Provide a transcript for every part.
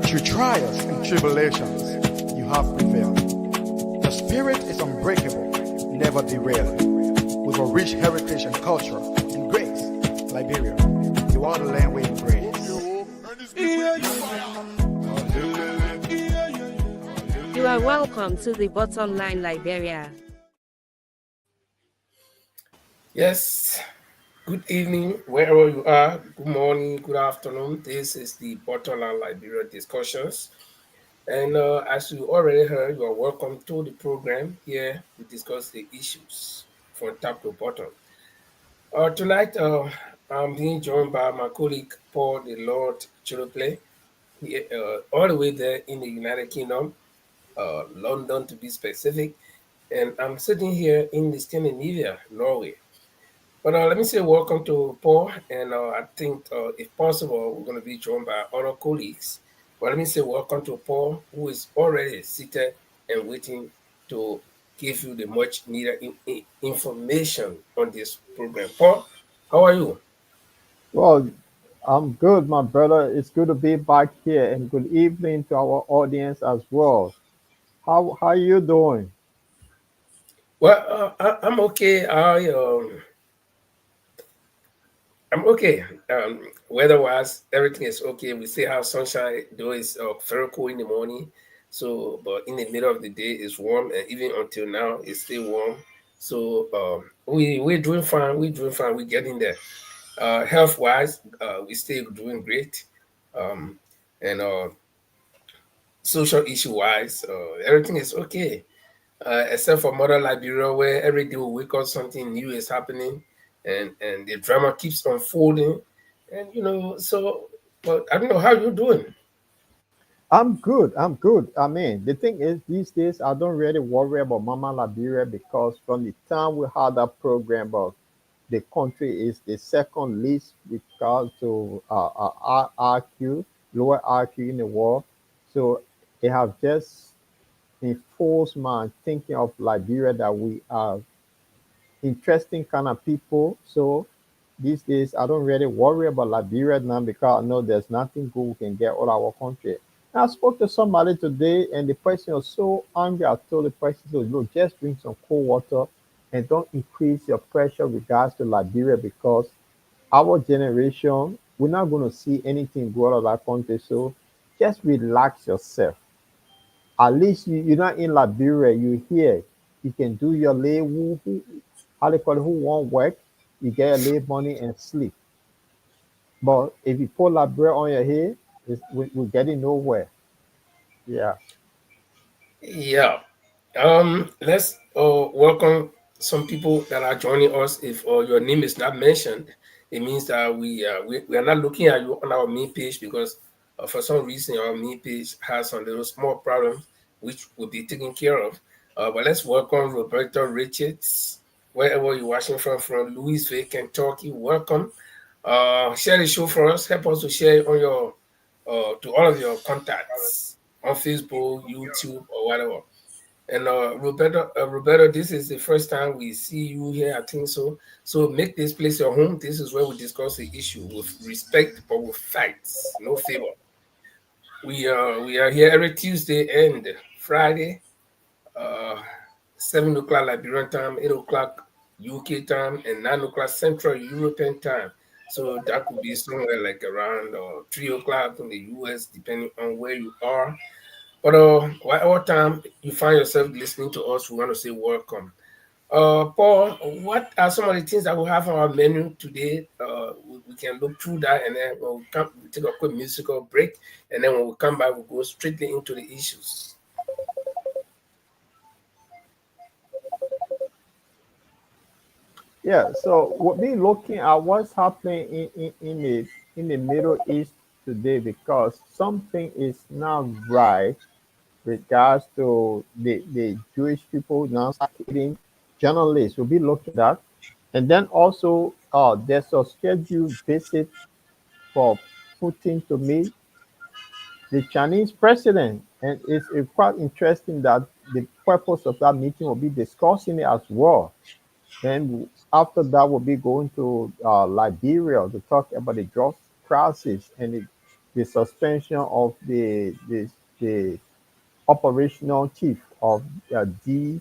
Through trials and tribulations, you have prevailed. Your spirit is unbreakable, never derailed. With a rich heritage and culture and grace, Liberia, you are the land we embrace. You are welcome to the Bottom Line Liberia. Yes, good evening, wherever you are. Good morning, good afternoon. This is the Bottom Line Liberia discussions. And as you already heard, you are welcome to the program. Here we discuss the issues from top to bottom. Tonight, I'm being joined by my colleague Paul the Lord Chirople, all the way there in the United Kingdom, London to be specific. And I'm sitting here in the Scandinavia, Norway. But let me say welcome to Paul, and I think if possible, we're going to be joined by other colleagues. But let me say welcome to Paul, who is already seated and waiting to give you the much needed information on this program. Paul, how are you? Well, I'm good, my brother. It's good to be back here, and good evening to our audience as well. How you doing? Well, I'm okay. I'm okay. Weather-wise, everything is okay. We still have sunshine, though it's very cool in the morning. So, but in the middle of the day, it's warm, and even until now, it's still warm. So, we're doing fine. We're doing fine. We're getting there. Health-wise, we still doing great. Um, and social issue-wise, everything is okay. Except for Mother Liberia, where every day we wake up, something new is happening, and the drama keeps unfolding, and so. But I don't know how you're doing. I'm good. I'm good. I mean, the thing is, these days I don't really worry about Mama Liberia because from the time we had that program about the country is the second least with regard to RQ, lower RQ in the world. So they have just enforced my thinking of Liberia that we are interesting kind of people. So these days, I don't really worry about Liberia now because I know there's nothing good we can get out of our country. And I spoke to somebody today, and the person was so angry. I told the person, so, look, just drink some cold water and don't increase your pressure regards to Liberia because our generation, we're not going to see anything good out of that country. So just relax yourself. At least you're not in Liberia, you're here. You can do your lay how they call it, who won't work, you get your lay money and sleep. But if you put Liberia on your head, we're getting nowhere. Yeah. Yeah. Let's welcome some people that are joining us. If your name is not mentioned, it means that we are not looking at you on our main page because for some reason our main page has some little small problems which will be taken care of. But let's welcome Roberto Richards, wherever you're watching from Louisville, Kentucky. Welcome. Share the show for us. Help us to share it on your to all of your contacts on Facebook, YouTube, or whatever. And Roberto, this is the first time we see you here. I think so. So make this place your home. This is where we discuss the issue with respect, but with facts, no favor. We are here every Tuesday and Friday, uh, 7 o'clock Liberian time, 8 o'clock UK time, and 9 o'clock Central European time. So that could be somewhere like around 3 o'clock in the US, depending on where you are. But whatever time you find yourself listening to us, we want to say welcome. Paul, what are some of the things that we have on our menu today? We can look through that, and then we'll take a quick musical break, and then when we come back, we'll go straightly into the issues. Yeah. So we'll be looking at what's happening in the Middle East today because something is not right regards to the Jewish people now hitting journalists. We'll be looking at that. And then also there's a scheduled visit for Putin to meet the Chinese president. And it's quite interesting that the purpose of that meeting will be discussing it as well. Then after that, we'll be going to Liberia to talk about the drug crisis and the suspension of the operational chief of the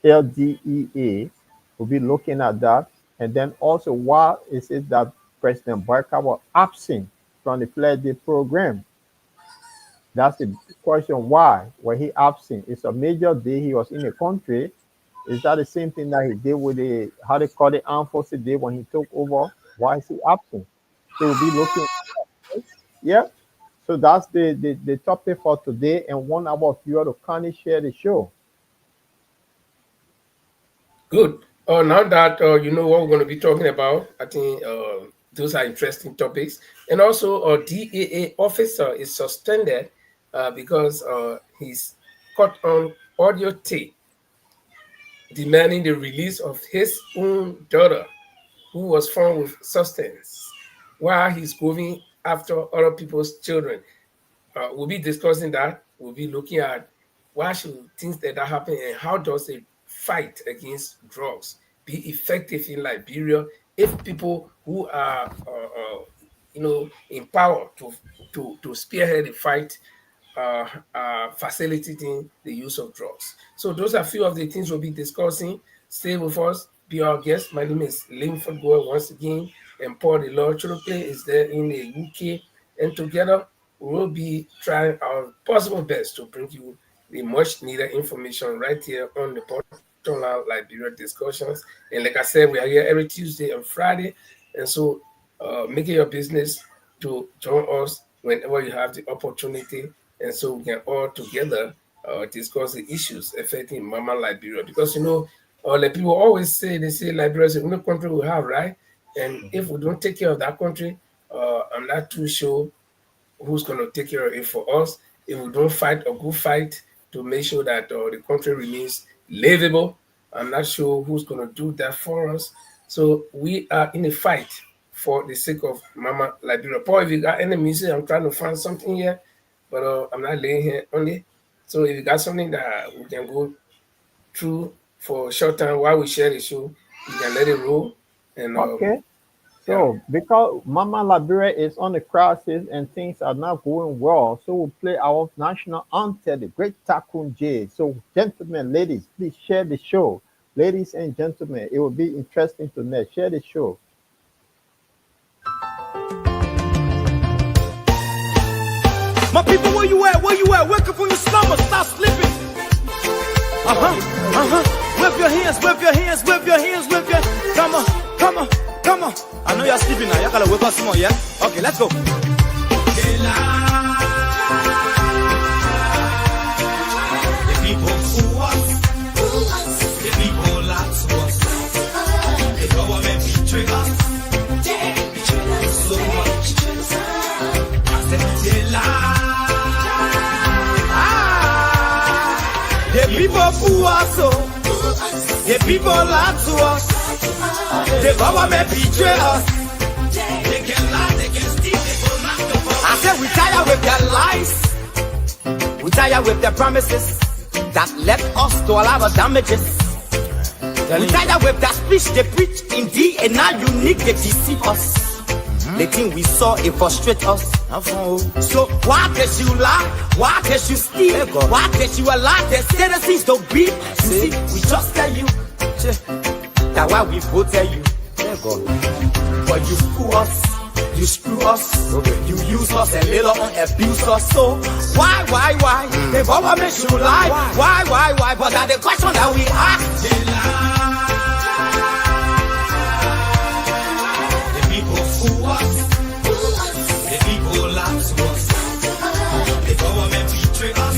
LDEA. We'll be looking at that. And then also, why is it that President Boakai was absent from the Flag Day program? That's the question. Why was he absent? It's a major day. He was in the country. Is that the same thing that he did with the, how they call it, Armed Forces Day when he took over? Why is he absent? So we'll be looking. Yeah. So that's the topic for today. And one of our viewers to kindly share the show. Good. Now that you know what we're going to be talking about, I think those are interesting topics. And also, a DEA officer is suspended because he's caught on audio tape demanding the release of his own daughter, who was found with substance, while he's going after other people's children. We'll be discussing that. We'll be looking at why should things that happen and how does a fight against drugs be effective in Liberia if people who are in power to spearhead the fight facilitating the use of drugs. So those are a few of the things we'll be discussing. Stay with us, be our guest. My name is Linford Goer once again, and Paul the Lord Churukle is there in the UK, and together we will be trying our possible best to bring you the much needed information right here on the Portland Liberia discussions. And like I said, we are here every Tuesday and Friday, and so make it your business to join us whenever you have the opportunity, and so we can all together discuss the issues affecting Mama Liberia. Because the people always say, they say Liberia is the only country we have, right? And if we don't take care of that country, I'm not too sure who's going to take care of it for us. If we don't fight a good fight to make sure that the country remains livable, I'm not sure who's going to do that for us. So we are in a fight for the sake of Mama Liberia. Paul, if you got any music, I'm trying to find something here, but I'm not laying here only. So if you got something that we can go through for a short time while we share the show, you can let it roll. And okay. So because Mama Liberia is on the crisis and things are not going well, so we'll play our national anthem, the Great Takun J. So gentlemen, ladies, please share the show. Ladies and gentlemen, it will be interesting to know. Share the show. My people, where you at? Where you at? Wake up from your slumber, stop sleeping. Whip your hands, whip your hands, whip your hands, whip your. Come on, come on, come on. I know you're sleeping now. You gotta wake up some more, yeah? Okay, let's go. The people who us, the people lie to us, the government betray us, so much. I said they lie. The people who us, the people lie to us. The government betray us. They can lie, they can steal, they will not go. I said we tired with their lies. We tired with their promises that led us to a lot of damages. We tired with that speech they preach indeed, and now unique they deceive us. The thing we saw, it frustrate us. So why can't you lie? Why can't you steal? Why can't you allow the citizens to beat? You see, we just tell you. That's why we voted you. But you fool us, you screw us, you use us and later on abuse us. So why? The government should lie. Why? But that's the question that we ask. They lie. The people fool us, the people lie to us. The government betray us,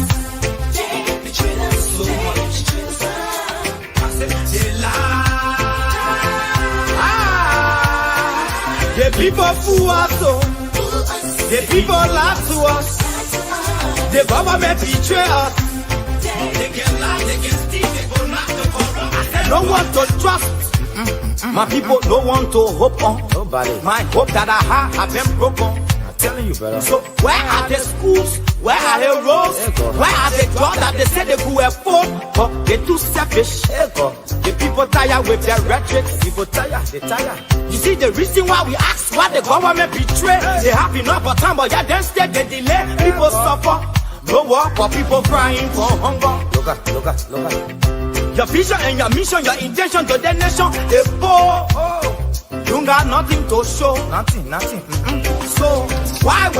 so much. I said they lie. The people fool us, the people lie to us, the government betray us. They can lie, they can steal, they will not corrupt. No one to trust, my people, no one to hope on. Nobody. My hope that I have been broken. I'm telling you, brother. So where are the schools? Where are the roads? Where are the jobs that they say they could afford? But they're too selfish. The people People tired with their rhetoric. People tired, they tired. You see the reason why we ask why the government betray. They have enough of time, but yeah, then stay they delay. People suffer, no work, but people crying for hunger. Look at. Your vision and your mission, your intention to the nation, they poor. You got nothing to show. Nothing. So, why?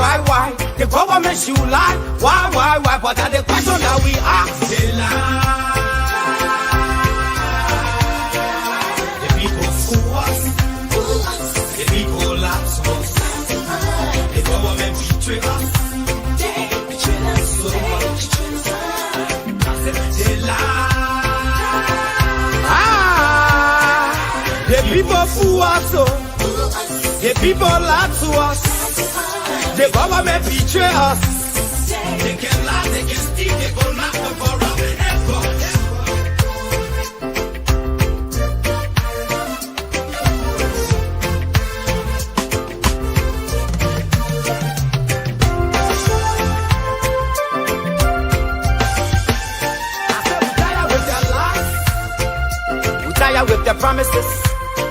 The government should lie. Why? But that's the question that we ask. They lie. The people fool us. The people lie to us. The government betray us. So much. They lie. The people fool us, the people lie to us, the government betray us. They can lie, they can steal, they go knock the forever. We tired with their promises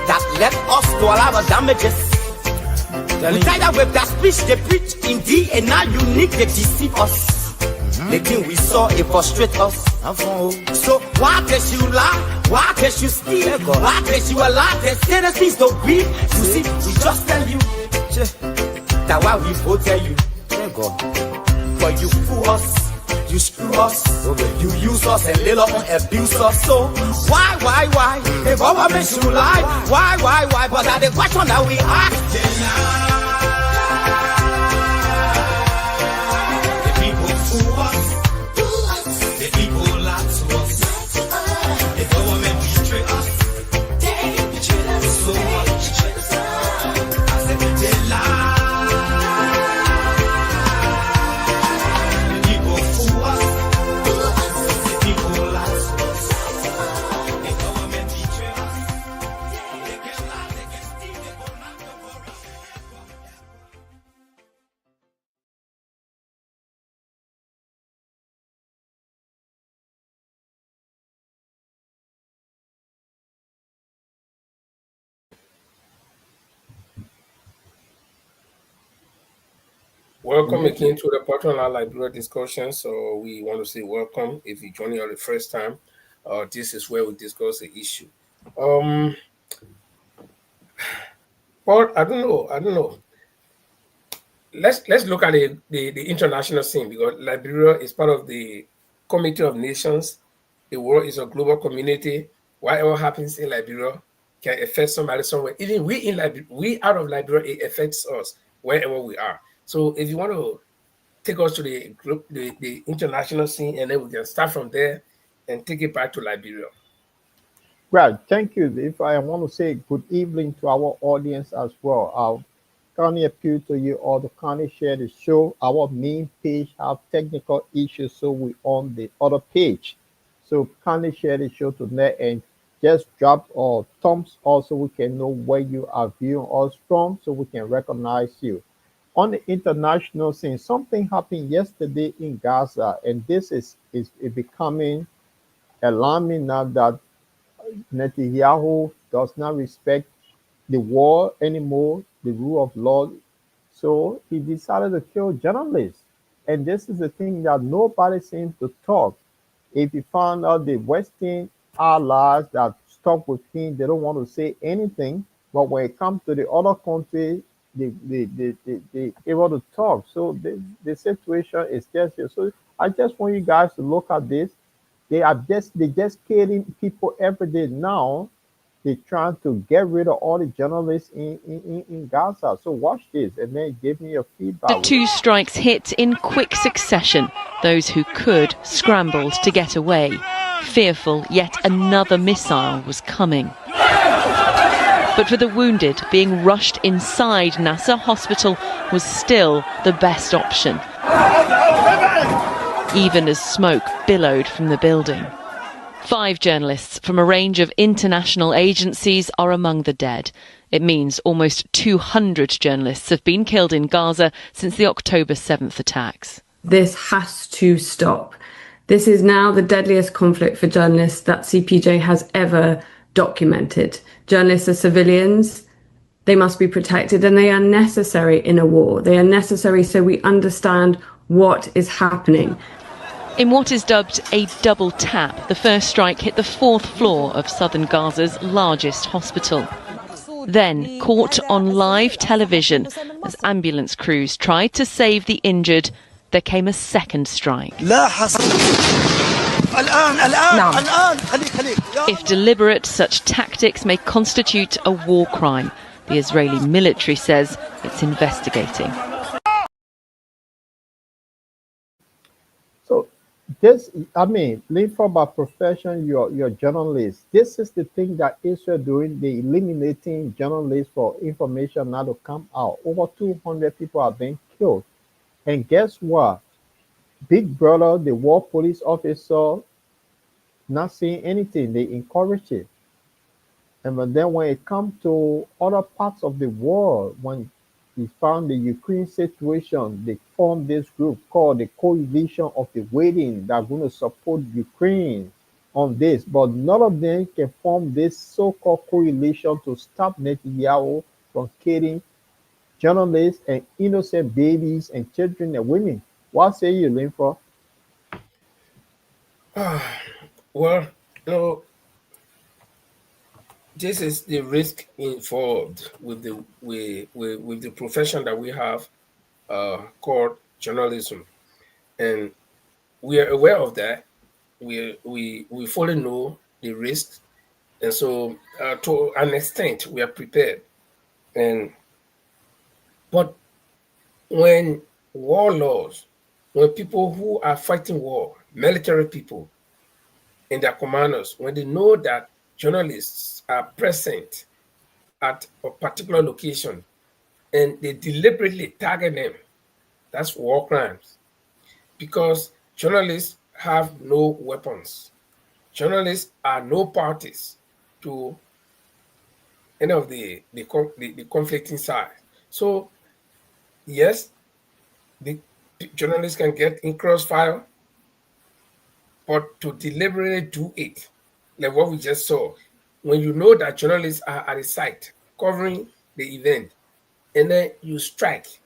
that led us to all our damages. We tired with that speech they preach indeed, and now unique they deceive us. The thing we saw, it frustrate us. So why can you lie? Why can you steal? Why can you allow the citizens to breathe? You see, we just tell you that why we vote tell you. But you fool us. You screw us, you use us and later on abuse us. So why? The government should lie. Why? But that's the question that we ask. The people fool us. The people lie to us. The government betray us. So much. I said they lie. Welcome again to the Patronal Liberia discussion. So we want to say welcome if you join us the first time. This is where we discuss the issue. But I don't know. Let's look at the international scene, because Liberia is part of the Committee of Nations. The world is a global community. Whatever happens in Liberia can affect somebody somewhere. Even we in Liberia, we out of Liberia, it affects us wherever we are. So if you want to take us to the group, the international scene, and then we can start from there and take it back to Liberia. Well, thank you. If I want to say good evening to our audience as well, I'll kindly appeal to you all to kindly share the show. Our main page have technical issues, so we on the other page. So kindly share the show to net and just drop our thumbs up so we can know where you are viewing us from, so we can recognize you. On the international scene, something happened yesterday in Gaza, and this is becoming alarming now that Netanyahu does not respect the war anymore, the rule of law. So he decided to kill journalists. And this is the thing that nobody seems to talk. If you find out the Western allies that stuck with him, they don't want to say anything. But when it comes to the other countries, they able to talk. So the situation is just here. So I just want you guys to look at this. They just killing people every day now. They're trying to get rid of all the journalists in Gaza. So watch this and then give me your feedback. The two strikes hit in quick succession. Those who could scrambled to get away, fearful yet another missile was coming. But for the wounded, being rushed inside Nasser Hospital was still the best option, even as smoke billowed from the building. 5 journalists from a range of international agencies are among the dead. It means almost 200 journalists have been killed in Gaza since the October 7th attacks. This has to stop. This is now the deadliest conflict for journalists that CPJ has ever documented. Journalists are civilians. They must be protected, and they are necessary in a war. They are necessary so we understand what is happening. In what is dubbed a double tap, the first strike hit the 4th floor of southern Gaza's largest hospital. Then, caught on live television as ambulance crews tried to save the injured, there came a second strike. If deliberate, such tactics may constitute a war crime. The Israeli military says it's investigating. So this, I mean, Linford, by profession, you're a journalist. This is the thing that Israel doing, they eliminating journalists for information not to come out. Over 200 people have been killed. And guess what? Big Brother, the war police officer, not saying anything. They encourage it. And then when it comes to other parts of the world, when we found the Ukraine situation, they formed this group called the Coalition of the Waiting that are going to support Ukraine on this. But none of them can form this so-called coalition to stop Netanyahu from killing journalists and innocent babies and children and women. What say you, Linford? Well, no. This is the risk involved with the profession that we have called journalism, and we are aware of that. We fully know the risks, and so to an extent we are prepared. But when warlords, when people who are fighting war, military people and their commanders, when they know that journalists are present at a particular location and they deliberately target them, that's war crimes. Because journalists have no weapons. Journalists are no parties to any of the conflicting sides. So yes, the journalists can get in crossfire, but to deliberately do it, like what we just saw, when you know that journalists are at the site covering the event, and then you strike,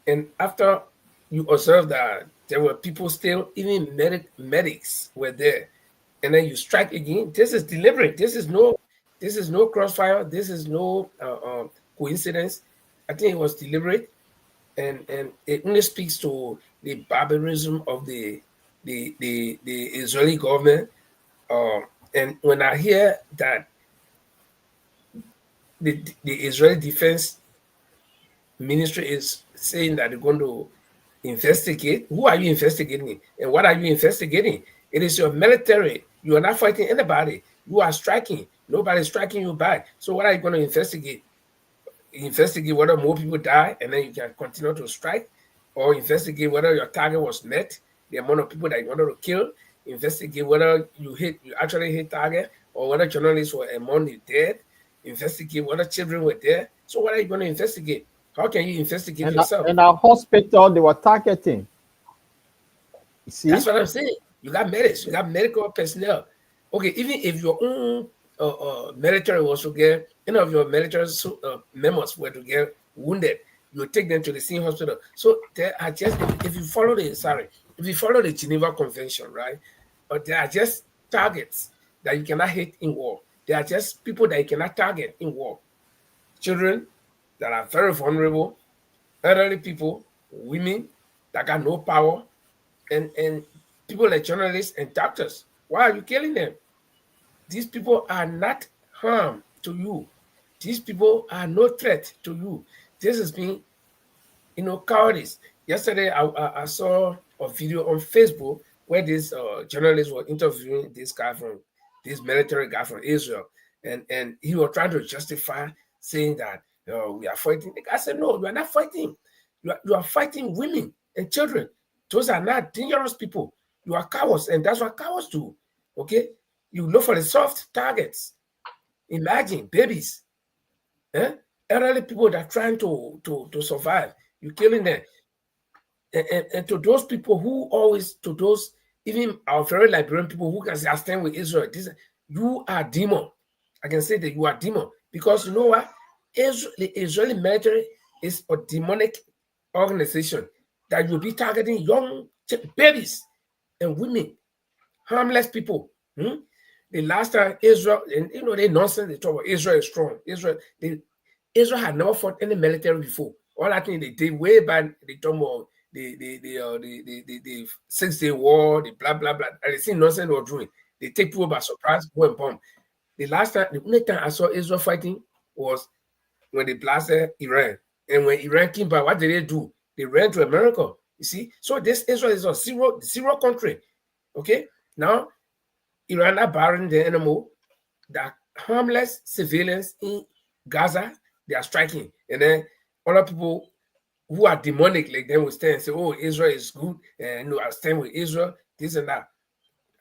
and after you observe that there were people still, even medics were there, and then you strike again, this is deliberate. This is no crossfire. This is no coincidence. I think it was deliberate, and it only speaks to the barbarism of the Israeli government. And when I hear that the Israeli Defense Ministry is saying that they're going to investigate, who are you investigating and what are you investigating? It is your military. You are not fighting anybody. You are striking. Nobody's striking you back. So what are you going to investigate? Investigate whether more people die and then you can continue to strike, or investigate whether your target was met, the amount of people that you wanted to kill, investigate whether you actually hit target, or whether journalists were among the dead, investigate whether children were there. So what are you going to investigate? How can you investigate yourself? In our hospital, they were targeting. You see? That's what I'm saying. You got medics, you got medical personnel. Okay, even if your own military was to get, any of your military members were to get wounded, you take them to the same hospital. So there are just, if you follow the Geneva Convention, right? But there are just targets that you cannot hit in war. There are just people that you cannot target in war. Children that are very vulnerable, elderly people, women that got no power, and people like journalists and doctors. Why are you killing them? These people are not harm to you. These people are no threat to you. This has been, cowardice. Yesterday, I saw a video on Facebook where this journalist was interviewing this military guy from Israel, and he was trying to justify saying that we are fighting. The guy said, no, you are not fighting. You are fighting women and children. Those are not dangerous people. You are cowards, and that's what cowards do. Okay? You look for the soft targets. Imagine babies, elderly people that are trying to survive. You're killing them. And to those people who always, to those, even our very Liberian people who can say, I stand with Israel, you are demon. I can say that you are demon. Because you know what? The Israeli military is a demonic organization that will be targeting young babies and women, harmless people. The last time Israel, and they nonsense they talk about Israel is strong. Israel had never fought any military before. All I think they did way back, they talk about the 6 Day War, the blah blah blah, and they see nonsense they were doing. They take people by surprise, go and bomb. The only time I saw Israel fighting was when they blasted Iran. And when Iran came back, what did they do? They ran to America. You see? So this Israel is a zero country. Okay? Now, Iran are barring the animal that harmless civilians in Gaza, they are striking. And then other people who are demonic, like them will stand and say, oh, Israel is good, and no, I stand with Israel, this and that.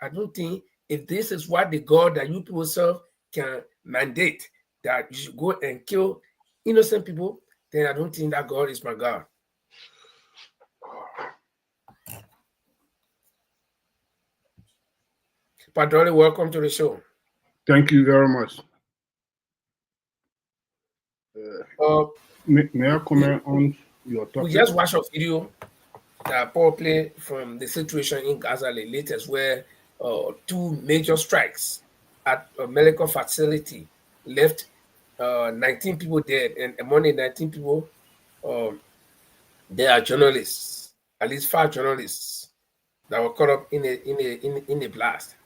I don't think if this is what the God that you people serve can mandate, that you should go and kill innocent people, then I don't think that God is my God. Padre, welcome to the show. Thank you very much. May I comment on your topic? We just watched a video that Paul played from the situation in Gaza, the latest, where 2 major strikes at a medical facility left 19 people dead, and among the 19 people, there are journalists, at least 5 journalists that were caught up in a blast.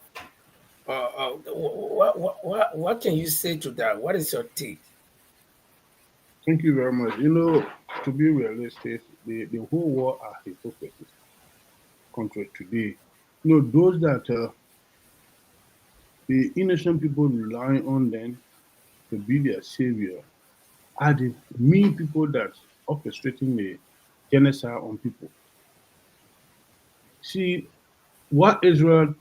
What can you say to that? What is your take? Thank you very much. To be realistic, the whole war are hypocrites. Country today, those that the innocent people rely on them to be their savior are the mean people that orchestrating the genocide on people. See, what Israel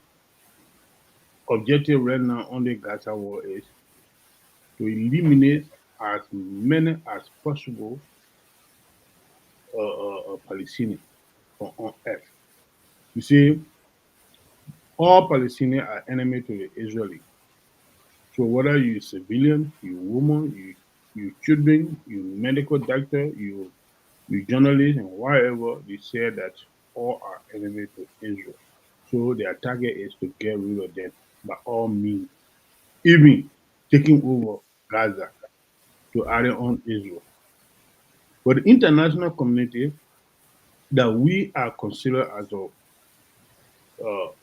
objective right now on the Gaza war is to eliminate as many as possible Palestinians on earth. You see, all Palestinians are enemy to the Israelis. So whether you civilian, you woman, you children, you medical doctor, you journalist, and whatever, they say that all are enemy to Israel. So their target is to get rid of them by all means, even taking over Gaza to add on Israel. But the international community that we are considered as a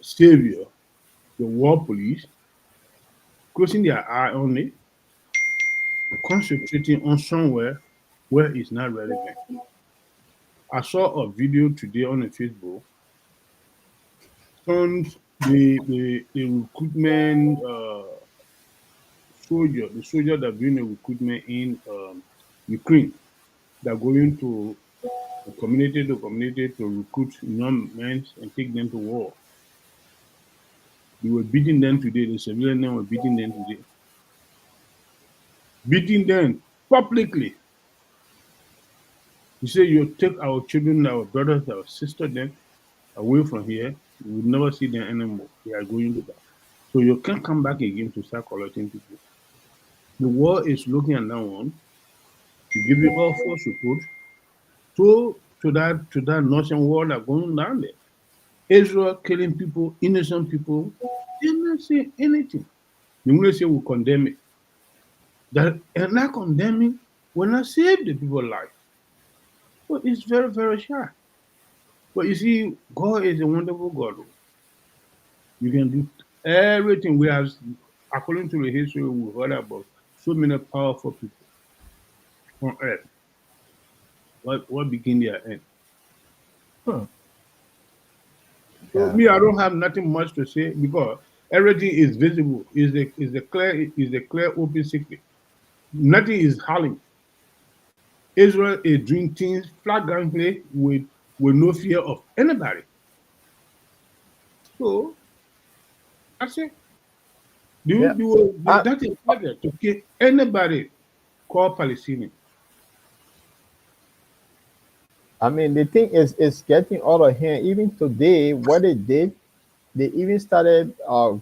savior, the war police, closing their eye on it, concentrating on somewhere where it's not relevant. I saw a video today on the Facebook on the recruitment the soldier that doing the recruitment in Ukraine, that going to community to community to recruit young men and take them to war. We were beating them today. The civilian men were beating them today. Beating them publicly. You say you take our children, our brothers, our sisters, them away from here. We will never see them anymore. They are going to die. So you can't come back again to start collecting people. The world is looking at that one to give you all full support to that Northern war that going down there. Israel killing people, innocent people, they're not saying anything. The only say we condemn it. And not condemning will not save the people's life. So it's very, very sad. But you see, God is a wonderful God. You can do everything. We have, according to the history we heard about, so many powerful people on earth. What begin their end? So me, I don't have nothing much to say because everything is visible. Is the clear open secret. Nothing is hiding. Israel is doing things flagrantly with no fear of anybody. So that's it. That is harder to kill anybody called Palestinian. I mean, the thing is getting out of hand. Even today, what they did, They even started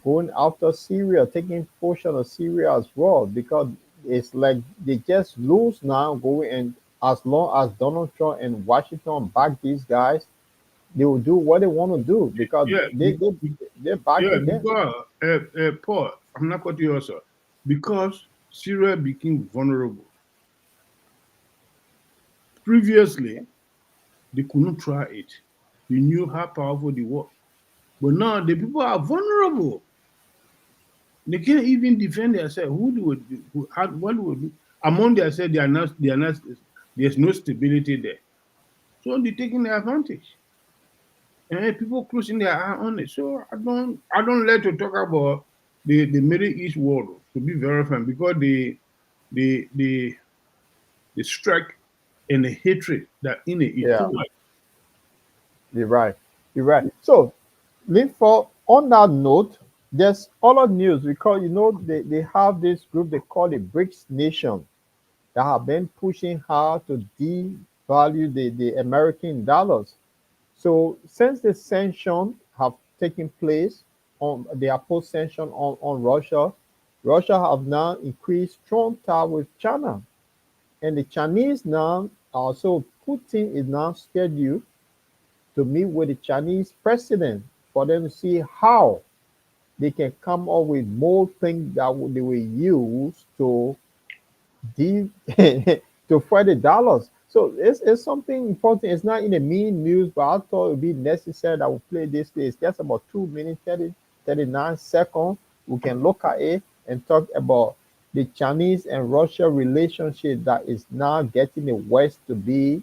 going after Syria, taking portion of Syria as well, because it's like they just lose now going, and as long as Donald Trump and Washington back these guys, they will do what they want to do because Yeah, they're yeah, backing them. because Paul, I'm not cutting you also. Because Syria became vulnerable. Previously, they couldn't try it. They knew how powerful they were. But now the people are vulnerable. They can't even defend themselves. Who do we do? What do we do? Among themselves, there's no stability there. So they're taking the advantage. And people closing their eye on it. So I don't like to talk about the Middle East world, to be very frank, because the strike and the hatred that in it is Yeah, too much. you're right. You're right. So, Linford, on that note, there's other news because they have this group they call the BRICS nation that have been pushing hard to devalue the American dollars. So since the sanctions have taken place on the opposed sanction on Russia, Russia have now increased strong ties with China. And the Chinese now also Putin is now scheduled to meet with the Chinese president for them to see how they can come up with more things that they will use to de- to fight the dollars. So it's something important. It's not in the main news, but I thought it would be necessary that we play this. It's just about 2 minutes, 39 seconds. We can look at it and talk about the Chinese and Russia relationship that is now getting the West to be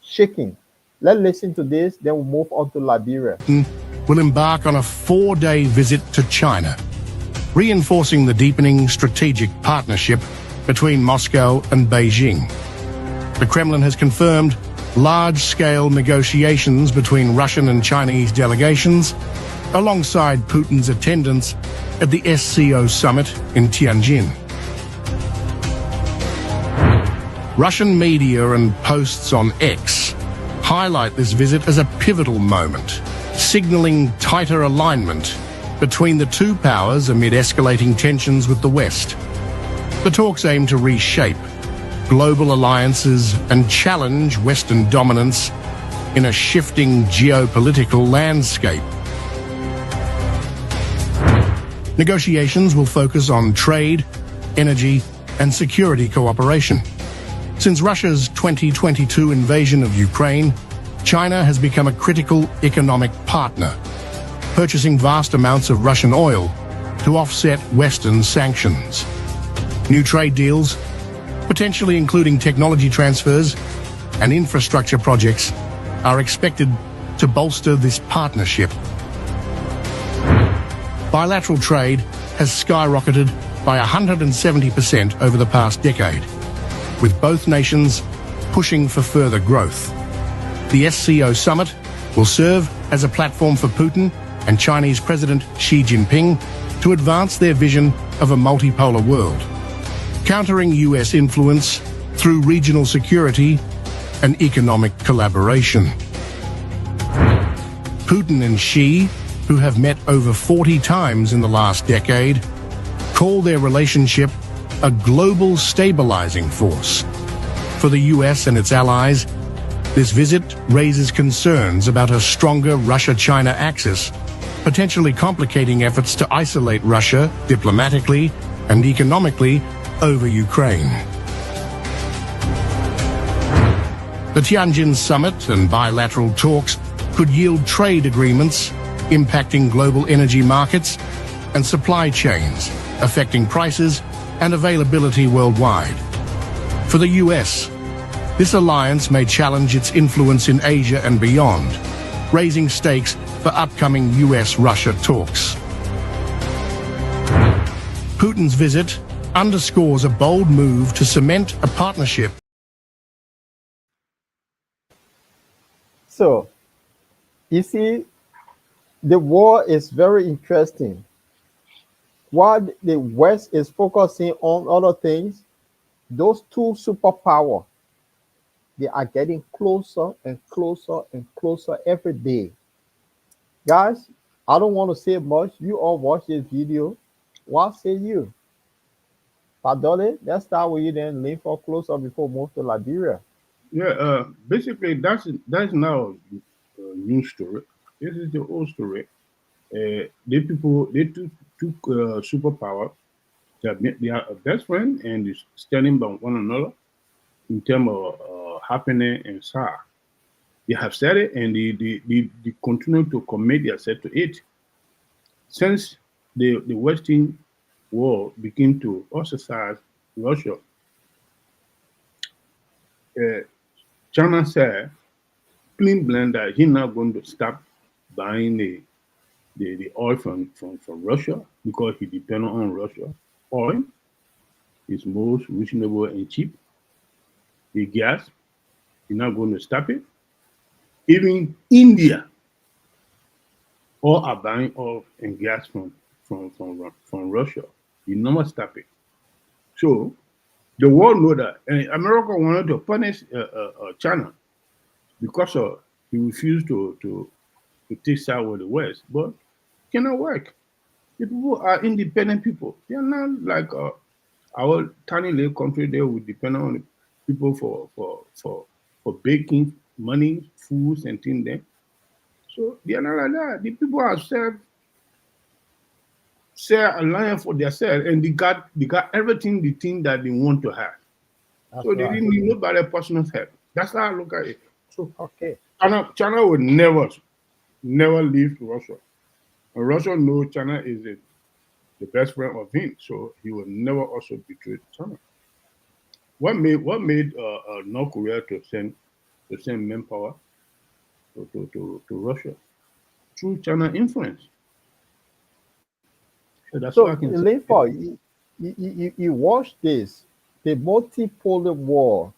shaking. Let's listen to this, then we'll move on to Liberia. Will embark on a 4-day visit to China, reinforcing the deepening strategic partnership between Moscow and Beijing. The Kremlin has confirmed large-scale negotiations between Russian and Chinese delegations, alongside Putin's attendance at the SCO summit in Tianjin. Russian media and posts on X highlight this visit as a pivotal moment, signaling tighter alignment between the two powers amid escalating tensions with the West. The talks aim to reshape global alliances and challenge Western dominance in a shifting geopolitical landscape. Negotiations will focus on trade, energy, and security cooperation. Since Russia's 2022 invasion of Ukraine, China has become a critical economic partner, purchasing vast amounts of Russian oil to offset Western sanctions. New trade deals, potentially including technology transfers and infrastructure projects, are expected to bolster this partnership. Bilateral trade has skyrocketed by 170% over the past decade, with both nations pushing for further growth. The SCO summit will serve as a platform for Putin and Chinese President Xi Jinping to advance their vision of a multipolar world, countering US influence through regional security and economic collaboration. Putin and Xi, who have met over 40 times in the last decade, call their relationship a global stabilizing force. For the US and its allies, this visit raises concerns about a stronger Russia-China axis, potentially complicating efforts to isolate Russia diplomatically and economically over Ukraine. The Tianjin summit and bilateral talks could yield trade agreements impacting global energy markets and supply chains, affecting prices and availability worldwide. For the US, this alliance may challenge its influence in Asia and beyond, raising stakes for upcoming US-Russia talks. Putin's visit underscores a bold move to cement a partnership. So, you see, the war is very interesting. While the West is focusing on other things, those two superpowers, they are getting closer and closer and closer every day. Guys, I don't want to say much. You all watch this video. What say you? Padole, let's start with you then. Lean for closer before we move to Liberia. Yeah, basically that's now a new story. This is the old story. They took superpower. They are a best friend and is standing by one another in terms of happiness and sorrow. They have said it and they continue to commit themselves to it. Since the Western world began to ostracize Russia, uh, China said plain blank that he's not going to stop buying the oil from Russia because he depends on Russia. Oil is most reasonable and cheap. The gas, he's not going to stop it. Even India, all are buying oil and gas from Russia. He never stop it. So the world know that, and America wanted to punish China because he refused to take side with the West, but it cannot work. The people are independent people. They are not like our tiny little country. They would depend on people for baking money, foods, and things. There, so they are not like that. The people are self alliance for themselves, and they got everything the thing that they want to have. That's So they right. didn't need nobody personal help. That's how I look at it. So Okay. China would never leave Russia. And Russia knows China is the best friend of him, so he will never also betray China. What made North Korea to send manpower to Russia through China influence? So that's what I So, can say. Linford, you watch this, the multipolar war,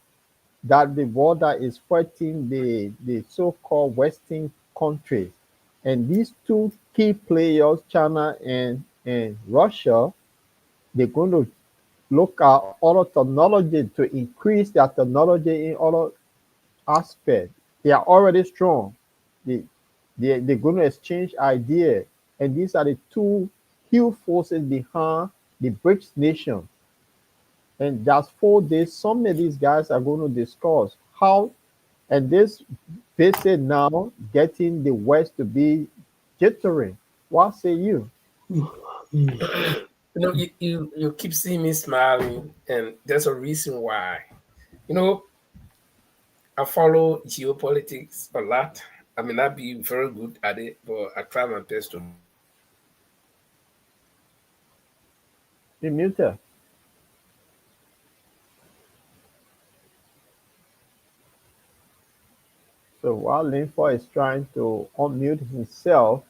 that the war that is fighting the so-called Western countries, and these two key players, China and Russia, they're going to look at other technology to increase their technology in other aspects. They are already strong. They, they're going to exchange ideas. And these are the two huge forces behind the BRICS nation. And just 4 days, some of these guys are going to discuss how, and this visit now getting the West to be jittery. What say you? You keep seeing me smiling, and there's a reason why. You know, I follow geopolitics a lot. I may not be very good at it, but I try my best to. You muted. So while Linford is trying to unmute himself,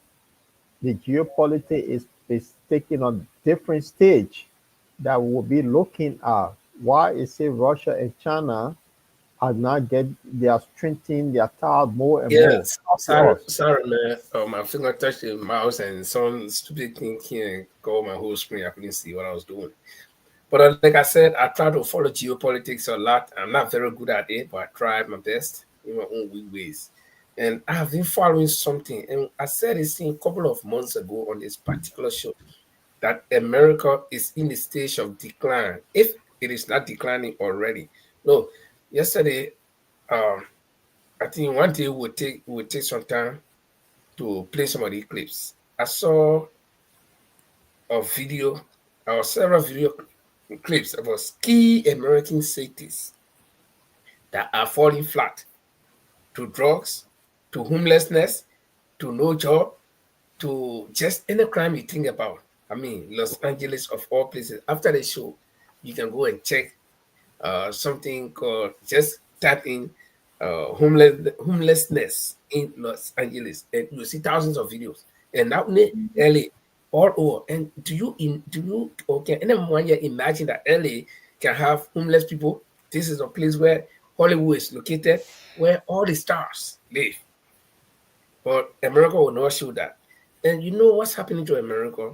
the geopolitics is taking a different stage that we'll be looking at. Why is it Russia and China are not they are strengthening their ties more and more? Yes, Talk to sorry, us. sorry, man. My finger touched the mouse, and some stupid thing here go my whole screen. I couldn't see what I was doing. But like I said, I try to follow geopolitics a lot. I'm not very good at it, but I try my best in my own weak ways. And I have been following something, and I said this a couple of months ago on this particular show that America is in the stage of decline, if it is not declining already. No, yesterday, um, I think one day we'll take some time to play some of the clips. I saw a video or several video clips about key American cities that are falling flat to drugs, to homelessness, to no job, to just any crime you think about. I mean, Los Angeles of all places. After the show, you can go and check something called, just type in homelessness in Los Angeles, and you'll see thousands of videos. And now LA all over. And do you or can anyone here imagine that LA can have homeless people? This is a place where Hollywood is located, where all the stars live. But America will not show that. And you know what's happening to America?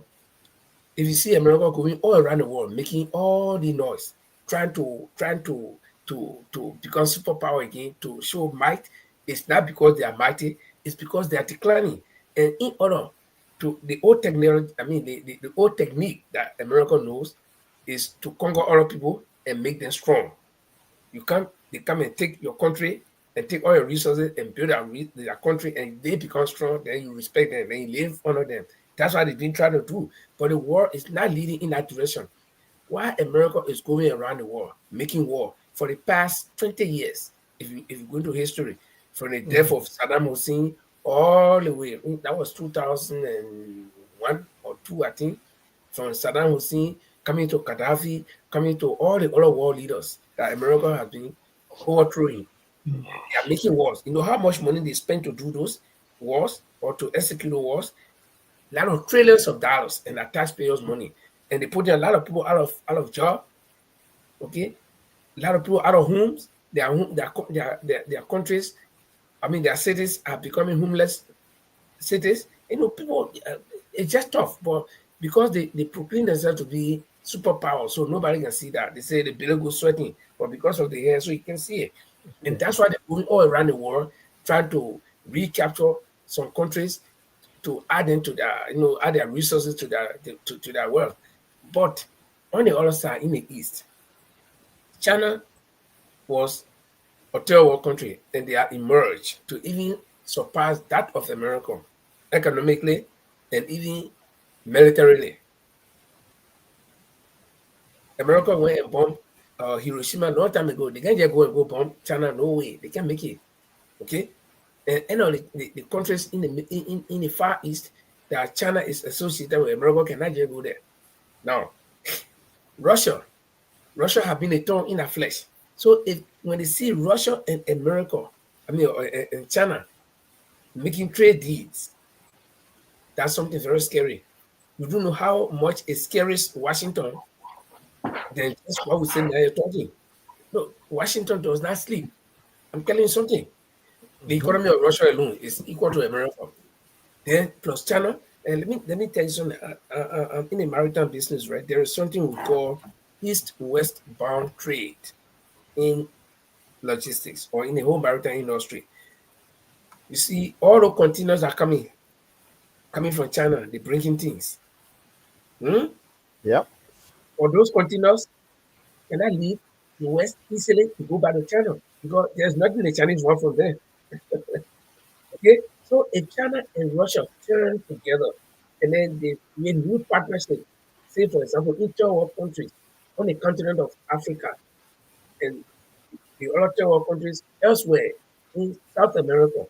If you see America going all around the world, making all the noise, trying to become superpower again, to show might, it's not because they are mighty, it's because they are declining. And in order to the old technology, the old technique that America knows is to conquer other people and make them strong. They come and take your country and take all your resources and build their country, and they become strong, then you respect them, then you live under them. That's what they've been trying to do. But the world is not leading in that direction. Why America is going around the world, making war for the past 20 years, if you go into history, from the death of Saddam Hussein all the way, that was 2001 or 2, I think, from Saddam Hussein coming to Gaddafi, coming to all the other world leaders that America has been overthrowing. They are making wars. You know how much money they spend to do those wars or to execute the wars? A lot of trillions of dollars and our taxpayers' money. And they put a lot of people out of job. Okay? A lot of people out of homes. Their countries, their cities are becoming homeless cities. People, it's just tough. But because they proclaim themselves to be superpower, so nobody can see that. They say the belly goes sweating, but because of the hair, so you can see it. And that's why they're going all around the world, trying to recapture some countries to add into their, add their resources to their wealth. But on the other side, in the East, China was a third world country, and they have emerged to even surpass that of America economically and even militarily. America went and bombed Hiroshima a long time ago. They can't just go and go bomb China. No way. They can't make it. Okay? And all the countries in the Far East that China is associated with, America cannot just go there. Now, Russia have been a thorn in our flesh. So when they see Russia and America, and China making trade deals, that's something very scary. You don't know how much it scares Washington than just what we say now you're talking. No, Washington does not sleep. I'm telling you something. The economy of Russia alone is equal to America. Then plus China. And let me tell you something. I'm in the maritime business, right? There is something we call east-west bound trade in logistics or in the whole maritime industry. You see, all the containers are coming from China. They're bringing things. Yep. Or those containers cannot leave the West easily to go back to China because there's nothing the Chinese want from there. Okay, so if China and Russia turn together and then they make new partnership, say for example, in third world countries on the continent of Africa and the other third world countries elsewhere in South America,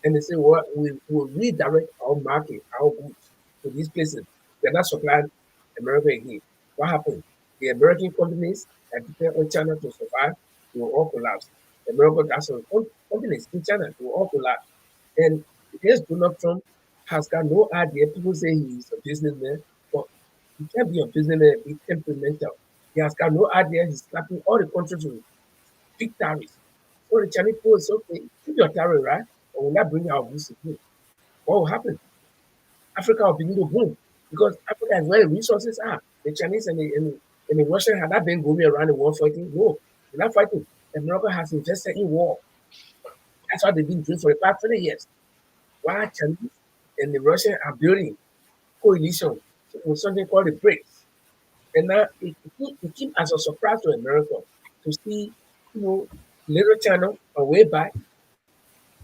and they say, well, we will redirect our market, our goods to these places. They're not supplying America again. What happened? The American companies that depend on China to survive will all collapse. America got some companies in China will all collapse. And yes, Donald Trump has got no idea. People say he's a businessman, but he can't be a businessman and be temperamental. He has got no idea. He's slapping all the countries with big tariffs. So the Chinese people say, okay, keep your tariff, right? Or we'll not bring our goods to you. What will happen? Africa will begin to boom because Africa is where the resources are. The Chinese and the Russians have not been going around the world fighting. No, they're not fighting. America has invested in war. That's what they've been doing for the past 20 years. While Chinese and the Russians are building coalition with something called the BRICS. And now it came as a surprise to America to see, little China on way back,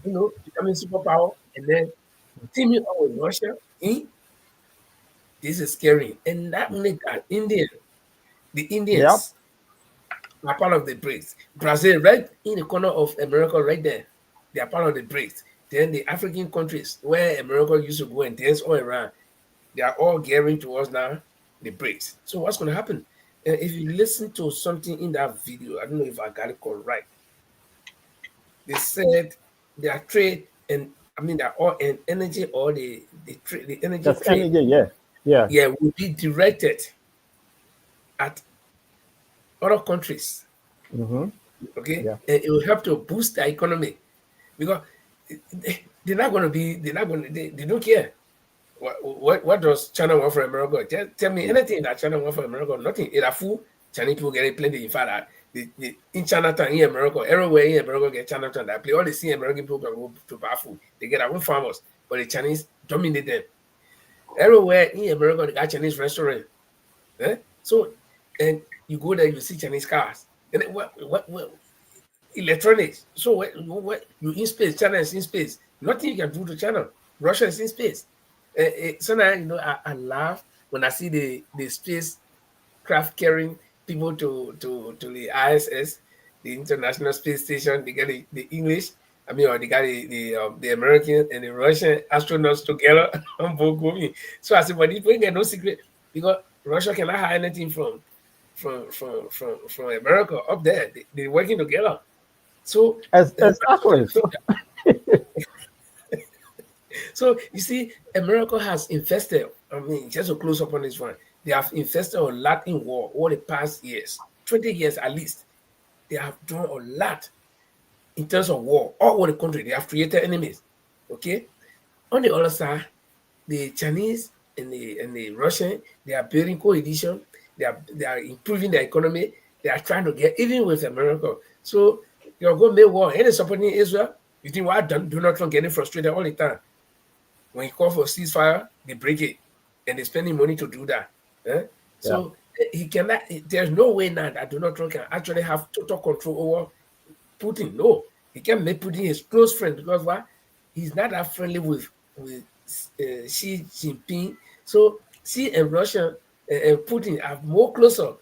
becoming superpower and then teaming up with Russia. This is scary. And not only that, the Indians are part of the BRICS. Brazil, right in the corner of America, right there, they are part of the BRICS. Then the African countries where America used to go and dance all around, they are all gearing towards now the BRICS. So what's going to happen? If you listen to something in that video, I don't know if I got it correct. They said their trade and they're all in energy or the energy That's trade. energy, yeah, will be directed at other countries. Okay, Yeah. and it will help to boost the economy because they don't care. What does China want from America? Tell me anything that China want from America. Nothing. It's a fool. Chinese people get it plenty. In fact, in Chinatown, in America, everywhere in America get Chinatown. That play all they see American people can go to buy food. They get our own farmers, but the Chinese dominate them. Everywhere in America, they got Chinese restaurant. So, and you go there, you see Chinese cars. And then what electronics. So what you in space, China is in space. Nothing you can do to China. Russia is in space. So now, I laugh when I see the spacecraft carrying people to the ISS, the International Space Station. They get the English, or they got the American and the Russian astronauts together on board going. So I said, but this get no secret because Russia cannot hide anything from America up there. They're working together. So exactly. So you see, America has invested. Just to close up on this one, they have invested a lot in war over the past years, 20 years at least. They have done a lot in terms of war all over the country. They have created enemies. Okay, on the other side, the Chinese and the Russian, they are building coalition. They are improving their economy. They are trying to get even with America. So you're going to make war. Any supporting Israel, you think why Donald Trump getting frustrated all the time? When he calls for ceasefire, they break it, and they're spending money to do that. So he cannot. There's no way now that Donald Trump can actually have total control over Putin. No, he can't make Putin his close friend because why? He's not that friendly with Xi Jinping. So Xi and Russia and Putin are more closer.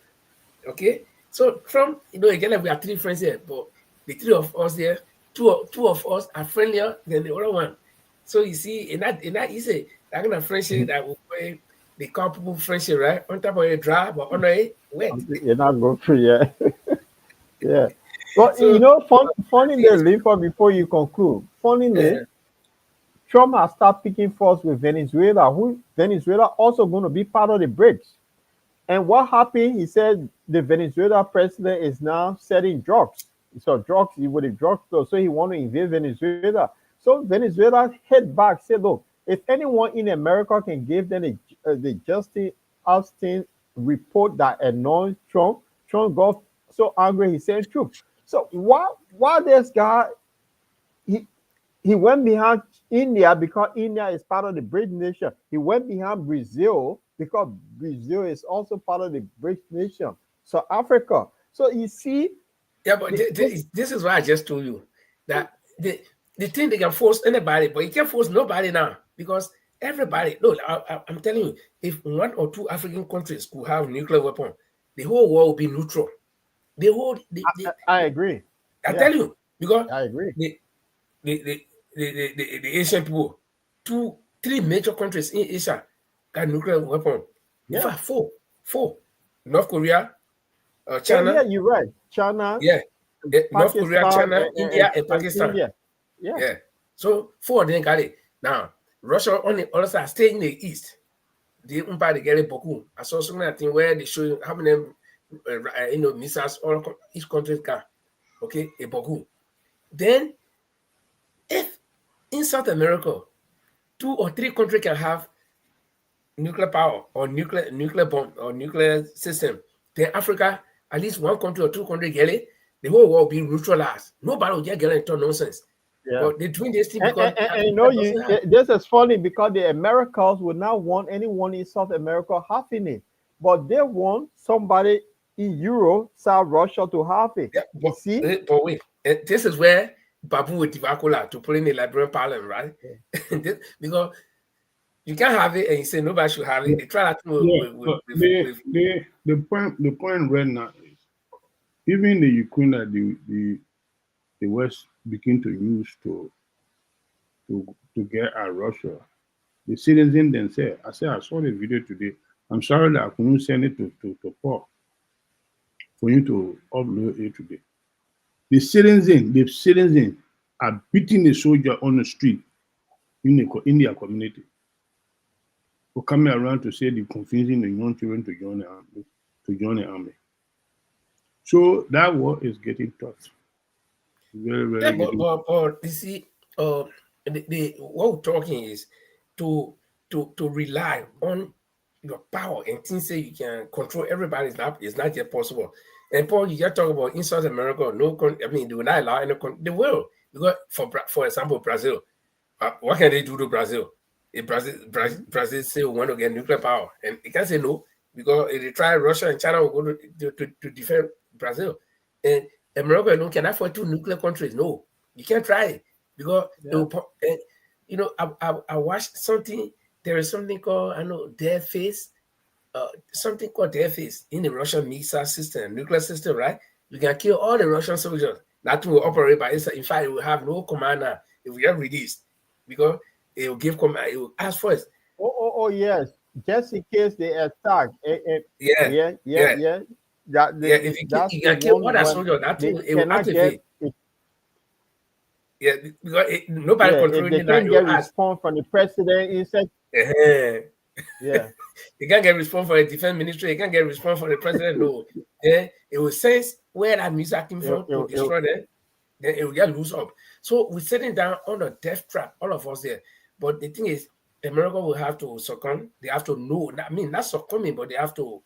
Okay, so Trump, again, we are three friends here, but the three of us here, two of us are friendlier than the other one. So you see, in that easy, that kind of friendship that they call people friendship, right? On top of a dry, but on a wet. You're not going through, yeah. Yeah. But so, funny they leave for before you conclude. Funnily, Trump has started picking force with Venezuela, who Venezuela also going to be part of the BRICS. And what happened? He said the Venezuela president is now selling drugs. So drugs, he would have drugs, so he want to invade Venezuela. So Venezuela hit back, said, look, if anyone in America can give them the Justice Austin report that annoys Trump got so angry he sent troops. So why this guy, he went behind India because India is part of the BRICS nation. He went behind Brazil because Brazil is also part of the BRICS nation. So Africa. So you see. Yeah, but this is why I just told you that the thing they can force anybody, but you can't force nobody now because everybody. Look, I'm telling you, if one or two African countries could have nuclear weapon, the whole world will be neutral. I agree. I tell you because I agree. The Asian people, 3 major countries in Asia got nuclear weapon. In fact, four. North Korea, China. Yeah, you're right. China. Yeah. North Korea, China, India, and Pakistan. India. Yeah. So 4 of them got it. Now, Russia on the other side, stay in the east. They get it beaucoup. I saw something where they show you how many missiles all each country can. Okay, a beaucoup. Then, if in South America, 2 or 3 countries can have nuclear power or nuclear bomb or nuclear system, then Africa, at least 1 country or 2 countries get it, the whole world will be neutralized. Nobody will get into nonsense. Yeah. But they're doing this thing because this is funny because the Americans would not want anyone in South America having it, but they want somebody in Europe, South Russia to have it. Yeah, but, see? But wait, this is where Babu with Tivakula to put in the Liberian Parliament, right? Yeah. Because you can't have it and you say nobody should have it. They try that the point right now is even the Ukraine that the West begin to use to get at Russia, the citizens themselves. I saw the video today. I'm sorry that I couldn't send it to Paul for you to upload it today. The citizens are beating the soldier on the street in their community for coming around to say they're confusing the young children to join the army. So that war is getting tough. Very, very. Yeah, but you see, what we're talking is to rely on your power and things say you can control everybody is not yet possible. And Paul, you just talk about in South America, they will not allow any they will. Because for example, Brazil, what can they do to Brazil? If Brazil say we want to get nuclear power, and it can say no, because if they try, Russia and China will go to defend Brazil. And America alone can afford 2 nuclear countries. No, you can't try it, because it will, you know, I watched something. There is something called, I know, their face, something called their face in the Russian missile system, nuclear system, right? You can kill all the Russian soldiers. Nothing will operate by itself. In fact, it will have no commander if we get released, because it will give command. It will ask first. Oh, yes. Just in case they attack. Yeah. If you can kill all that soldiers, that it will activate. Yeah, because nobody controlling it. They can't get response from the president. He said, yeah. You can't get response from the defense ministry. You can't get response from the president. No. Then it will sense where that missile came from to destroy them. Then it will get loose up. So we're sitting down on a death trap, all of us there. But the thing is, America will have to succumb. They have to know. I mean, not succumbing, but they have to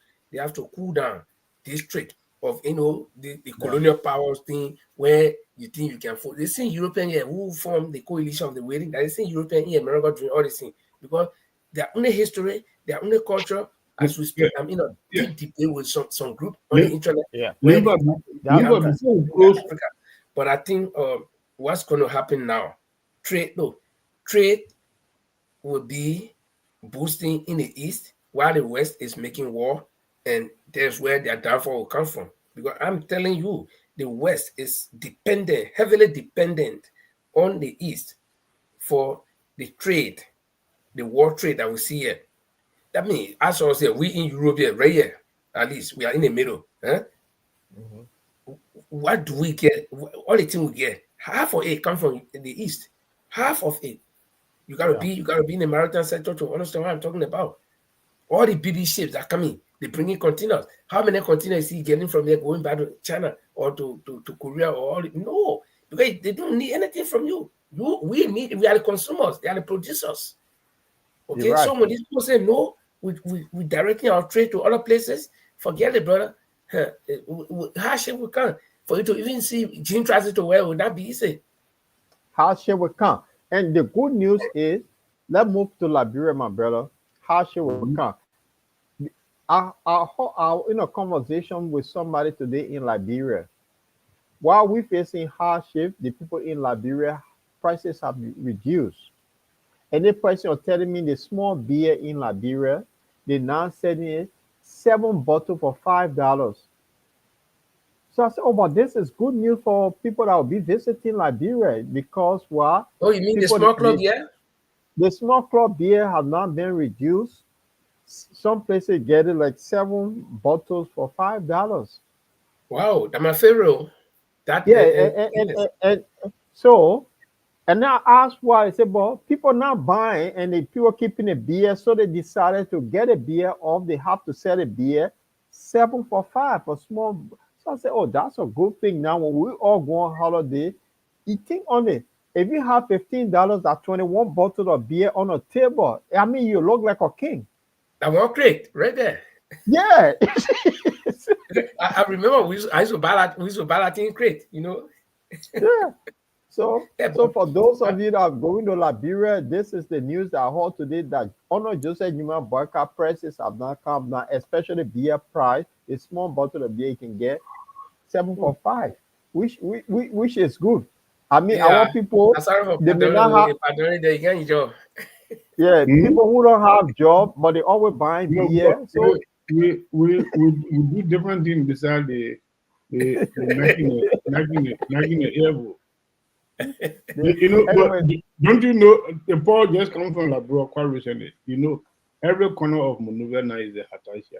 cool down this trait of, you know, the colonial powers thing, where you think you can form. They say European here who formed the coalition of the waiting. They say European here, America doing all this thing, because their only history, their only culture, as we speak. I'm in a deep debate with some group on the internet. But I think what's going to happen now, trade will be boosting in the East, while the West is making war, and there's where their downfall will come from. Because I'm telling you, the West is heavily dependent on the East for the trade, the war trade that we see here. That means, as I say, we in Europe here, right here, at least we are in the middle. What do we get? All the thing we get, half of it comes from the East. Half of it. You gotta be in the maritime sector to understand what I'm talking about. All the BB ships that come in, they bring in containers. How many containers is he getting from there going back to China or to Korea or all? No, because they don't need anything from you. We are the consumers, they are the producers. Okay, right. So when these people say no, we directing our trade to other places, forget it, brother. Hardship will come. For you to even see gene transit to where would that be easy? Hardship will come. And the good news is, let's move to Liberia, my brother. Hardship will come. I in a conversation with somebody today in Liberia. While we're facing hardship, the people in Liberia, prices have reduced. And the person was telling me the small beer in Liberia, they now selling it 7 bottles for $5. So I said, oh, but this is good news for people that will be visiting Liberia, because what? Oh, you mean the small club beer? The small club beer has not been reduced. Some places get it like 7 bottles for $5. Wow, that's my favorite. And now I asked why. I said, well, people not buying and the people keeping a beer, so they decided to get a beer off. They have to sell a beer 7 for $5 for small. So I said, oh, that's a good thing. Now when we all go on holiday, you think on it. If you have $15, that's 21 bottles of beer on a table. I mean, you look like a king. That one crate right there. Yeah. I remember I used to buy that in crate, you know. Yeah. So for those of you that are going to Liberia, this is the news that I heard today, that Honor Joseph Newman Boakai prices have not come down, especially beer price. A small bottle of beer you can get 7 for $5, which is good. I mean, our people, they may not have. Yeah, people who don't have job, but they always buy beer. So we do different things besides the knocking the elbow. You know, anyway. But don't you know, the Paul just come from Liberia quite recently. You know, every corner of Monrovia now is a Hataisha.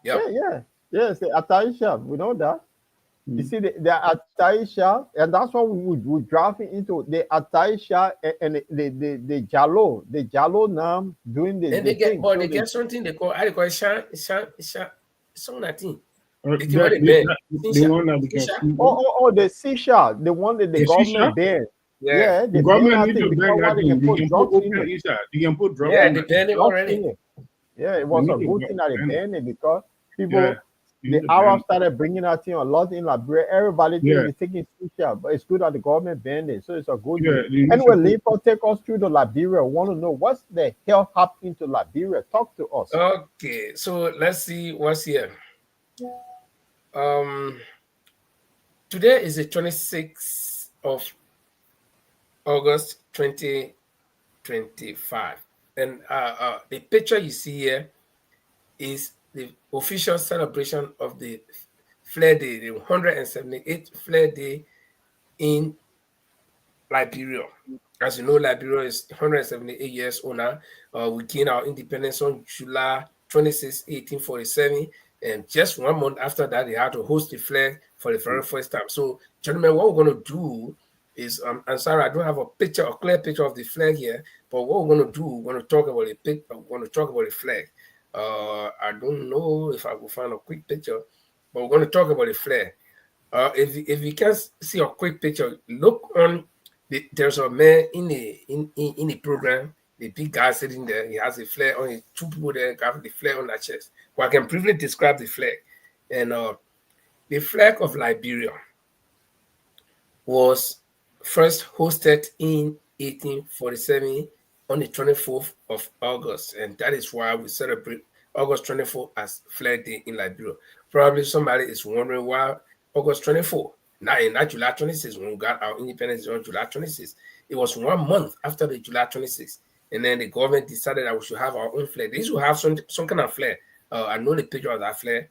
Yes, the Hataisha. We know that. You see, the Hataisha, and that's what we driving into the Hataisha and the Jalo. The Jalo now doing the. And they get something they call something. The Sisha, the one that the government banned. Yeah, the government need to ban that thing. They can put drugs in it. They banned it already. Yeah, it was a good thing that they banned it, because people the Arabs started bringing that thing a lot in Liberia. Everybody is taking picture, but it's good that the government banned it, so it's a good news. Anyway, Leopold, take us through the Liberia. We want to know what's the hell happened to Liberia. Talk to us. Okay, so let's see what's here. Today is the 26th of August 2025, and the picture you see here is the official celebration of the Flare Day, the 178th Flare Day in Liberia. As you know, Liberia is 178 years old now. We gained our independence on July 26, 1847. And just 1 month after that, they had to host the flag for the very first time. So, gentlemen, what we're going to do is, I'm sorry, I don't have a clear picture of the flag here. But what we're going to do, we're going to talk about the flag. I don't know if I will find a quick picture, but we're going to talk about the flag. If you can see a quick picture, look on. There's a man in the program, the big guy sitting there. He has a flag on. Two people there have the flag on their chest. Well, I can briefly describe the flag. And the flag of Liberia was first hosted in 1847 on the 24th of August, and that is why we celebrate August 24th as Flag Day in Liberia. Probably somebody is wondering why August 24th. Not July 26th, when we got our independence on July 26th. It was 1 month after the July 26th. And then the government decided that we should have our own flag. They should have some kind of flag. I know the picture of that flag.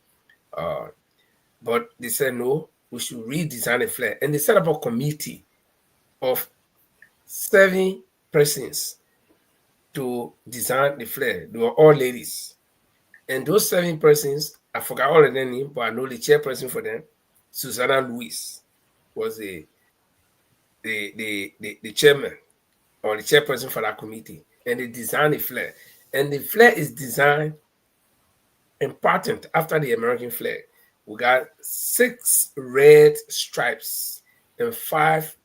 But they said, no, we should redesign the flag. And they set up a committee of 7 persons to design the flag. They were all ladies. And those 7 persons, I forgot all of their names, but I know the chairperson for them, Susanna Lewis, was the chairman or the chairperson for that committee. And they designed the flag. And the flag is designed and patterned after the American flag. We got 6 red stripes and 5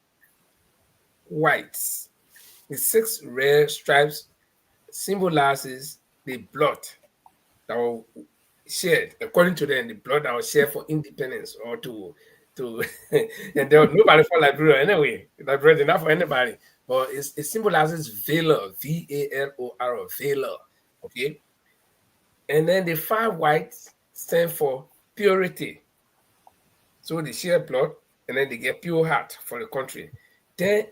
whites. The 6 red stripes symbolizes the blood that was shared, according to them, the blood that was shared for independence or to and there was nobody for Liberia anyway. Liberia not for anybody, but it symbolizes valor, VALOR, valor. Okay, and then the 5 whites stand for purity. So they share blood, and then they get pure heart for the country. Then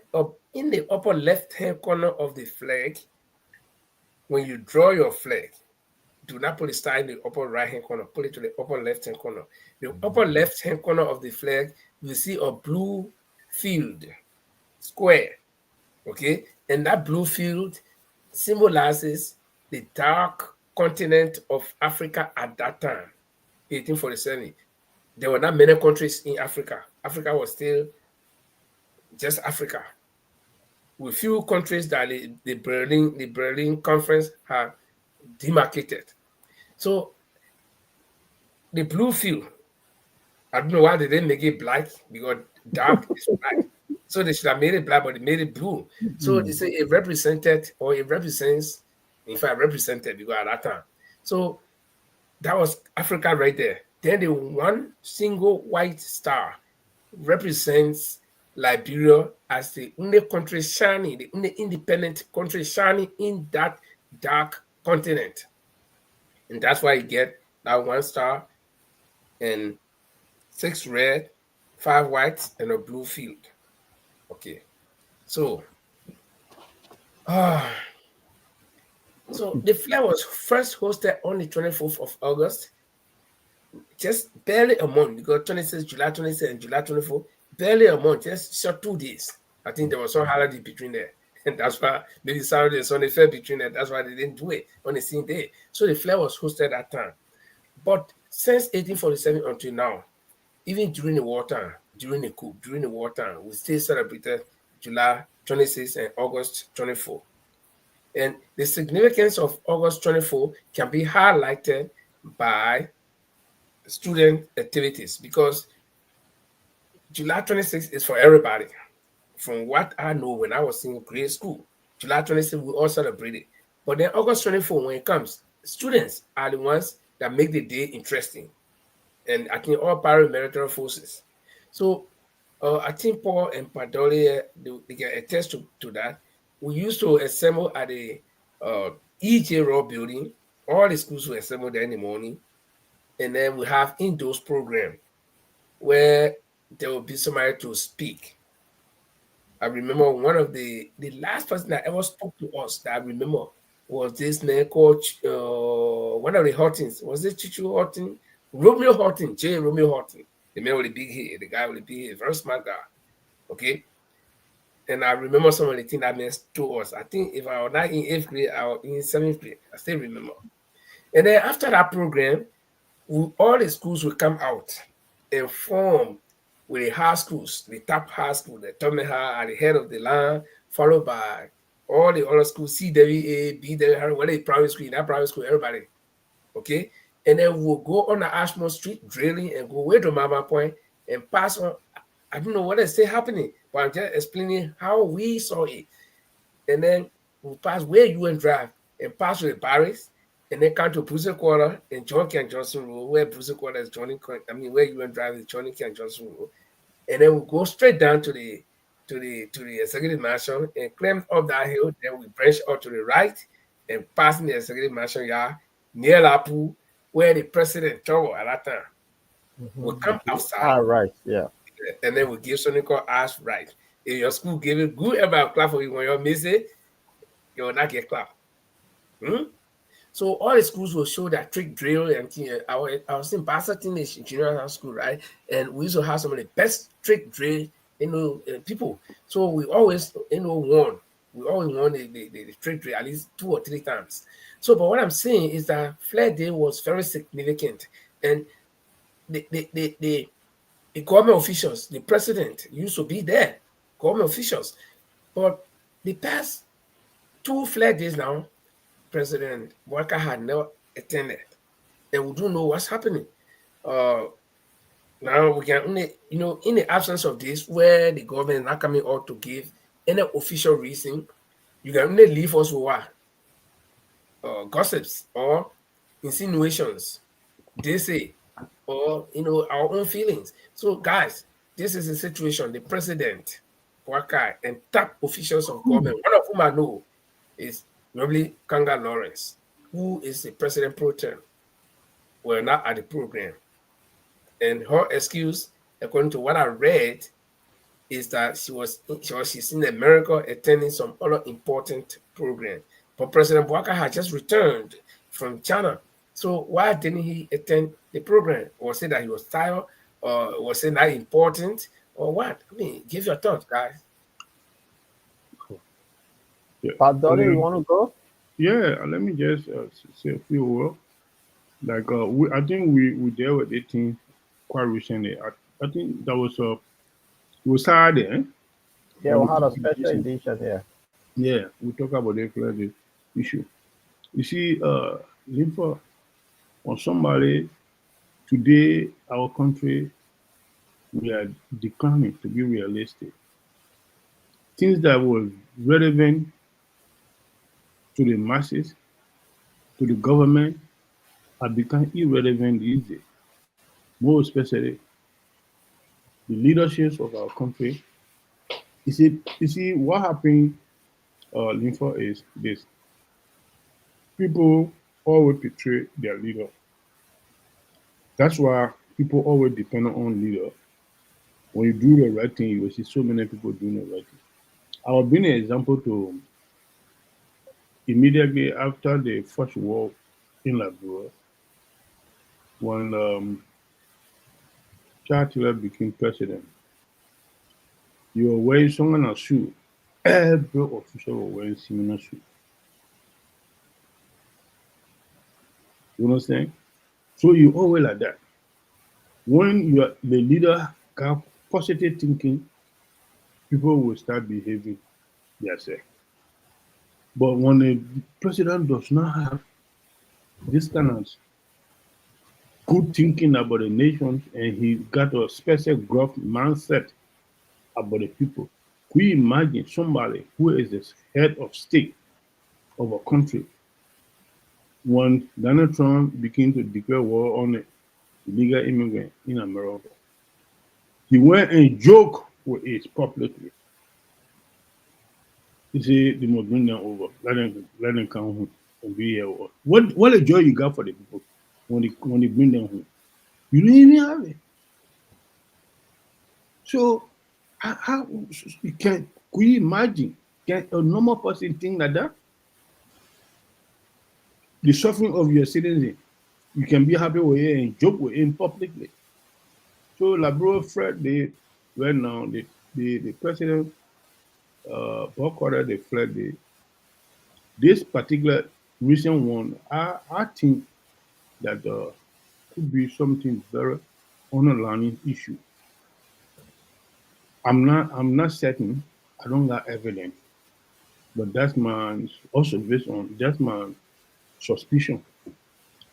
in the upper left-hand corner of the flag, when you draw your flag, do not put the star in the upper right-hand corner. Put it to the upper left-hand corner. The upper left-hand corner of the flag, you see a blue field, square, okay? And that blue field symbolizes the dark continent of Africa at that time, 1847. There were not many countries in Africa. Africa was still just Africa, with few countries that the Berlin Conference had demarcated. So the blue field, I don't know why they didn't make it black, because dark is black. So they should have made it black, but they made it blue. So they say it represented, or it represents, in fact, represented, because at that time. So that was Africa right there. Then the one single white star represents Liberia as the only country shining, the only independent country shining in that dark continent. And that's why you get that 1 star and 6 red, 5 whites, and a blue field. Okay. So the flag was first hosted on the 24th of August, just barely a month, because 26 July 26 and July 24, barely a month, just short 2 days. I think there was some holiday between there. And that's why maybe Saturday and Sunday fell between there. That's why they didn't do it on the same day. So the flag was hosted that time. But since 1847 until now, even during the wartime, during the coup, during the wartime, we still celebrated July 26 and August 24. And the significance of August 24 can be highlighted by student activities, because July 26 is for everybody. From what I know, when I was in grade school, July 26 we all celebrated. But then August 24, when it comes, students are the ones that make the day interesting. and I think all paramilitary forces. So I think Paul and Padoli, they can attest to that. We used to assemble at the EJ Raw building. All the schools will assemble there in the morning. And then we have indoors program where there will be somebody to speak. I remember one of the last person that ever spoke to us that I remember was this man called one of the Hortons. Was it Chichu Horton? Romeo Horton, J. Romeo Horton. The man with the big head, the guy with the big head, very smart guy. Okay. And I remember some of the things that man told us. I think if I was not in 8th grade, I was in 7th grade. I still remember. And then after that program, all the schools will come out and form with the high schools, the top high school, the Tommy High at the head of the line, followed by all the other schools, CWA, BWA, whether it's private school, that private school, everybody. Okay? And then we'll go on the Ashmore Street drilling and go way to Mama Point and pass on. I don't know what is still happening, but I'm just explaining how we saw it. And then we'll pass where you and drive and pass to the barracks and then come to Bruce Quarter and John Ken Johnson Road, where Bruce Quarter is where you and drive is Johnny Ken Johnson Road. And then we'll go straight down to the executive mansion and climb up that hill. Then we branch out to the right and pass in the executive mansion yard near Lapu, where the president tower at that time will come outside. Right, yeah. And then we give something called ask right. If your school give it good about clap for you when you miss it, you will not get clap. So all the schools will show that trick drill and I was in Bassa Teenage Junior High School, right? And we used to have some of the best trick drill, people. So we always, won. We always won the trick drill at least 2 or 3 times. So, but what I'm saying is that Flag Day was very significant, and the government officials, the president used to be there, government officials. But the past 2 Flag Days now, President Boakai had never attended, and we don't know what's happening. Now we can only, in the absence of this, where the government is not coming out to give any official reason, you can only leave us with what? Gossips or insinuations, they say, or our own feelings. So, guys, this is a situation. The president, Boakai, and top officials of government, one of whom I know is Lovely Kanga Lawrence, who is the president pro tem, were not at the program. And her excuse, according to what I read, is that she's in America attending some other important program. But President Boakai had just returned from China. So why didn't he attend the program? Was it that he was tired? Or was it not important? Or what? I mean, give your thoughts, guys. Yeah. Padori, you want to go? Yeah, let me just say a few words. Like I think we dealt with it thing quite recently. I think that was Saturday. Yeah, we had a special edition here. Yeah, we talk about the issue. You see, Linford, on somebody today, our country, we are declining, to be realistic. Things that were relevant to the masses, to the government, have become irrelevant these days. More especially, the leaderships of our country. You see what happened, Linford, is this. People always betray their leader. That's why people always depend on leader. When you do the right thing, you will see so many people doing the right thing. I will bring an example to immediately after the First War in Liberia, when Charles Taylor became president. You were wearing similar shoe. Every official was wearing similar shoe. You understand? So you always like that. When the leader got positive thinking, people will start behaving themselves. But when the president does not have this kind of good thinking about the nation and he got a special growth mindset about the people, could you imagine somebody who is the head of state of a country, when Donald Trump began to declare war on illegal immigrant in America. He went and joked with it publicly. He said, they must bring them over. Let them come home and be here. What a joy you got for the people when they bring them home. You don't even have it. So, how could you imagine? Can a normal person think like that? The suffering of your citizen, you can be happy with it and joke with him publicly. So, Labro Fred, the president, Boakai, they fled this particular recent one. I think that could be something very underlying issue. I'm not certain. I don't got evidence, but that's my that's my suspicion.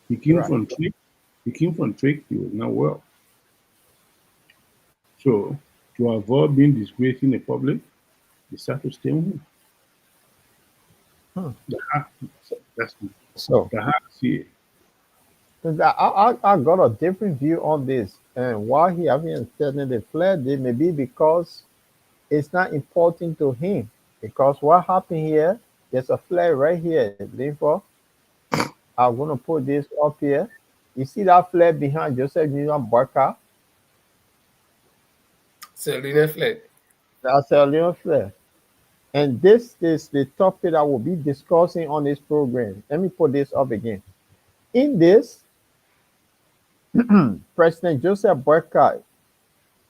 He came Right. from trick. He came from trick. He was not well. So to avoid being disgraced in the public, they start to stay home. That's So how I see it. I got a different view on this. And why he having taken the flare, they may be because it's not important to him. Because what happened here, there's a flare right here. Therefore, I'm gonna put this up here. You see that flare behind Joseph William Boakai? Selena fled. That's a little flare. And this is the topic I will be discussing on this program. Let me put this up again. In this, President Joseph Boakai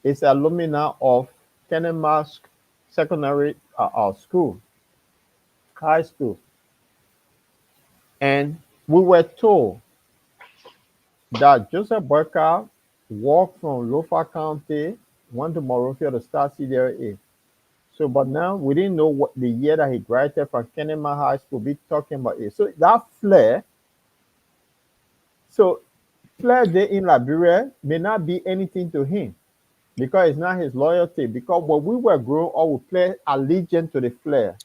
is alumni of Kenema Secondary School, high school. And we were told that Joseph Boakai walked from Lofa County, went to Monrovia to start CDRA. So, but now we didn't know what the year that he graduated from Kenema High School. Be talking about it. So that flare. So Flare Day in Liberia may not be anything to him because it's not his loyalty. Because when we were growing up, we pledged allegiance to the flare.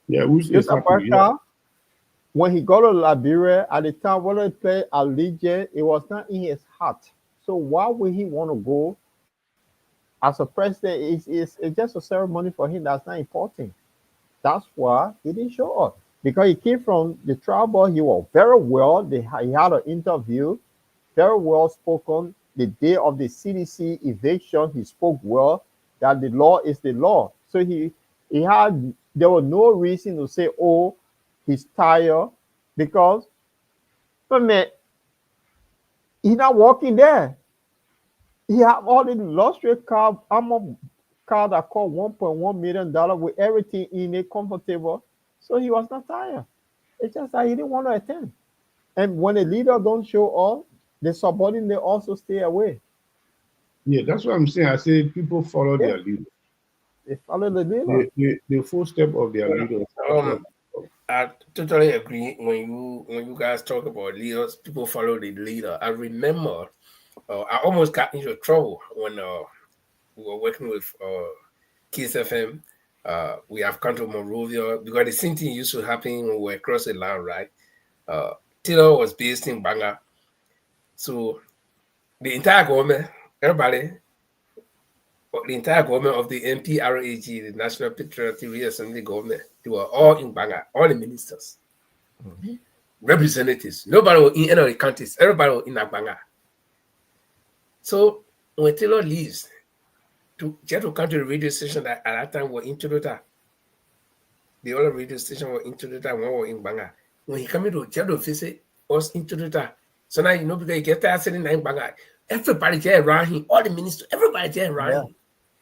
Yeah, we Just America, when he got to Liberia, at the time when he pledged allegiance, it was not in his heart. So why would he want to go as a president? It's just a ceremony for him that's not important. That's why he didn't show up. Because he came from the tribal, he was very well. He had an interview, very well spoken. The day of the CDC eviction, he spoke well, that the law is the law. So there was no reason to say, oh, he's tired, because, but man, he's not walking there. He had all the luxury car, armor car that cost $1.1 million with everything in it, comfortable. So he was not tired. It's just that he didn't want to attend. And when a leader don't show up, the subordinate they also stay away. Yeah, that's what I'm saying. I say people follow their leader. They follow the leader. The full step of their leader. I totally agree. When you guys talk about leaders, people follow the leader. I remember I almost got into trouble when we were working with Kiss FM. We have come to Monrovia because the same thing used to happen when we were across the land, right? Taylor was based in Banga. So the entire government, everybody, the entire government of the NPRAG, the National Patriotic Reassembly government, they were all in Banga, all the ministers, representatives. Nobody was in any of the counties. Everybody was in Banga. So when Taylor leaves, to come to the radio station that at that time were in Toyota, the other radio station were in Toyota, one were in Banga. When he came to visit us in Toyota, so now you know because he get there sitting in Banga, everybody there around him, all the ministers, everybody there around him.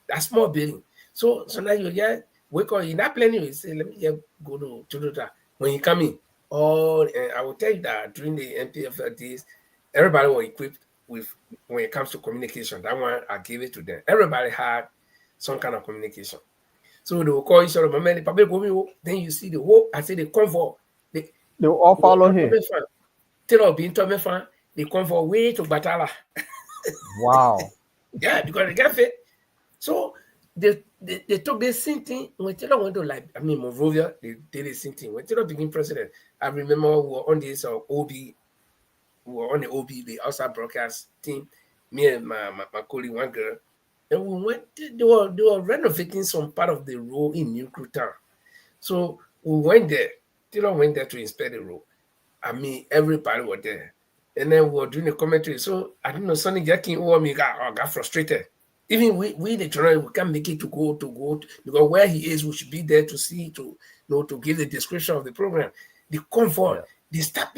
That small building. So now you get wake up, you're not planning, you say, let me just go to Toyota. When he come in, I will tell you that during the NPF days, everybody was equipped with, when it comes to communication. That one, I gave it to them. Everybody had some kind of communication. So they will call each other, then you see the whole, I say the convoy. They will all follow him. Taylor being to me fan, they convoy way to Batala. Wow. Yeah, because they get fit. So they took the same thing when Taylor went to Monrovia. They did the same thing when Taylor became president. I remember we were on this OB we were on the OB, the outside broadcast team, me and my colleague, one girl, and we went. They were renovating some part of the road in New Town. So we went there. Taylor went there to inspect the road. I mean, everybody was there. And then we were doing the commentary. So I don't know, Sonny Jackie over me got frustrated. Even we the journalists, we can't make it to go because where he is, we should be there to see, to to give the description of the program. The comfort, they start,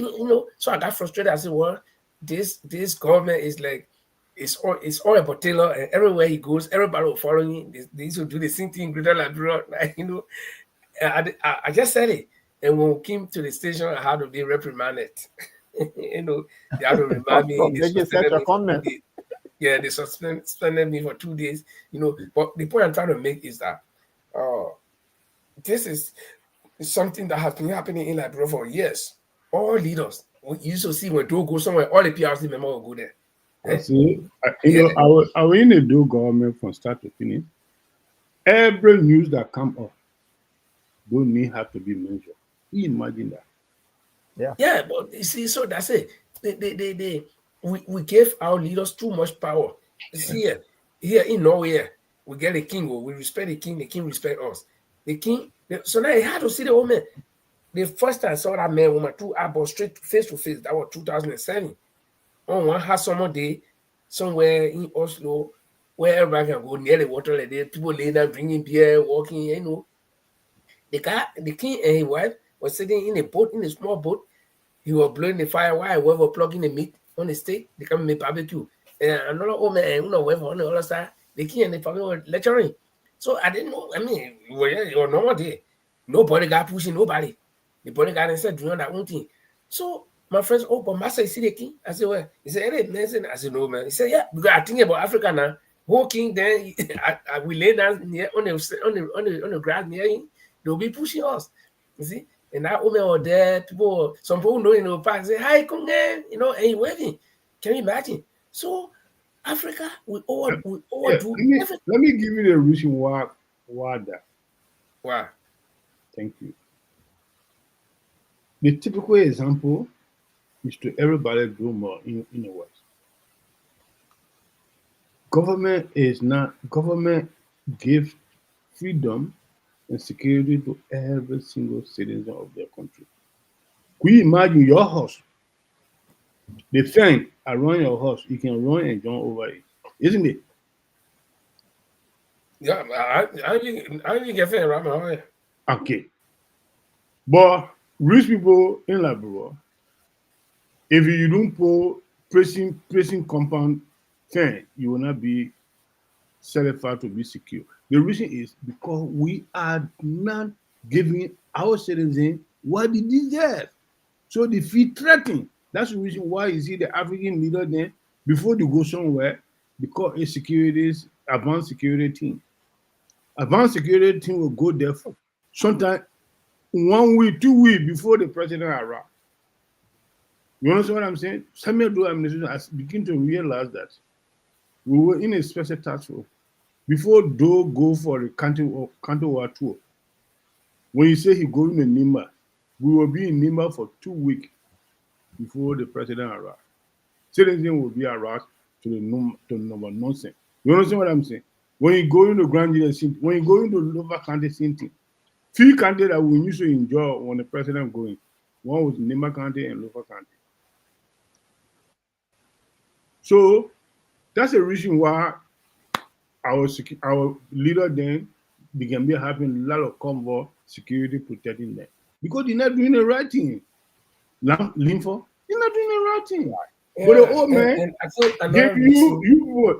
So I got frustrated. I said, well, this government is like, it's all about Taylor, and everywhere he goes, everybody will follow him. They used to do the same thing in Greater Liberia, I just said it. And when we came to the station, I had to be reprimanded. They had to remind me. Making such a comment. Yeah, they suspended me for 2 days. But the point I'm trying to make is that this is something that has been happening in Liberia for years. All leaders, we used to see when Doe go somewhere, all the PRC members will go there. See, I was in the Doe government from start to finish. Every news that come up don't need have to be mentioned. You imagine that? Yeah, but you see, so that's it. We gave our leaders too much power. You see, here in Norway, we get a king. We respect the king respect us. The king. So now you had to see the woman. The first time I saw that man woman two eyeball straight face to face. That was 2007. On one had summer day somewhere in Oslo where everybody can go near the water like that. People lay down drinking beer, walking. The king and his wife was sitting in a boat, in a small boat. He was blowing the fire while whoever plugging the meat on the steak. They come make barbecue. And another old man, whoever on the other side, the king and the family were lecturing. So I didn't know. I mean, it was normal day. Nobody got pushing nobody. The bodyguard instead doing that own thing. So my friends, but Master, you see the king? I said, well, he said, hey, man. I said, no, man. He said, yeah, because I think about Africa now. Whole king, then we lay down near on the grass near him. They'll be pushing us. You see? And that woman was there, some people know in the park say, hi, come there, and he waving. Can you imagine? So Africa, we overdo everything. Let me give you the reason why that. Why? Thank you. The typical example is to everybody do more in the West. Government gives freedom and security to every single citizen of their country. Could you imagine your house? The fence around your house, you can run and jump over it, isn't it? Yeah, I didn't get fair around my house. Okay. But rich people in Liberia, if you don't put pressing compound fence, you will not be certified to be secure. The reason is because we are not giving our citizens what they deserve. So they feel threatened. That's the reason why you see the African leader then, before they go somewhere, because a advanced security team. Advanced security team will go there for sometimes 1 week, 2 weeks before the president arrives. You understand what I'm saying? Samuel Doe administration has begun to realize that we were in a special task force. Before Doe go for the country war tour, when he said he going to Nimba, we will be in Nimba for 2 weeks before the president arrived. Citizens will be arrived to the number nonsense. You understand what I'm saying? When you go into Grand Jury, when you go into local county, same thing. Few counties that we used to enjoy when the president going. One was Nimba County and local county. So that's the reason why our leader then began be having a lot of convoy security protecting them. Because they're not doing the right thing. Linford, you're not doing the right thing. Yeah. But the old man,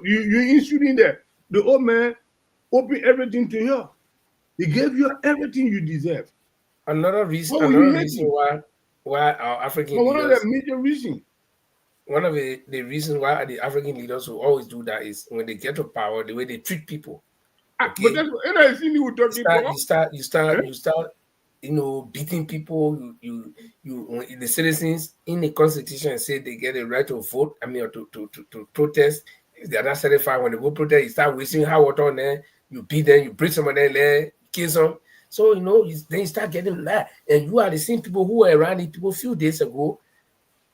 you insulting there. The old man opened everything to you. He gave you everything you deserve. Another reason why our African leaders. One of the major reasons. One of the reasons why the African leaders will always do that is when they get to power, the way they treat people. Okay? But that's what I see you talking about. You start, beating people. You the citizens in the constitution say they get a right to vote. I mean, to protest. If they are not certified, when they go protest, you start wasting hot water on them. You beat them. You break someone there, kill them. So then you start getting mad, and you are the same people who were around it people a few days ago.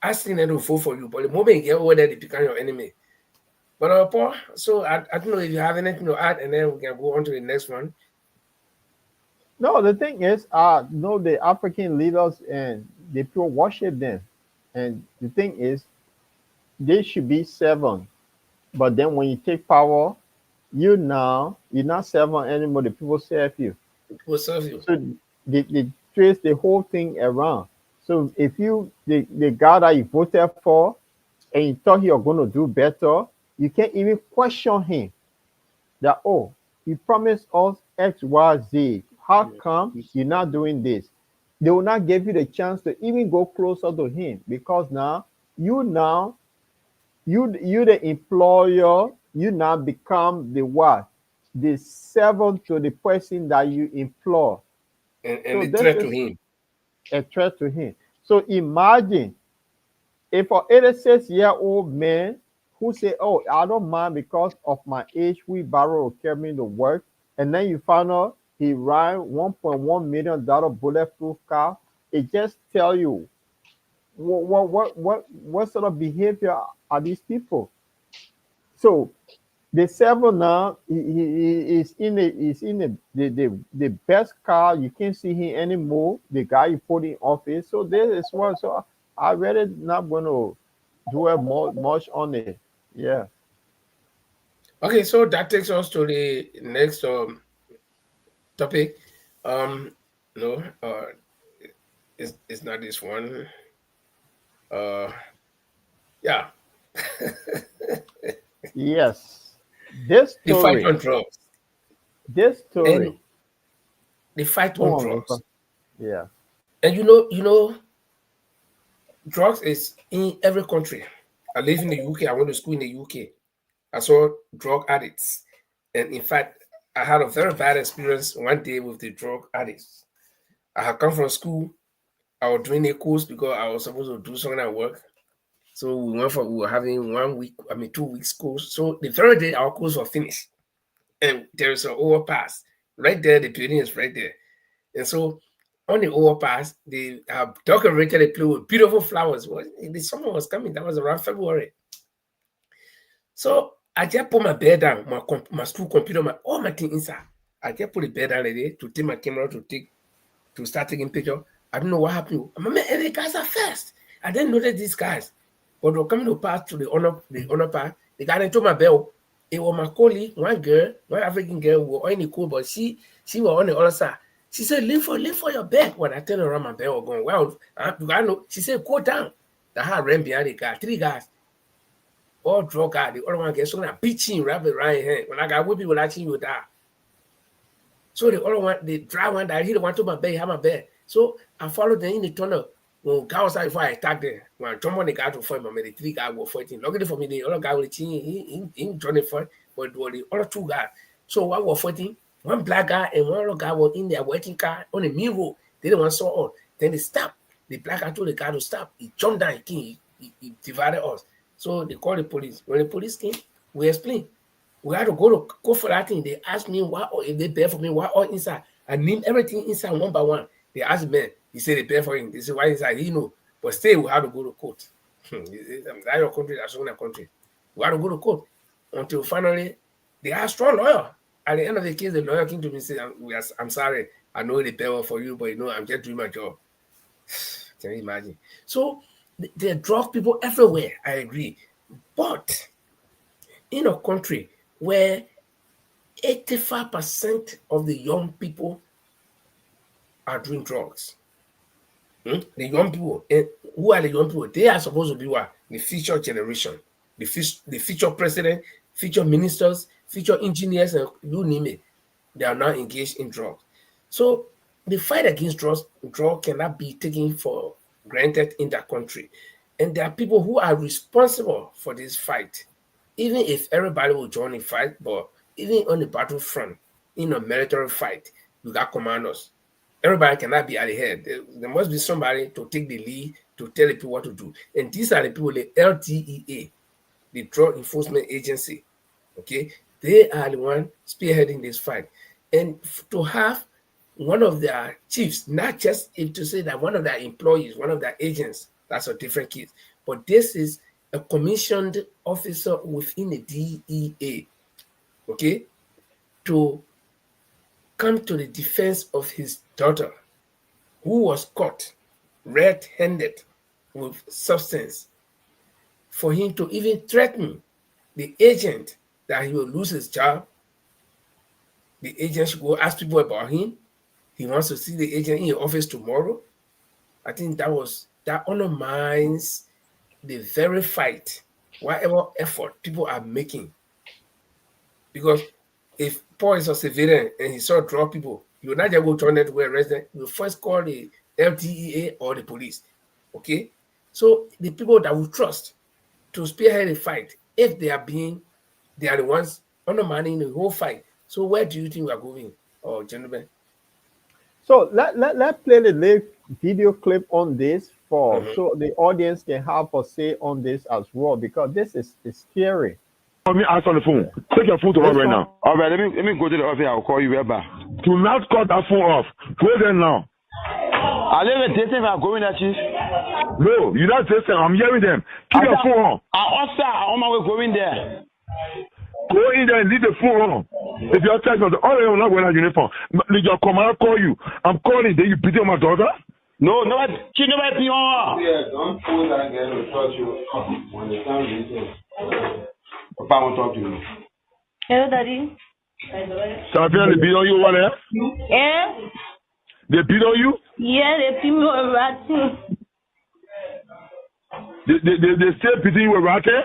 asking them to vote for you, but the moment you get over there, they become your enemy. But Paul, so I don't know if you have anything to add, and then we can go on to the next one. No, the thing is, no, the African leaders and the people worship them, and the thing is, they should be servant. But then when you take power, you're not servant anymore. The people serve you. People serve you. So they trace the whole thing around. So if the guy that you voted for and you thought you're going to do better, you can't even question him that, oh, he promised us X, Y, Z. How come you're not doing this? They will not give you the chance to even go closer to him, because now you the employer, you now become the what? The servant to the person that you employ. And So a threat to him. A threat to him. So imagine if an 86-year-old man who say, oh, I don't mind because of my age, we borrow carry me to work, and then you find out he ride $1.1 million bulletproof car, it just tell you what sort of behavior are these people. So the server now he is in the best car. You can't see him anymore. The guy you put in office. So this is one. So I really not going to do much on it. Yeah. Okay, so that takes us to the next topic. No, it's not this one. Yeah. Yes. This The story. fight on drugs. This story. And the fight on drugs. Yeah. And you know, drugs is in every country. I live in the UK. I went to school in the UK. I saw drug addicts. And in fact, I had a very bad experience one day with the drug addicts. I had come from school. I was doing a course because I was supposed to do something at work. So we were having 2 weeks course. So the third day, our course was finished. And there's an overpass. Right there, the building is right there. And so on the overpass, they have decorated a place with beautiful flowers. The summer was coming. That was around February. So I just put my bed down, my school computer, all my things inside. I just put the bed down there to take my camera to start taking pictures. I don't know what happened. And the guys are fast. I didn't notice these guys. But we're coming to pass to the honor part. The guy that told my bell, it was my colleague, one African girl, who was on the cool, but she was on the other side. She said, lean for your bed. When I turned around, my bell was going, well, I know. She said, go down. The heart ran behind the car. 3 guys. All drug guys. The other one gets so beaching, wrap it right hand. When I got with people watching you die. So the other one, the dry one that he the one to my bed, have my bed. So I followed them in the tunnel. When guy was before I attacked them, when I jumped on the guy to fight, the 3 guys were fighting. Luckily for me, the other guy was he joined the fight, but the other 2 guys. So one was fighting, one black guy and one other guy was in their waiting car on the main road. They didn't want to saw on. Then they stopped. The black guy told the guy to stop. He jumped down, he divided us. So they called the police. When the police came, we explained. We had to go for that thing. They asked me if they pay for me, what all inside. I named everything inside one by one. They asked me. He said they pay for him. They said, why is that? He know. But still, we have to go to court. That's your country, that's another country. We have to go to court until finally they are a strong lawyer. At the end of the case, the lawyer came to me and said, I'm sorry. I know they pay for you, but I'm just doing my job. Can you imagine? So there are drug people everywhere. I agree. But in a country where 85% of the young people are doing drugs, the young people, who are the young people? They are supposed to be what? The future generation, the future president, future ministers, future engineers, and you name it. They are now engaged in drugs. So the fight against drugs cannot be taken for granted in that country. And there are people who are responsible for this fight. Even if everybody will join the fight, but even on the battlefront, in a military fight, you got commanders. Everybody cannot be at the head. There must be somebody to take the lead, to tell the people what to do. And these are the people, the LDEA, the Drug Enforcement Agency. Okay, they are the one spearheading this fight. And to have one of their chiefs, not just to say that one of their employees, one of their agents That's a different case. But this is a commissioned officer within the DEA, okay, to come to the defense of his daughter, who was caught red-handed with substance, for him to even threaten the agent that he will lose his job. The agent should go ask people about him. He wants to see the agent in the office tomorrow. I think that undermines the very fight, whatever effort people are making. Because if Paul is a civilian and he saw drug people, he will not just go join them to go arrest them. He will first call the LDEA or the police. Okay? So the people that we trust to spearhead the fight, if they are the ones undermining the whole fight. So where do you think we are going, gentlemen? So let's play the little video clip on this so the audience can have a say on this as well, because this is scary. Let me ask on the phone. Take your phone to off right now. All right, let me go to the office. I'll call you right back. Do not cut that phone off. Go there now. I live in testing. I'm going there, Chief. No, you're not testing. I'm hearing them. Keep your phone on. I'm on my way going there. Go in there and leave the phone on. If you're texting, I'm not wearing a uniform. Your commander call you. I'm calling. Then you beat on my daughter? No, nobody. She nobody be on. Yeah, don't pull that girl to touch you when the time is. Papa won't talk to you. Hello, Daddy. Champion, they beat on you over there? Yeah. They beat on you? Yeah, they beat me with ratting. They still beating you with ratting?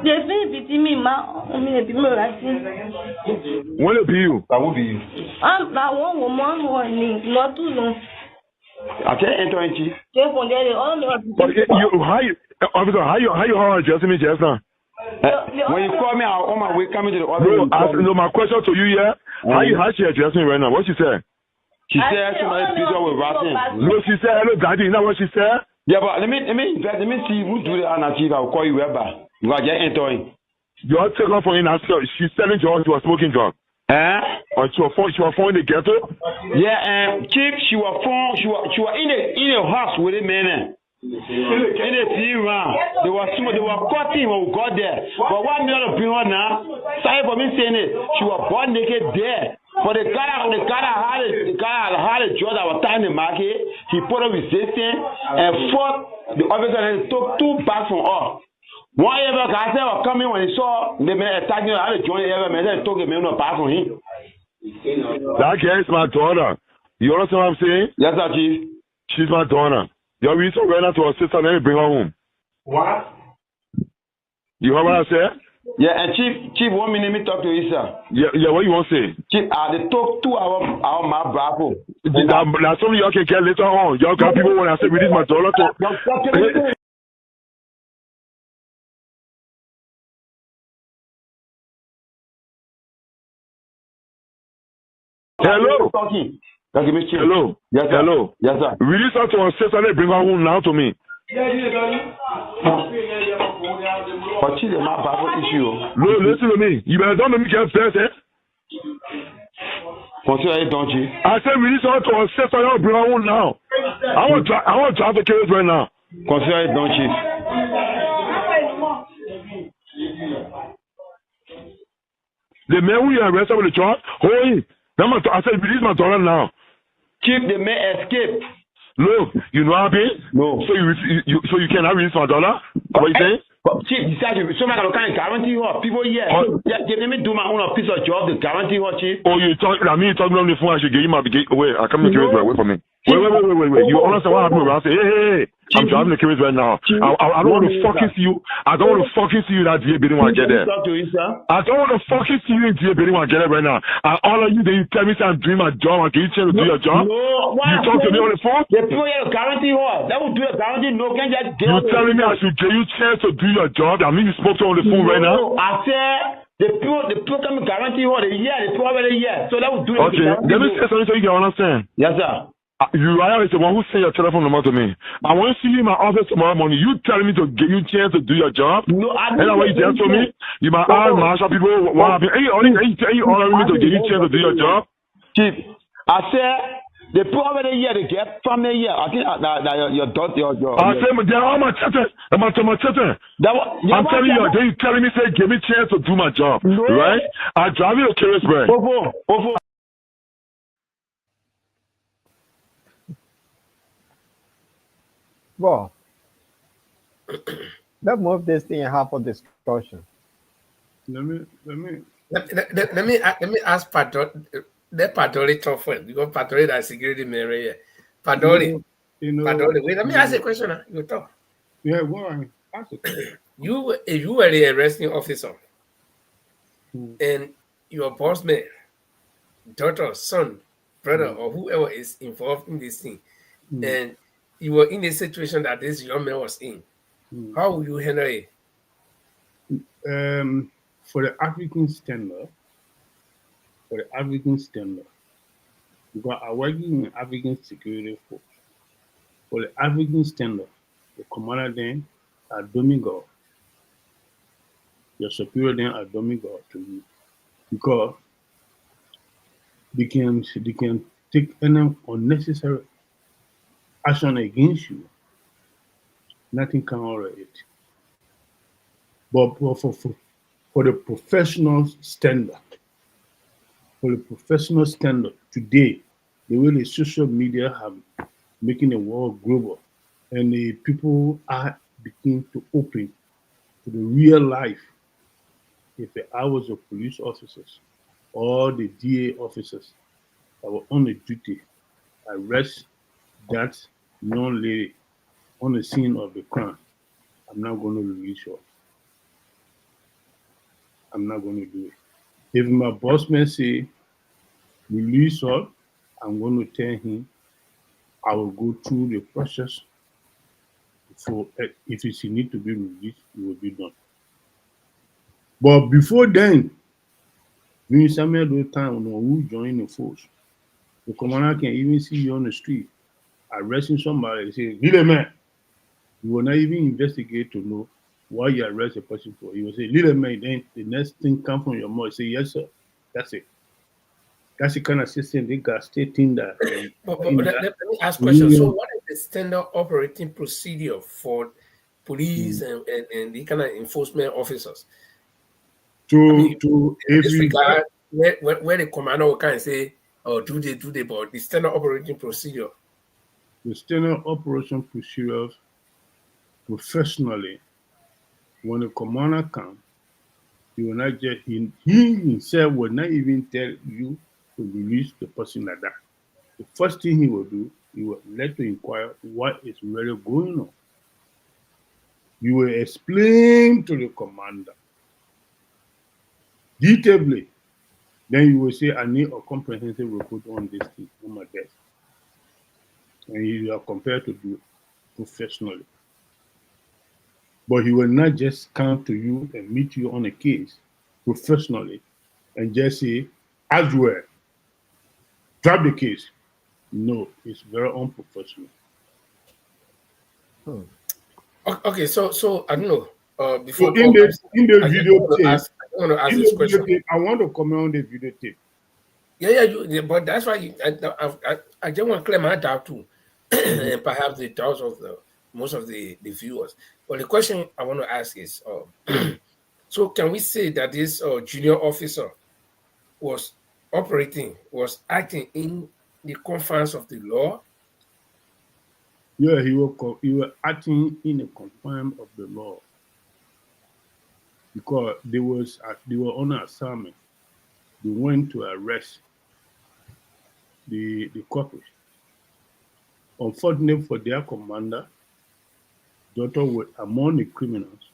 They feel beating me, ma. I mean, they beat me with ratting. When they beat you? That will be you. I want woman warning, not too long. I can't enter in, Chief. But officer, how you addressing me just now? When you call me, I'm on my way coming to the office. No, my question to you here, how she addressing me right now? What she said? She said somebody beat her with ratting. No, she said hello, Daddy. You know what she said? Yeah, but let me see who do that, and Chief, I'll call you right back. You are just entering. You are taking off for in and she's selling drugs. You are smoking drugs. Or she was phone in the ghetto? Yeah, Chief, she was in the house with a man. In the team round. They were cutting when we got there. But what made her bring her now? Sorry for me saying it. She was born naked there. But the guy had a drug that was tying the market. He put up resistance and fought the officer and took 2 bags from her. One ever guy said was coming when he saw the man attacking her. I had to join the ever man and took a man back from him. That girl is my daughter. You understand what I'm saying? Yes, sir, Chief. She's my daughter. You're really so right now to her sister, let me bring her home. What? You heard what I said? Yeah, and Chief, 1 minute, let me talk to you, sir. Yeah, what you want to say? Chief, they talk 2 hours my bravo. That's something y'all can get later on. Y'all got people when I say release my daughter to... Hello. Hello. Yes, sir. Hello. Yes, sir. Release her to her sister and bring her home now to me. But she's a Bible issue. No, listen to me. You better don't let me get first, eh? Consider it, don't you? I said release her to her sister and bring her home now. I want to drive the case right now. Consider it, don't you? The man who you arrested with the charge, hold him. I said, release my daughter now. Chief, the man escape. Look, you know what I mean? No. So you cannot release my daughter? What you saying? But Chief, decided somebody can guarantee her. People here. Let me do my own piece of job to guarantee her, Chief. Oh, you talking on the phone? I should get you my wait. I come to the right away from me. Wait. You understand what happened? I say, hey. I'm driving the case right now. I don't want to fucking see you. I don't want to fucking see you that DA bidding when I get there. I don't want to fucking see you in DA bidding when I get there right now. And all of you, then you tell me I'm doing my job. And can you tell me to do your job? No. You talk to me on the phone? The people here guarantee what? That will do a guarantee. No, can just get. You telling me I should give you a chance to do your job? I mean, you spoke to on the phone right now. I said. The people come guarantee what they hear. The people already hear. So that will do it. Okay, let me say something so you can understand. Yes, sir. Uriah is the one who sent your telephone number to me. I want to see you in my office tomorrow morning. You telling me to give you a chance to do your job? No, I don't. And what you just told me? You might ask Marshall people what happened. Are you ordering me to give you a chance to do your job? Chief, I said They put over the year, they get from the year. I think that your daughter, your. I say, but they're all my children. I'm telling you, they telling me, say, give me a chance to do my job. No. Right? I drive you to Carrisburg. Well, let's move this thing and have a discussion. Let me ask Padoli talk first, because Padoli is security man here. Padoli, wait, let me ask a question. You talk. Yeah, go on. Ask it. If you were the arresting officer, and your boss man, daughter, son, brother, or whoever is involved in this thing, and you were in a situation that this young man was in, how would you handle it? For the African standard, because I work in the African security force. For the African standard, the commander then are demigod. Your superior then are demigod to you, because they can take any unnecessary action against you. Nothing can alter it. But for the professional standard, today, the way the social media have making the world global, and the people are beginning to open to the real life. If I was a police officers or the DA officers that were on the duty, arrest that young lady on the scene of the crime, I'm not going to release her. I'm not going to do it. If my boss man say release her, I'm going to tell him I will go through the process. So if it need to be released, it will be done. But before then, during some of those time when we join the force, the commander can even see you on the street arresting somebody and say, "Little man," you will not even investigate to know why you arrest a person for. You will say, "Little man," then the next thing come from your mouth, say, "Yes, sir." That's it. That's the kind of system they got stating that. But let me ask a question. So what is the standard operating procedure for police and the kind of enforcement officers? To in this regard, where the commander will kind of say, "Oh, do they," but the standard operating procedure. The standard operation procedures professionally, when the commander comes, he will not just he himself will not even tell you to release the person like that. The first thing he will do, he will let you inquire what is really going on. You will explain to the commander detailedly. Then you will say, "I need a comprehensive report on this thing on my desk." And you are compared to do it professionally. But he will not just come to you and meet you on a case professionally and just say, "As well, drop the case." No, it's very unprofessional. Okay, so I don't know. Before in the video tape, I want to ask this question. I want to comment on the video tape. Yeah, but that's why I just want to clear my doubt too, and perhaps the doubts of most of the viewers. But the question I want to ask is, so can we say that this junior officer was acting in the confines of the law? Yeah, he was acting in the confines of the law because they were on an assignment. They went to arrest the corporate. Unfortunately for their commander, daughter was among the criminals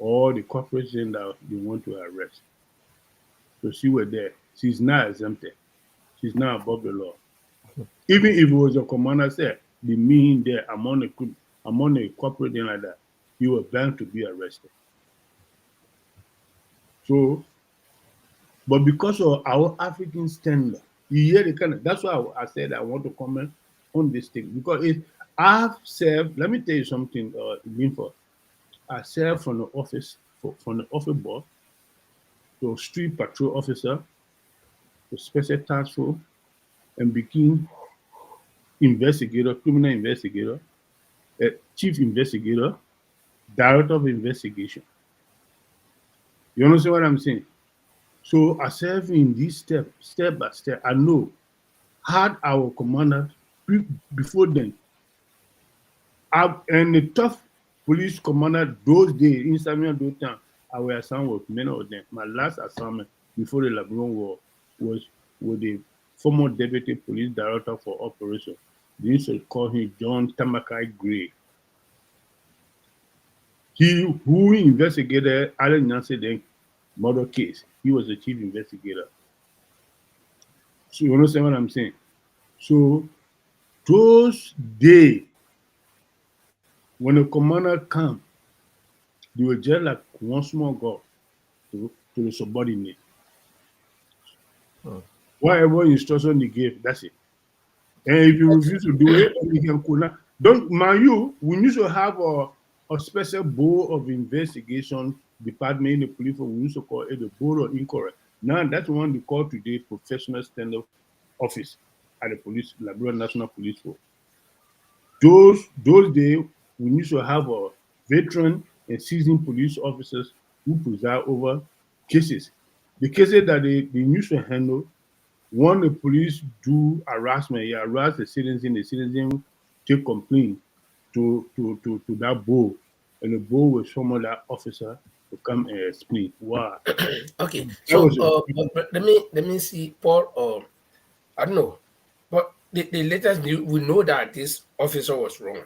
or the corporates that they want to arrest. So she was there. She's not exempted. She's not above the law. Even if it was a commander said, the mean there among the corporate and like that, he was bound to be arrested. So, but because of our African standard, you hear the kind of, that's why I said I want to comment on this thing, because I've served, let me tell you something, I served from the office boy to street patrol officer to special task force and became investigator, criminal investigator, chief investigator, director of investigation. You understand what I'm saying? So I serve in this step by step. I know, had our commander before then, and the tough police commander those days, in Samuel those times, I was assigned with many of them. My last assignment before the Liberian War was with the former deputy police director for operations. They used to call him John Tamakai Gray. He who investigated Allen Nancy then murder case. He was the chief investigator. So you understand what I'm saying? So those days when the commander come, they were just like one small girl to the subordinate. Whatever instruction they gave, that's it. And if you refuse to do it, you can call. Don't mind you, we used to have a special board of investigation department in the police, we used to call it the board of inquiry. Now that's one they call today professional standard office at the police, Liberia National Police Force. Those days, we used to have a veteran and seasoned police officers who preside over cases. The cases that they used to handle, when the police do harassment, you harass the citizen take complaint to that board, and the board will summon that officer to come and explain why. Okay, so let me see, Paul. I don't know, but the latest news, we know that this officer was wrong,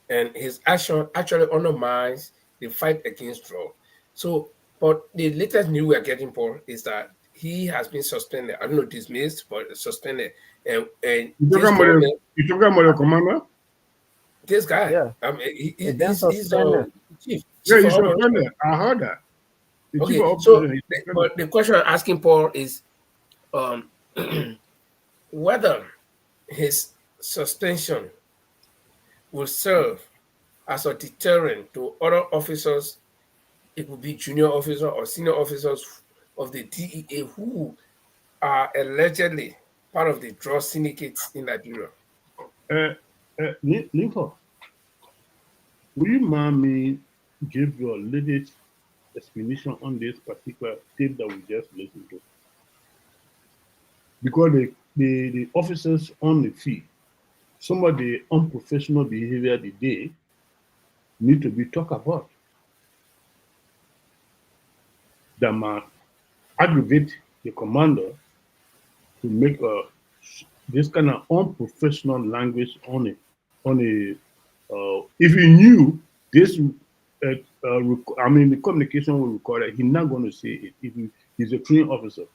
and his action actually undermines the fight against drug. So, but the latest news we are getting, Paul, is that he has been suspended. I don't know, dismissed, but suspended. And you talking about the commander? This guy, Yeah. He's chief. Yeah, he's suspended. I heard that. Okay, so but the question I'm asking Paul is whether his suspension will serve as a deterrent to other officers. It would be junior officers or senior officers of the DEA who are allegedly part of the drug syndicates in Liberia. Lincoln, will you mind me give your latest explanation on this particular tape that we just listened to? Because the officers on the field, some of the unprofessional behavior they need to be talked about that might aggravate the commander to make this kind of unprofessional language on it. If he knew this, the communication will record it, he's not going to say it if he's a trained officer.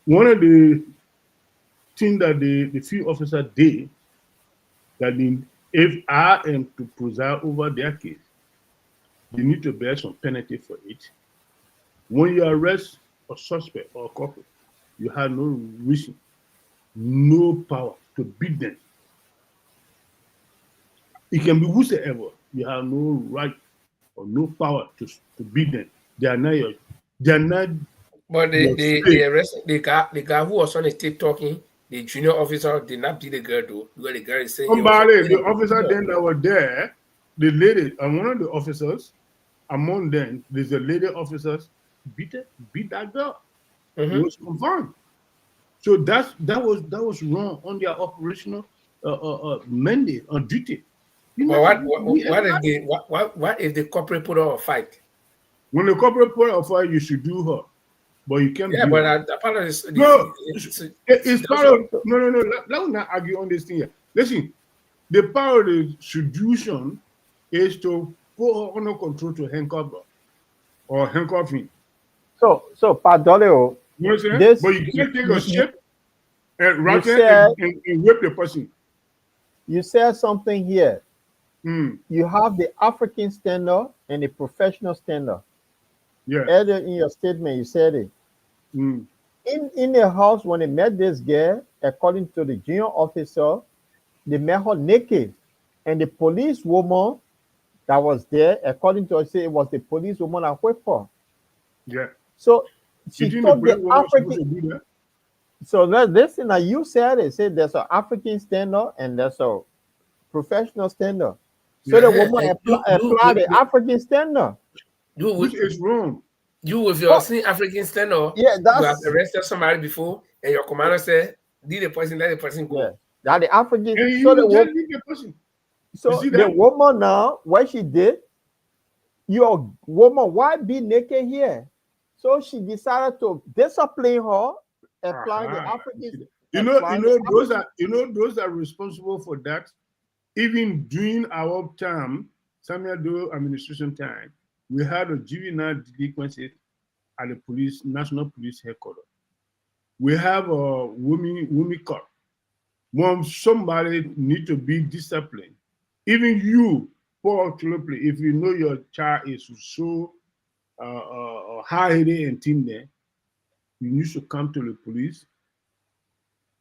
One of the things that the field officer did, that if I am to preside over their case, they need to bear some penalty for it. When you arrest a suspect or a culprit, you have no reason, no power to beat them. It can be whosoever. You have no right or no power to beat them. They are not. But they arrested the guy who was on the tape talking. The junior officer did not beat the girl though. Because the girl is saying the officer then that were there, the lady and one of the officers, among them, there's a lady officers beat that girl. It was confirmed. So that was wrong on their operational mandate on duty. But what if the corporate put on a fight? When the corporate put on a fight, you should do her. But you can't. Yeah, but that part of this. It's part of. No. Let me not argue on this thing here. Listen, the part of the solution is to put her under control to handcuff her or handcuffing. So Padoleo, you know what I'm saying? But you can't take a ship and rock it and whip the person. You said something here. You have the African standard and the professional standard. Yeah. Earlier in your statement, you said it. In the house, when they met this girl, according to the junior officer, they met her naked. And the police woman that was there, according to her, say it was the police woman that whipped her. Yeah. So she told the African. So listen, now you said it. Say there's an African standard and there's a professional standard. So the woman apply the African standard. Which is wrong. You with your African standard, yeah, you have arrested somebody before, and your commander said, "Leave the person, let the person go." Yeah, that the African. And So the person. So the woman now, what she did, your woman, why be naked here? So she decided to discipline her, applying the African. Those are responsible for that. Even during our time, Samuel Doe administration time, we had a juvenile delinquency at the police, National Police Headquarters. We have a women court. When somebody need to be disciplined, even you, poor children, if you know your child is so high-headed and timid, you need to come to the police,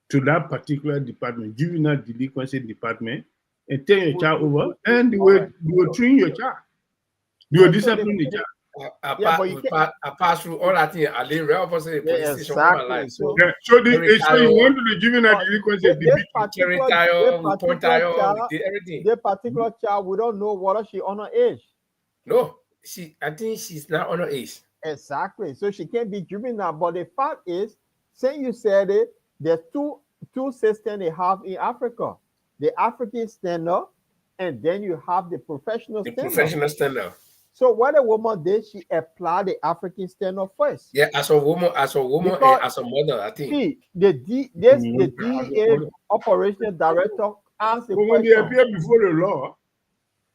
to that particular department, juvenile delinquency department, and turn your child over, and they will train your child. They will discipline the child. I pass through all that thing. I live right opposite the police station all my life. So you want to the juvenile delinquency, this particular child, we don't know whether she underage. No, I think she's not underage. Exactly. So she can't be juvenile. But the fact is, since you said it, there's two systems they have in Africa: the African standard, and then you have the professional standard. So what a woman did, she applied the African standard first. Yeah, as a woman, because, and as a mother, I think. See, the DEA operational director asked the question. When they appear before the law,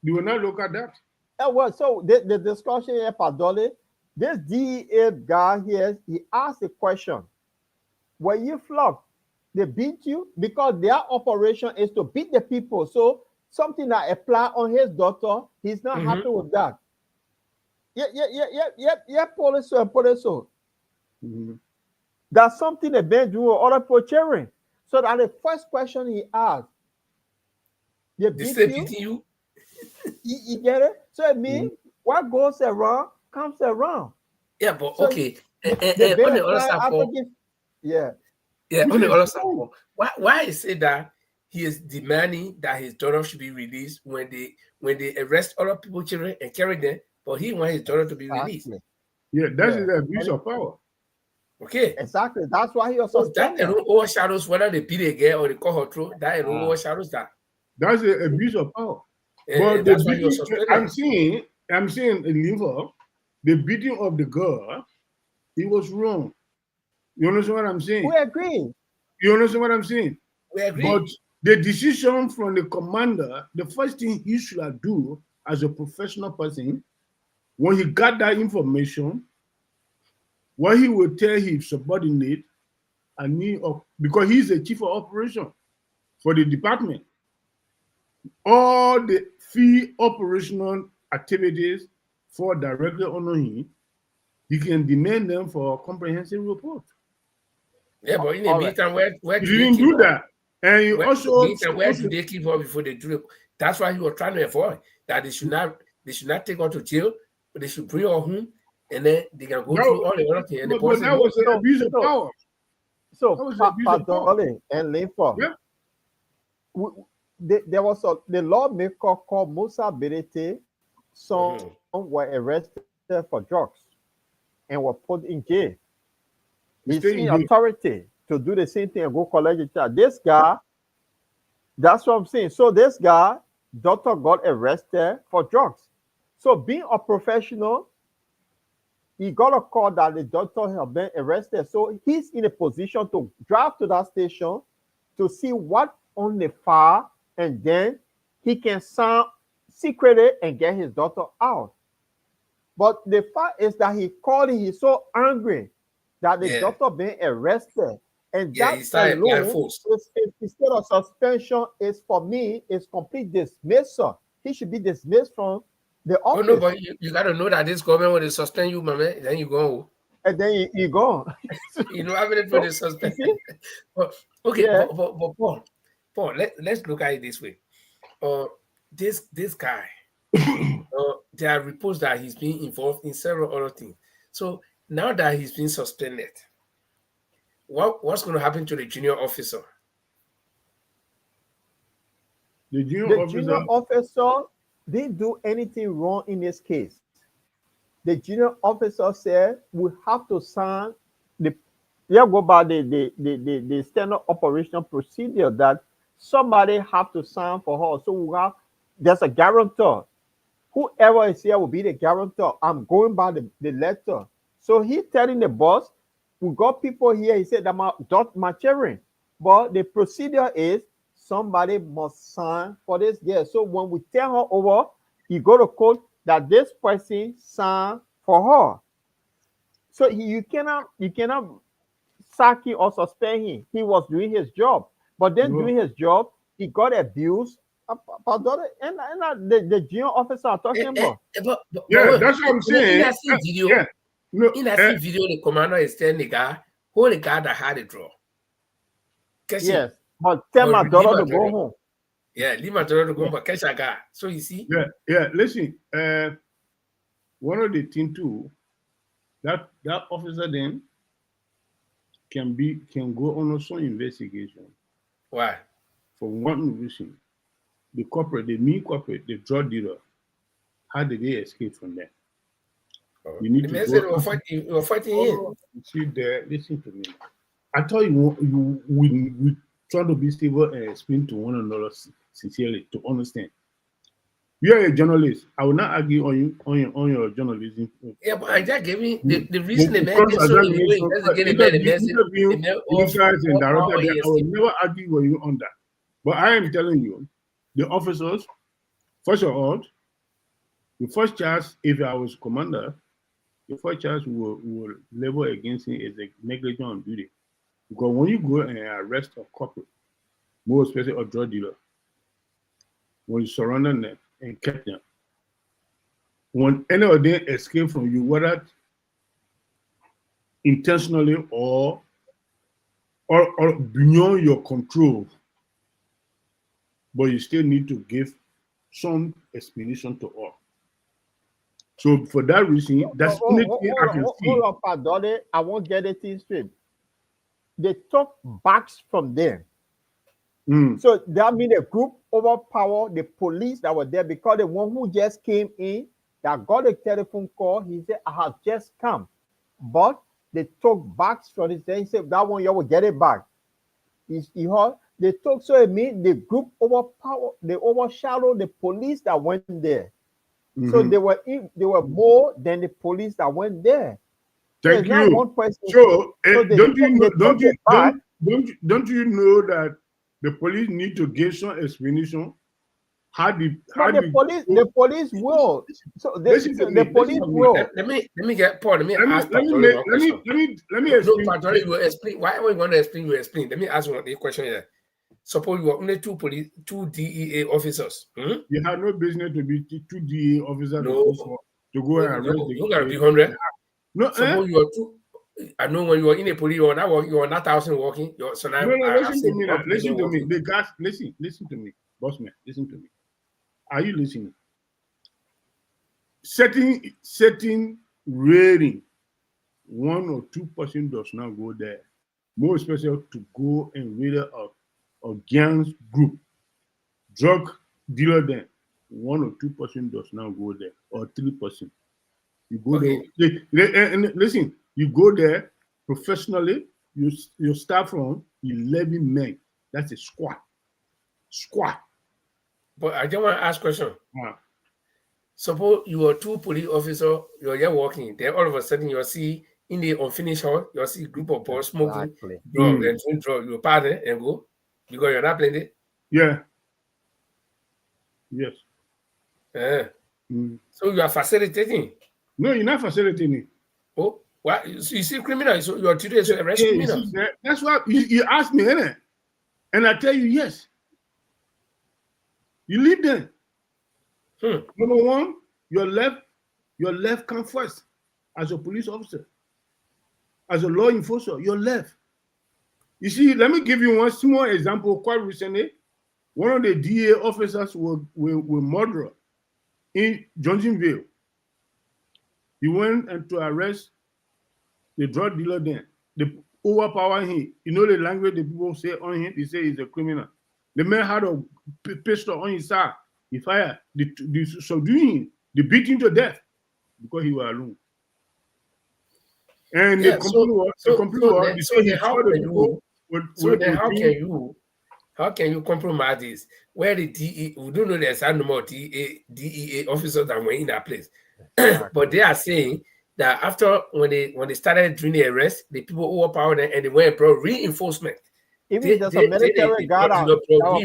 they will not look at that. Well, so the discussion here, Padole, this DEA guy here, he asked the question: were you flogged? They beat you? Because their operation is to beat the people. So something that applied on his daughter, he's not happy with that. Yeah, police. That's something they've been doing other people cheering. So that the first question he asked, they beat you? You get it? So it means what goes around comes around. Yeah, but so okay. On the other side, on the other side, why is it that he is demanding that his daughter should be released when they arrest other people, children, and carry them? But he wants his daughter to be released. Yeah, that's the abuse of power. Okay. Exactly. That's why he also that alone overshadows whether they beat a girl or they call her through. That alone overshadows that. That's the abuse of power. But that's why he was suspended. I'm saying in Liverpool, the beating of the girl, it was wrong. You understand what I'm saying? We agree. You understand what I'm saying? We agree. But the decision from the commander, the first thing he should do as a professional person, when he got that information, what he would tell his subordinate, because he's the chief of operation for the department, all the fee operational activities fall directly under him, he can demand them for a comprehensive report. Yeah, but in the meantime, where he didn't do that. And you where do they keep her before they do it? That's why he was trying to avoid that they should not take her to jail, but they should bring her home, and then they can go through all the other things. And that was an abuse of power. So, Padole and Linford, there was the lawmaker called Musa Berete. Some were arrested for drugs and were put in jail. He's in authority to do the same thing and go collect a child. This guy, that's what I'm saying. So this guy, daughter got arrested for drugs. So being a professional, he got a call that the daughter had been arrested. So he's in a position to drive to that station to see what on the file, and then he can sound secretly and get his daughter out. But the fact is that he called it, he's so angry that the daughter being arrested. And that alone, instead of suspension, is for me, is complete dismissal. He should be dismissed from the office. Oh no, but you got to know that this government will suspend you, man. Then you go. And then you go. You know, having it for the suspension. Okay, but Paul, let's look at it this way. This guy, there are reports that he's been involved in several other things. So now that he's been suspended, what's going to happen to the junior officer? The junior officer didn't do anything wrong in this case. The junior officer said we have to sign the go by the standard operational procedure that somebody have to sign for her. So there's a guarantor. Whoever is here will be the guarantor. I'm going by the letter. So he telling the boss, we got people here. He said that my children, but the procedure is somebody must sign for this girl. So when we tell her over, you go to court that this person signed for her. So you cannot sack him or suspend him. He was doing his job, but then doing his job, he got abused. And the junior officer are talking about. That's what I'm saying. In that video, the commander is telling the guy, who the guy that had the draw. Yes, but tell my daughter to go home. Yeah, leave my daughter to go home, but catch a guy. So you see? Yeah. Listen, one of the things too, that officer then can go on some investigation. Why? For one reason, the main corporate, the drug dealer, how did they escape from there? You need to go. We're fighting in. See there, listen to me. I thought we try to be civil and explain to one another sincerely to understand. You are a journalist. I will not argue on your journalism. Yeah, but I just gave me the reason the man is so I will never argue with you on that. But I am telling you, the officers, first of all, the first charge, if I was commander, the first charge will level against him is a negligence on duty. Because when you go and arrest a corporate, more especially a drug dealer, when you surround them and catch them, when any of them escape from you, whether intentionally or beyond your control, but you still need to give some explanation to all. So for that reason, that's the only thing I can see. Hold up, Adole. I won't get it straight. They took backs from them. So that means the group overpowered the police that were there because the one who just came in that got a telephone call, he said, I have just come. But they took backs from his he said, that one you will get it back. You heard? They took, so it means the group overpowered, they overshadowed the police that went there. So they were more than the police that went there. Thank you. One person. So don't you know that the police need to give some explanation? The police will. So the police will. Let me get Paul. Let me ask. Let me explain. You explain. Why are we going to explain? You explain. Let me ask one question here. Suppose you were only two DEA officers. You have no business to be two DEA officers to go and arrest. You gotta be 100. No, suppose you are two. I know when you are in a police, you are not 1,000 walking. So now, listen to me. Listen to me. The guys, listen to me, boss man. Listen to me. Are you listening? Setting rating, 1 or 2% does not go there. More especially to go and raid a gang group, drug dealer. Then 1 or 2% does not go there, or 3%. You go there. And listen, you go there professionally. You start from 11 men. That's a squad. But I just want to ask a question. Suppose you are two police officers, you're here walking, then all of a sudden you see in the unfinished hall, you see a group of boys smoking drugs and doing drugs. You pardon and go because you're not playing it. Yeah. Yes. So you are facilitating. No, you're not facilitating. Oh, what? You see criminal, so you are today to arrest criminals. That's why you asked me, innit? And I tell you, yes. You leave them. Number one, your left come first as a police officer, as a law enforcer, your left. You see, let me give you one small example. Quite recently, one of the DA officers were murdered in Johnsonville. He went to arrest the drug dealer then. overpower him. You know the language the people say on him. They say he's a criminal. The man had a pistol on his side. He fired. They subdue him. They beat him to death because he was alone. And the complaint was, how can you compromise this? Where the DEA, we don't know there's no more DEA officers that were in that place. But they are saying that after when they started doing the arrest, the people overpowered them and they went and brought reinforcement. Even there's a military guard that was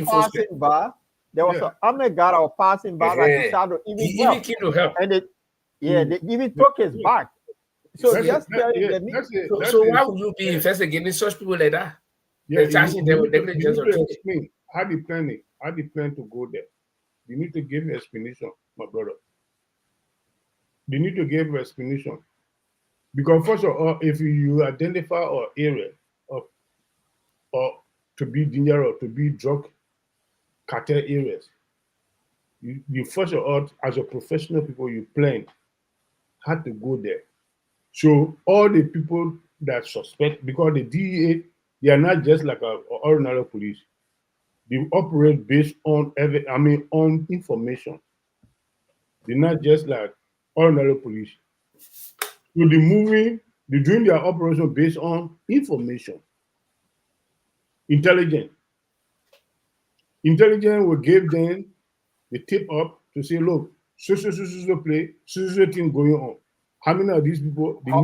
passing by. There was an army guard that was passing by that decided to even help. And they even took his back. So why would you be investigating such people like that? Yeah, how they plan it? How they plan to go there? You need to give an explanation, my brother. They need to give an explanation. Because first of all, if you identify an area or to be dangerous, to be drug cartel areas, you first of all, as a professional people, you plan how to go there. So all the people that suspect, because the DEA, they are not just like an ordinary police. They operate based on on information. They're not just like ordinary police. So they're doing their operation based on information. Intelligence will give them the tip up to say, look, so play, so thing going on. How many of these people? Let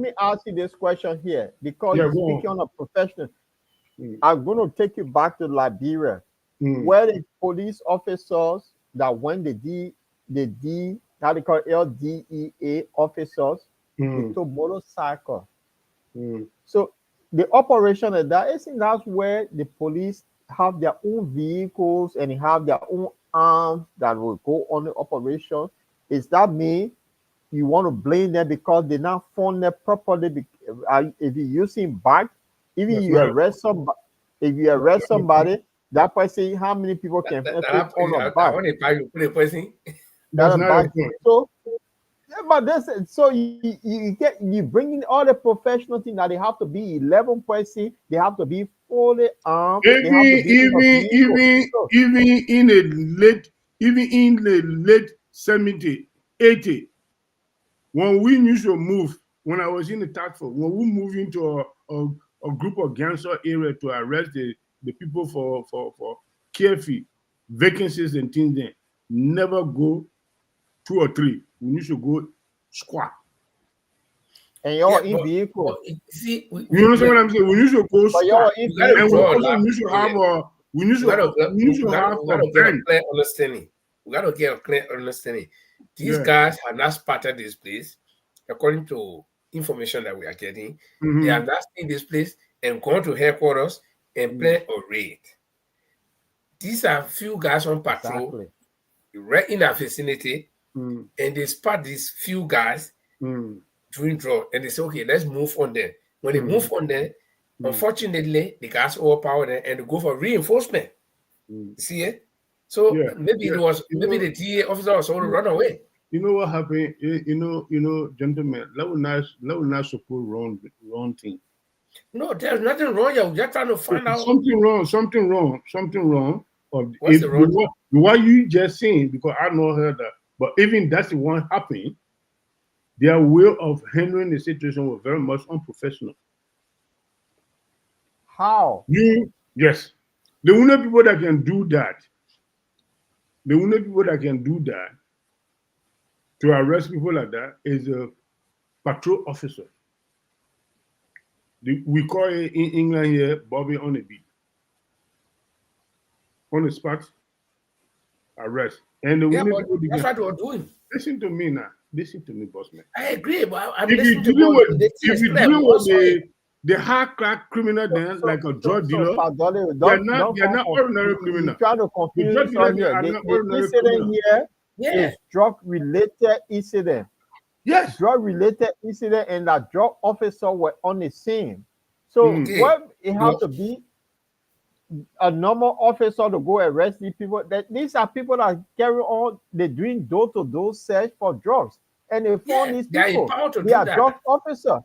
me ask you this question here, because you're speaking on a professional. I'm going to take you back to Liberia, where the police officers that when the LDEA officers, they took motorcycle. So the operation of that, isn't that where the police have their own vehicles and have their own arms that will go on the operation? Is that mean you want to blame them because they're not funded properly? If you're using back, if you arrest somebody, that person, how many people can fit on a back? So, but you bring in all the professional thing that they have to be 11 person, they have to be fully armed. Even in the late 70s, 80, when we used to move, when I was in the task force, when we moved into a group of gangster area to arrest the people for carefree vacancies and things, then never go 2 or 3. We used to go squad. And you're in vehicle. You understand what I'm saying? We used to go squad. And we used to have a band. We got to get a clear understanding. These guys have not spotted this place, according to information that we are getting. They are not in this place and gone to headquarters and plan a raid. These are few guys on patrol right in our vicinity, and they spot these few guys doing drugs, and they say, okay, let's move on there. When they move on there, unfortunately, the guys overpower them and they go for reinforcement. See it? So maybe the DA officer was told to run away. You know what happened? You know, gentlemen, that will not support wrong thing. No, there's nothing wrong. You're just trying to find out something wrong. What's the wrong? What you just saying, because I know heard that, but even that's the one happening, their way of handling the situation was very much unprofessional. How? Yes. The only people that can do that, to arrest people like that is a patrol officer. We call it in England here, Bobby on the beat. On the spot, arrest. And that's what we're doing. Listen to me now. Listen to me, boss man. I agree, but if you're dealing with the hard-crack criminal, then like a drug dealer, they're not ordinary criminals. Trying to confuse us here. The incident here is drug-related incident. Yes, drug-related incident, and that drug officer were on the scene. So what it has to be a normal officer to go arrest these people. These are people that carry on. They're doing door-to-door search for drugs, and they find these people. They are drug officers.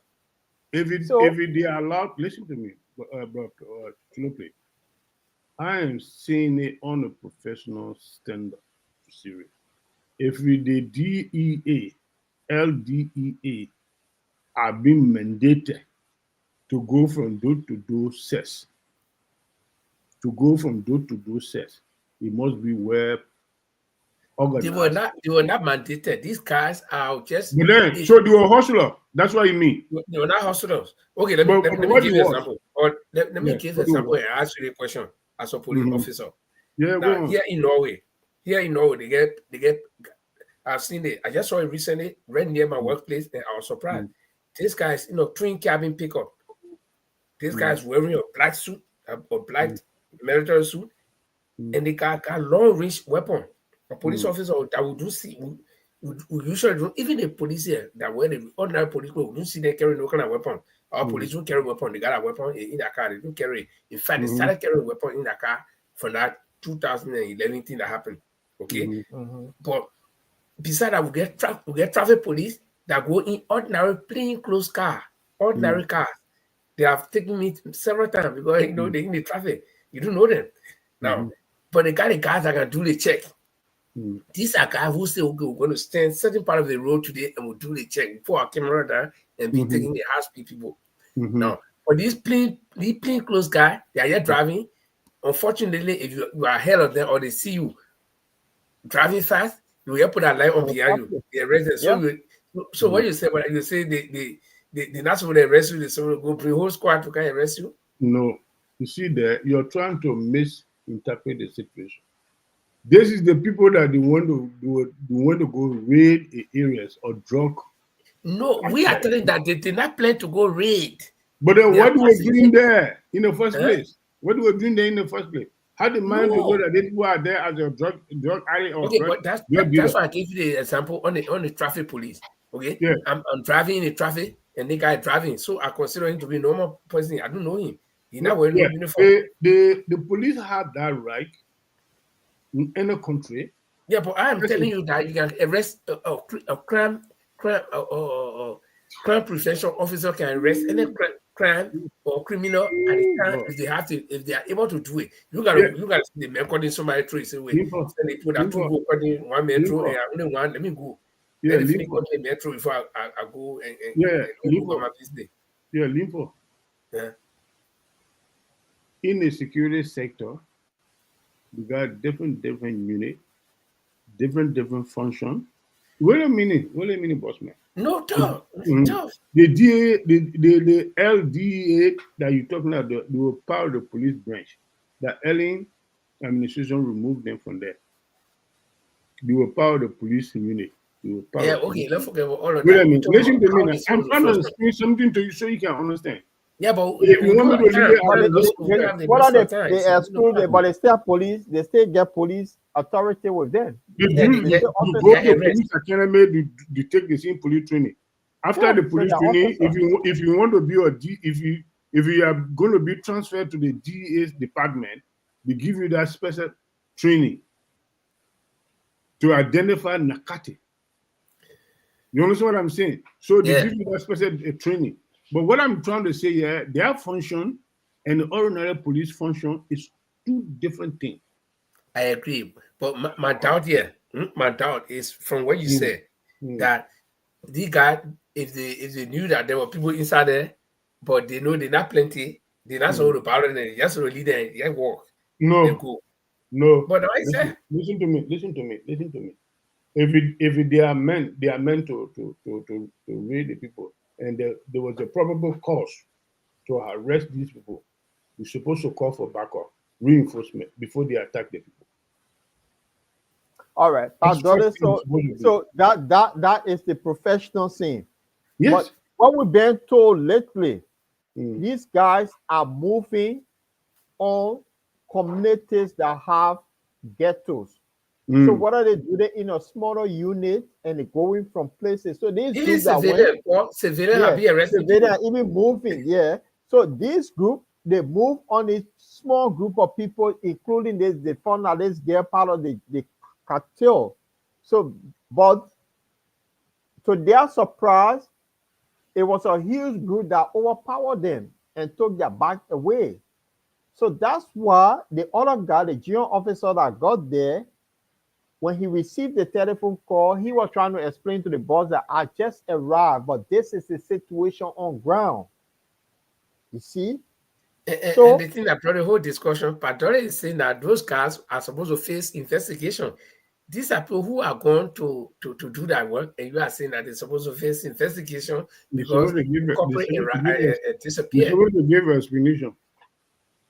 if they are allowed, listen to me, Chinople, I am saying it on a professional standard, serious. If the DEA, LDEA are being mandated to go from door-to-door search, it must be well organized. They were not mandated. These guys are just. But then, so they were hustler. That's what you mean. They were not hustlers. Okay, let me give you an example. Or let me give an example and ask you a question as a police officer. Yeah, now, here in Norway, they get. I've seen it. I just saw it recently, right near my workplace, and I was surprised. This guy's, twin cabin pickup. This guy's wearing a black suit, a black military suit, and they got long range weapon. A police officer that would do see, we usually do, even the police here that wear the ordinary police, we don't see them carry no kind of weapon. Our police don't carry weapon. They got a weapon in their car. They don't carry. In fact, they started carrying a weapon in their car for that 2011 thing that happened. Okay, but besides that, we get traffic police that go in ordinary plain clothes car, ordinary cars. They have taken me several times because they're in the traffic. You don't know them now, but the guys that can do the check. These are guys who say, okay, we're going to stand certain part of the road today and we'll do the check before our camera there and be taking the house people. Now, for these plain clothes guys, they are yet driving. Unfortunately, if you are ahead of them or they see you driving fast, you will put a light on behind you. They arrest them. So what you say? What you say? They not supposed to arrest you. They supposed to go bring whole squad to kind of arrest you. No, you see that you're trying to misinterpret the situation. This is the people that they want to go raid areas or drug. No, we are telling that they did not plan to go raid. But then what were we doing there in the first place? What were we doing there in the first place? How the man to go that these people are there as a drug alley or drug? But that's why I gave you the example on the traffic police. Okay, yeah. I'm driving in the traffic and the guy driving, so I consider him to be a normal person. I don't know him. He's not wearing no uniform. The police have that right in any country. Yeah, but I am telling you that you can arrest a crime prevention officer can arrest any crime or criminal at the time if they are able to do it. You gotta see the man calling somebody through. Say wait, they put that two go calling one metro and only one. Let me go. Yeah, let me go to the metro before I go and go my business. Yeah, Limpo. Yeah. In the security sector, we got different units, different function. Wait a minute, boss man. No doubt. The DA, the LDEA that you're talking about, they were part of the police branch. The Ellen administration removed them from there. They were part of the police unit. Let's forget about all of that. Wait a minute, listen to me now. I'm trying to explain something to you so you can understand. Yeah, but if you want me to what are they exclude them, but they still have police, they still get police authority with them. You go to police academy to take the same police training. After the police training, if you want to be if you are going to be transferred to the DEA's department, they give you that special training to identify narcotic. You understand what I'm saying? So they give you that special training. But what I'm trying to say here, their function and the ordinary police function is two different things. I agree. But my doubt here, is from what you said, that these guys, if they knew that there were people inside there, but they know they're not plenty, they're not so about it, they just lead them, they walk. No. No. But I said, listen to me. If they are meant to raid the people, and there was a probable cause to arrest these people, we're supposed to call for backup, reinforcement before they attack the people. All right, so that is the professional scene. Yes. But what we've been told lately, these guys are moving on communities that have ghettos. So what are they doing in a smaller unit and they're going from places? So these groups are civilian even moving, So this group, they move on a small group of people, including this, they found out they're part of the cartel. So, but to their surprise, It was a huge group that overpowered them and took their bag away. So that's why the other guy, the junior officer that got there, when he received the telephone call, he was trying to explain to the boss that I just arrived, but this is the situation on ground. You see? And the thing that brought the whole discussion, Padore is saying that those guys are supposed to face investigation. These are people who are going to do that work, and you are saying that they're supposed to face investigation because corporate disappeared. They're supposed to give an explanation.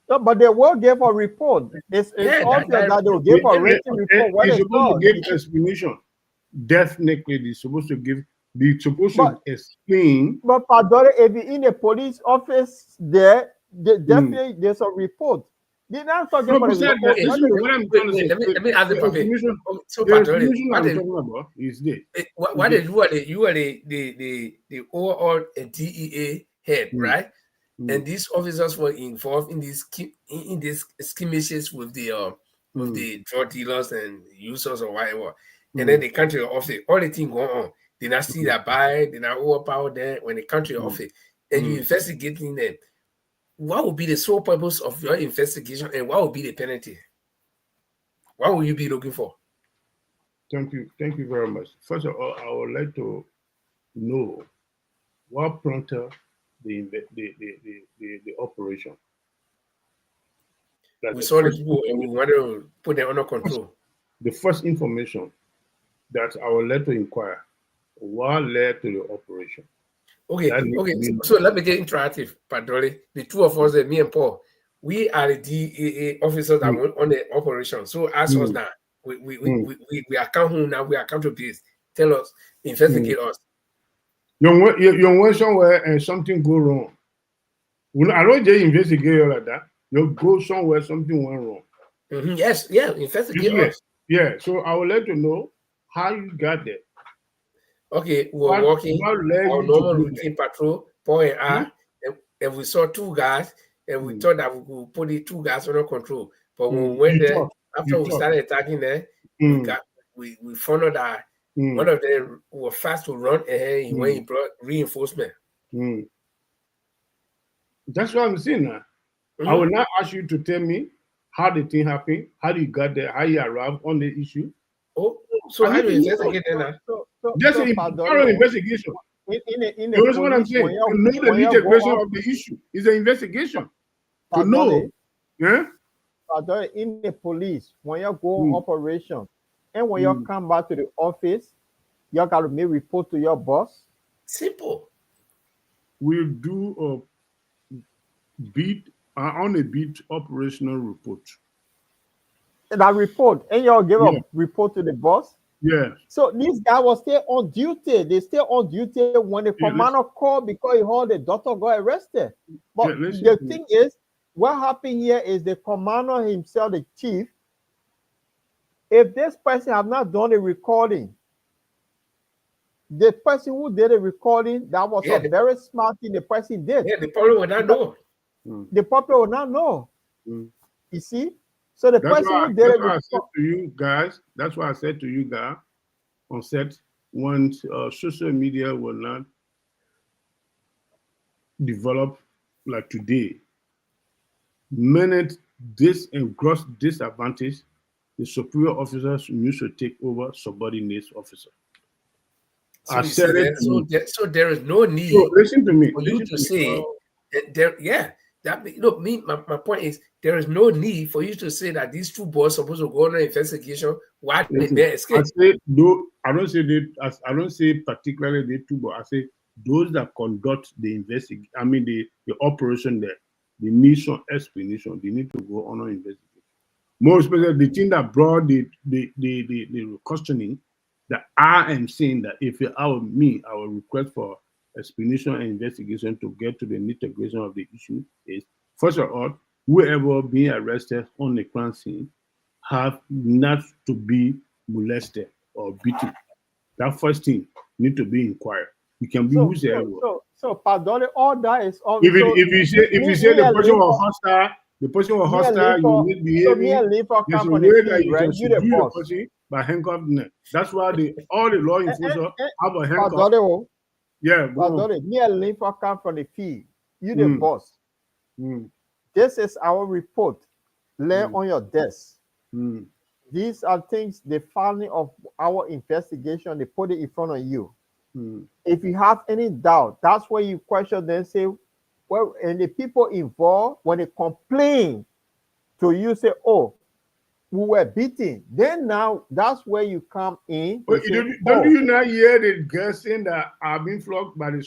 No, but they will give a report. It's obvious that they will give a written report. What They're is supposed to give explanation. Definitely, they're supposed to give. They're supposed to explain. But Padore, if you're in the police office there, definitely there's a report. They're not talking about a report. What I'm trying to say. Let me ask the explanation. So Padore, what I'm talking about is this. What you are the overall DEA head, right? And these officers were involved in these skirmishes with the drug dealers and users or whatever. And then the country office, all the things going on. They not see that buy, they not overpower them when the country office. And you investigating them. What would be the sole purpose of your investigation and what would be the penalty? What will you be looking for? Thank you very much. First of all, I would like to know what prompted the operation. We saw the people and we wanted to put them under control. The first information that I would like to inquire, what led to the operation? Okay. So let me get interactive, Padore. The two of us, me and Paul, we are the DEA officers that were on the operation. So ask us now. We account who now. We account to this. Tell us, investigate us. You went somewhere and something go wrong. I don't just investigate you like that. You go somewhere, something went wrong. Yes, investigate us. Yeah, so I would like to know how you got there. Okay, we were walking our normal routine patrol, Paul and I, and we saw two guys, and we thought that we could put the two guys under control. But when we went there, after we started attacking them, we found out that one of them was fast to run ahead when he brought reinforcement. That's what I'm saying now. I will not ask you to tell me how the thing happened, how you got there, how you arrived on the issue. Oh, so how do you investigate that now? Just a thorough investigation. You know what I'm saying? To know the integration of the issue is an investigation. To know. Yeah? In the police, when you go on operation and when you come back to the office, you got to make report to your boss. Simple. We'll do on a beat operational report. That report, and you'll give a report to the boss. Yeah. So these guys will stay on duty. They stay on duty when the commander called because he heard the doctor got arrested. But the thing is, what happened here is the commander himself, the chief, if this person have not done the recording, the person who did the recording, that was a very smart thing the person did. Yeah, the public will not know. The public will not know. You see? So the person who did it. That's why I said to you guys on set, when social media will not develop like today, minute this and gross disadvantage, the superior officers need to take over subordinate officer. So there is no need. So listen to me. For you to say my point is there is no need for you to say that these two boys supposed to go on an investigation. Why did they escape? I don't say particularly the two boys. I say those that conduct the investigation. I mean the operation there. They need some explanation. They need to go on an investigation. More especially the thing that brought the questioning. That I am saying that if it were me, I will request for explanation and investigation to get to the integration of the issue is, first of all, whoever being arrested on the crime scene have not to be molested or beaten. That first thing need to be inquired. You can be whoever. So Padore, all that is all. If you say the person was hostile, you need behaving. There's a way that you can subdue the person by handcuffing them. That's why all the law enforcement have a handcuff. Yeah, me and Linford come from the field. You the boss. This is our report. Lay on your desk. These are things, the finding of our investigation, they put it in front of you. If you have any doubt, that's where you question them, say, well, and the people involved, when they complain to you, say, oh, we were beaten. Then now, that's where you come in. But don't you not hear the girls saying that I've been flogged by the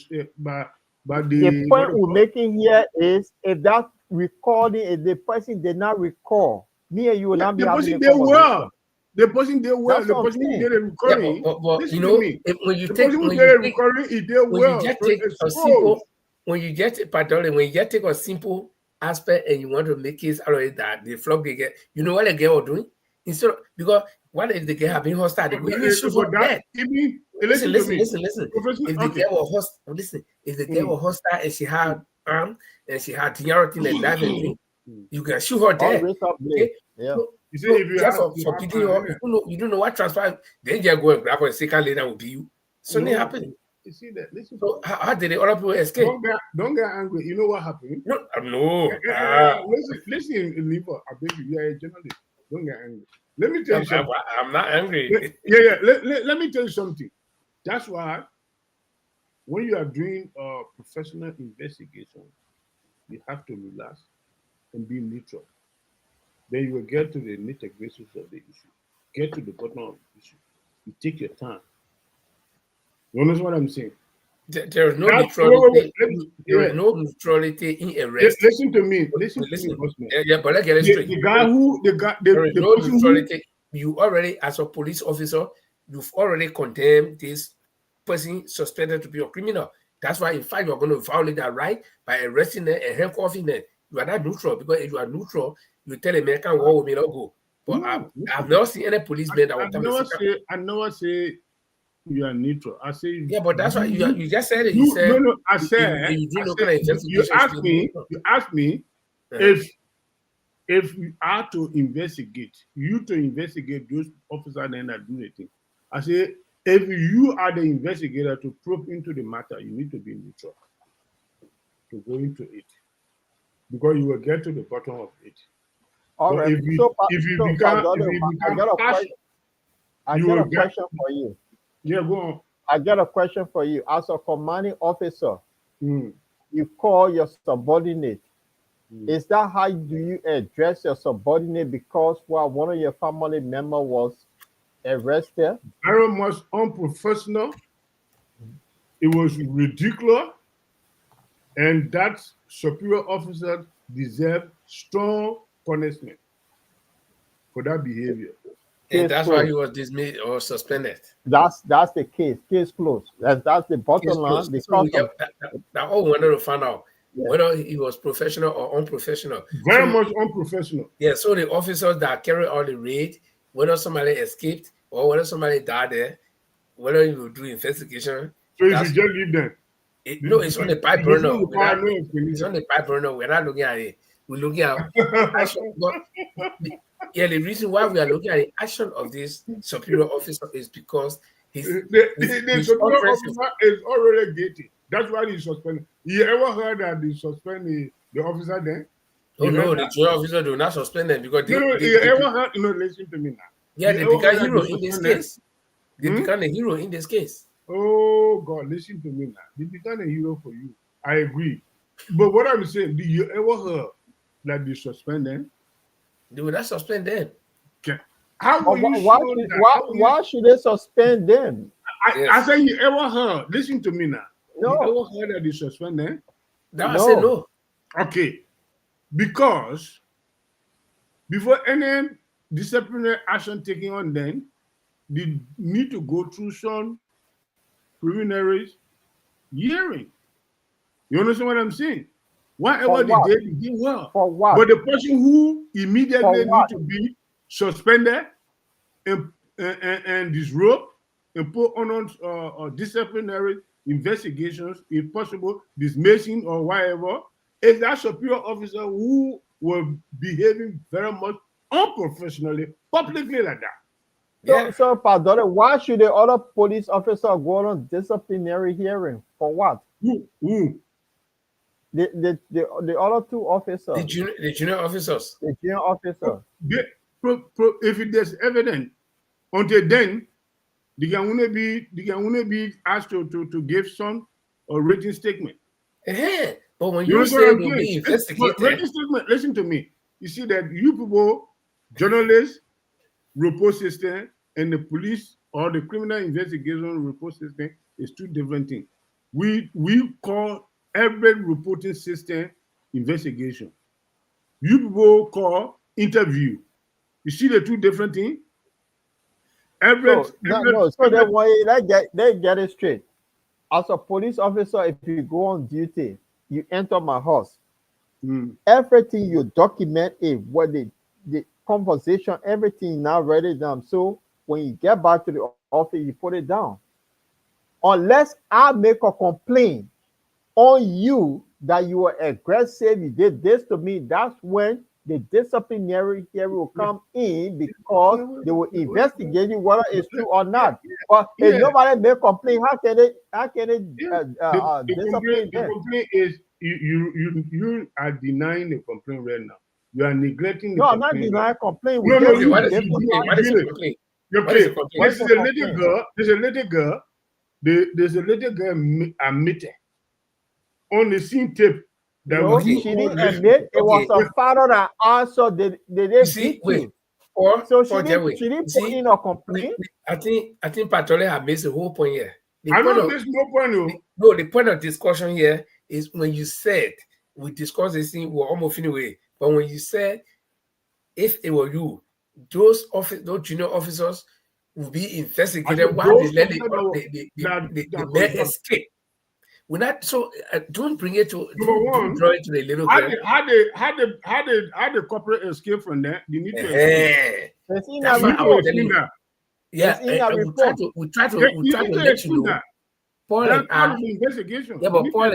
point we're making here is, if that recording, if the person did not recall, me and you will not be having a conversation. The person did well. The person who did a recording. Yeah, but you know, when you take when you get take a simple aspect and you want to make it out of it that they flog the girl, you know what the girl was doing? Instead of, because what if the girl had been hostile? Listen. If the girl was hostile, if the girl was hostile and she had arm and she had seniority and diving, you can shoot her dead. Okay? Yeah. You see, if you have forbidding her, you don't know what transpired. Then you go and grab her a second later will be you. Something happened. You see that? Listen. So how did the other people escape? Don't get angry. You know what happened? No. Listen, Liver, I beg you. You are a journalist. Don't get angry. Let me tell you something. I'm not angry. Yeah. Let me tell you something. That's why when you are doing a professional investigation, you have to relax and be neutral. Then you will get to the nitty-gritty of the issue. Get to the bottom of the issue. You take your time. You understand what I'm saying? There is no neutrality. There is no neutrality in arrest. Listen to me. Listen. Yeah, but let's get it straight. There is no neutrality. You already, as a police officer, you've already condemned this person suspected to be a criminal. That's why, in fact, you're going to violate that right by arresting them and handcuffing them. You are not neutral, because if you are neutral, you tell American war will not go. But I've never seen any policeman that will come and say. I never say you are neutral. I say but that's why you just said it. You said no. I said you asked me if you are to investigate those officers then that do the thing. I say if you are the investigator to probe into the matter, you need to be neutral to go into it, because you will get to the bottom of it. All right. I got a question for you. Yeah, go on. I got a question for you. As a commanding officer, you call your subordinate. Is that how do you address your subordinate because one of your family members was arrested? Very much unprofessional. It was ridiculous. And that superior officer deserved strong punishment for that behavior. And that's why he was dismissed or suspended. That's the case. Case closed. That's the bottom line. Now all we wanted to find out whether he was professional or unprofessional. Very much unprofessional. Yeah, so the officers that carried out the raid, whether somebody escaped or whether somebody died there, whether you will do investigation. So you should just leave them. No, it's on the pipe burner. It's on the pipe burner. We're not looking at it. We're looking at action. Yeah, the reason why we are looking at the action of this superior officer is because the superior officer is already guilty. That's why he's suspended. You ever heard that they suspend the officer then? Oh no, the junior officer do not suspend them because listen to me now. Yeah, they become hero in this case. They become a hero in this case. Oh God, listen to me now. They become a hero for you. I agree. But what I'm saying, did you ever heard that they suspend them? They will not suspend them. Okay. Why should they suspend them? I said you ever heard. Listen to me now. No. You ever heard that they suspend them? I said no. Okay. Because before any disciplinary action taken on them, they need to go through some preliminary hearing. You understand what I'm saying? Whatever they did well. For what? But the person who immediately need to be suspended and disrobed and put on disciplinary investigations, if possible, dismissing or whatever, is that superior officer who were behaving very much unprofessionally, publicly like that. So, Padre, why should the other police officer go on disciplinary hearing? For what? Who? The other two officers. The junior officers. The junior officer. If there's evidence, until then, they can only be asked to give some or written statement. But when you say they'll be investigated, written statement. Listen to me. You see that you people, journalists, report system, and the police or the criminal investigation report system is two different things. We call every reporting system investigation. You people call interview. You see the two different things? So that way, they get it straight. As a police officer, if you go on duty, you enter my house. Everything you document is what the conversation, everything now ready down. So when you get back to the office, you put it down. Unless I make a complaint on you that you were aggressive, you did this to me, that's when the disciplinary hearing will come in, because they will investigate you whether it's true or not. But if nobody make complaint, how can it discipline them? The complaint is you are denying the complaint right now. You are neglecting the complaint. No, I'm not denying complaint. What is the complaint? Okay, there's a little girl. There's a little girl admitted on the scene tape. No, she didn't admit. It was her father that answered. They didn't beat you. So she didn't put in a complaint. I think Patole has missed the whole point here. I don't miss no point. No, the point of discussion here is when you said we discussed this thing, we're almost anyway. But when you said if it were you, those junior officers will be investigated. Why they let the men escape? We're not so. Don't bring it to. Don't draw it to the little girl. How the corporate escape from that? You need to. We try to let you know. Paul and I. Investigation. Yeah, but Paul.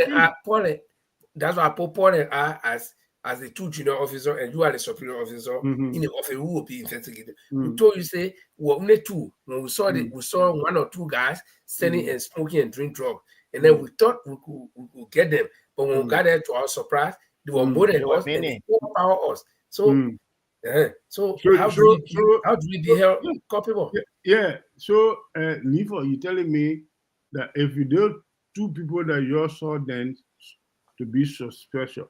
That's why I put Paul and I as the two junior officer, and you are the superior officer in the office who will be investigated. We told you say we're only two. When we saw we saw one or two guys standing and smoking and drink drugs. And then we thought we could get them. But when we got there, to our surprise, they were more than us and they overpower us. So, how do we be held culpable? Yeah. So, Nifo, you're telling me that if you do two people that you saw then to be suspicious,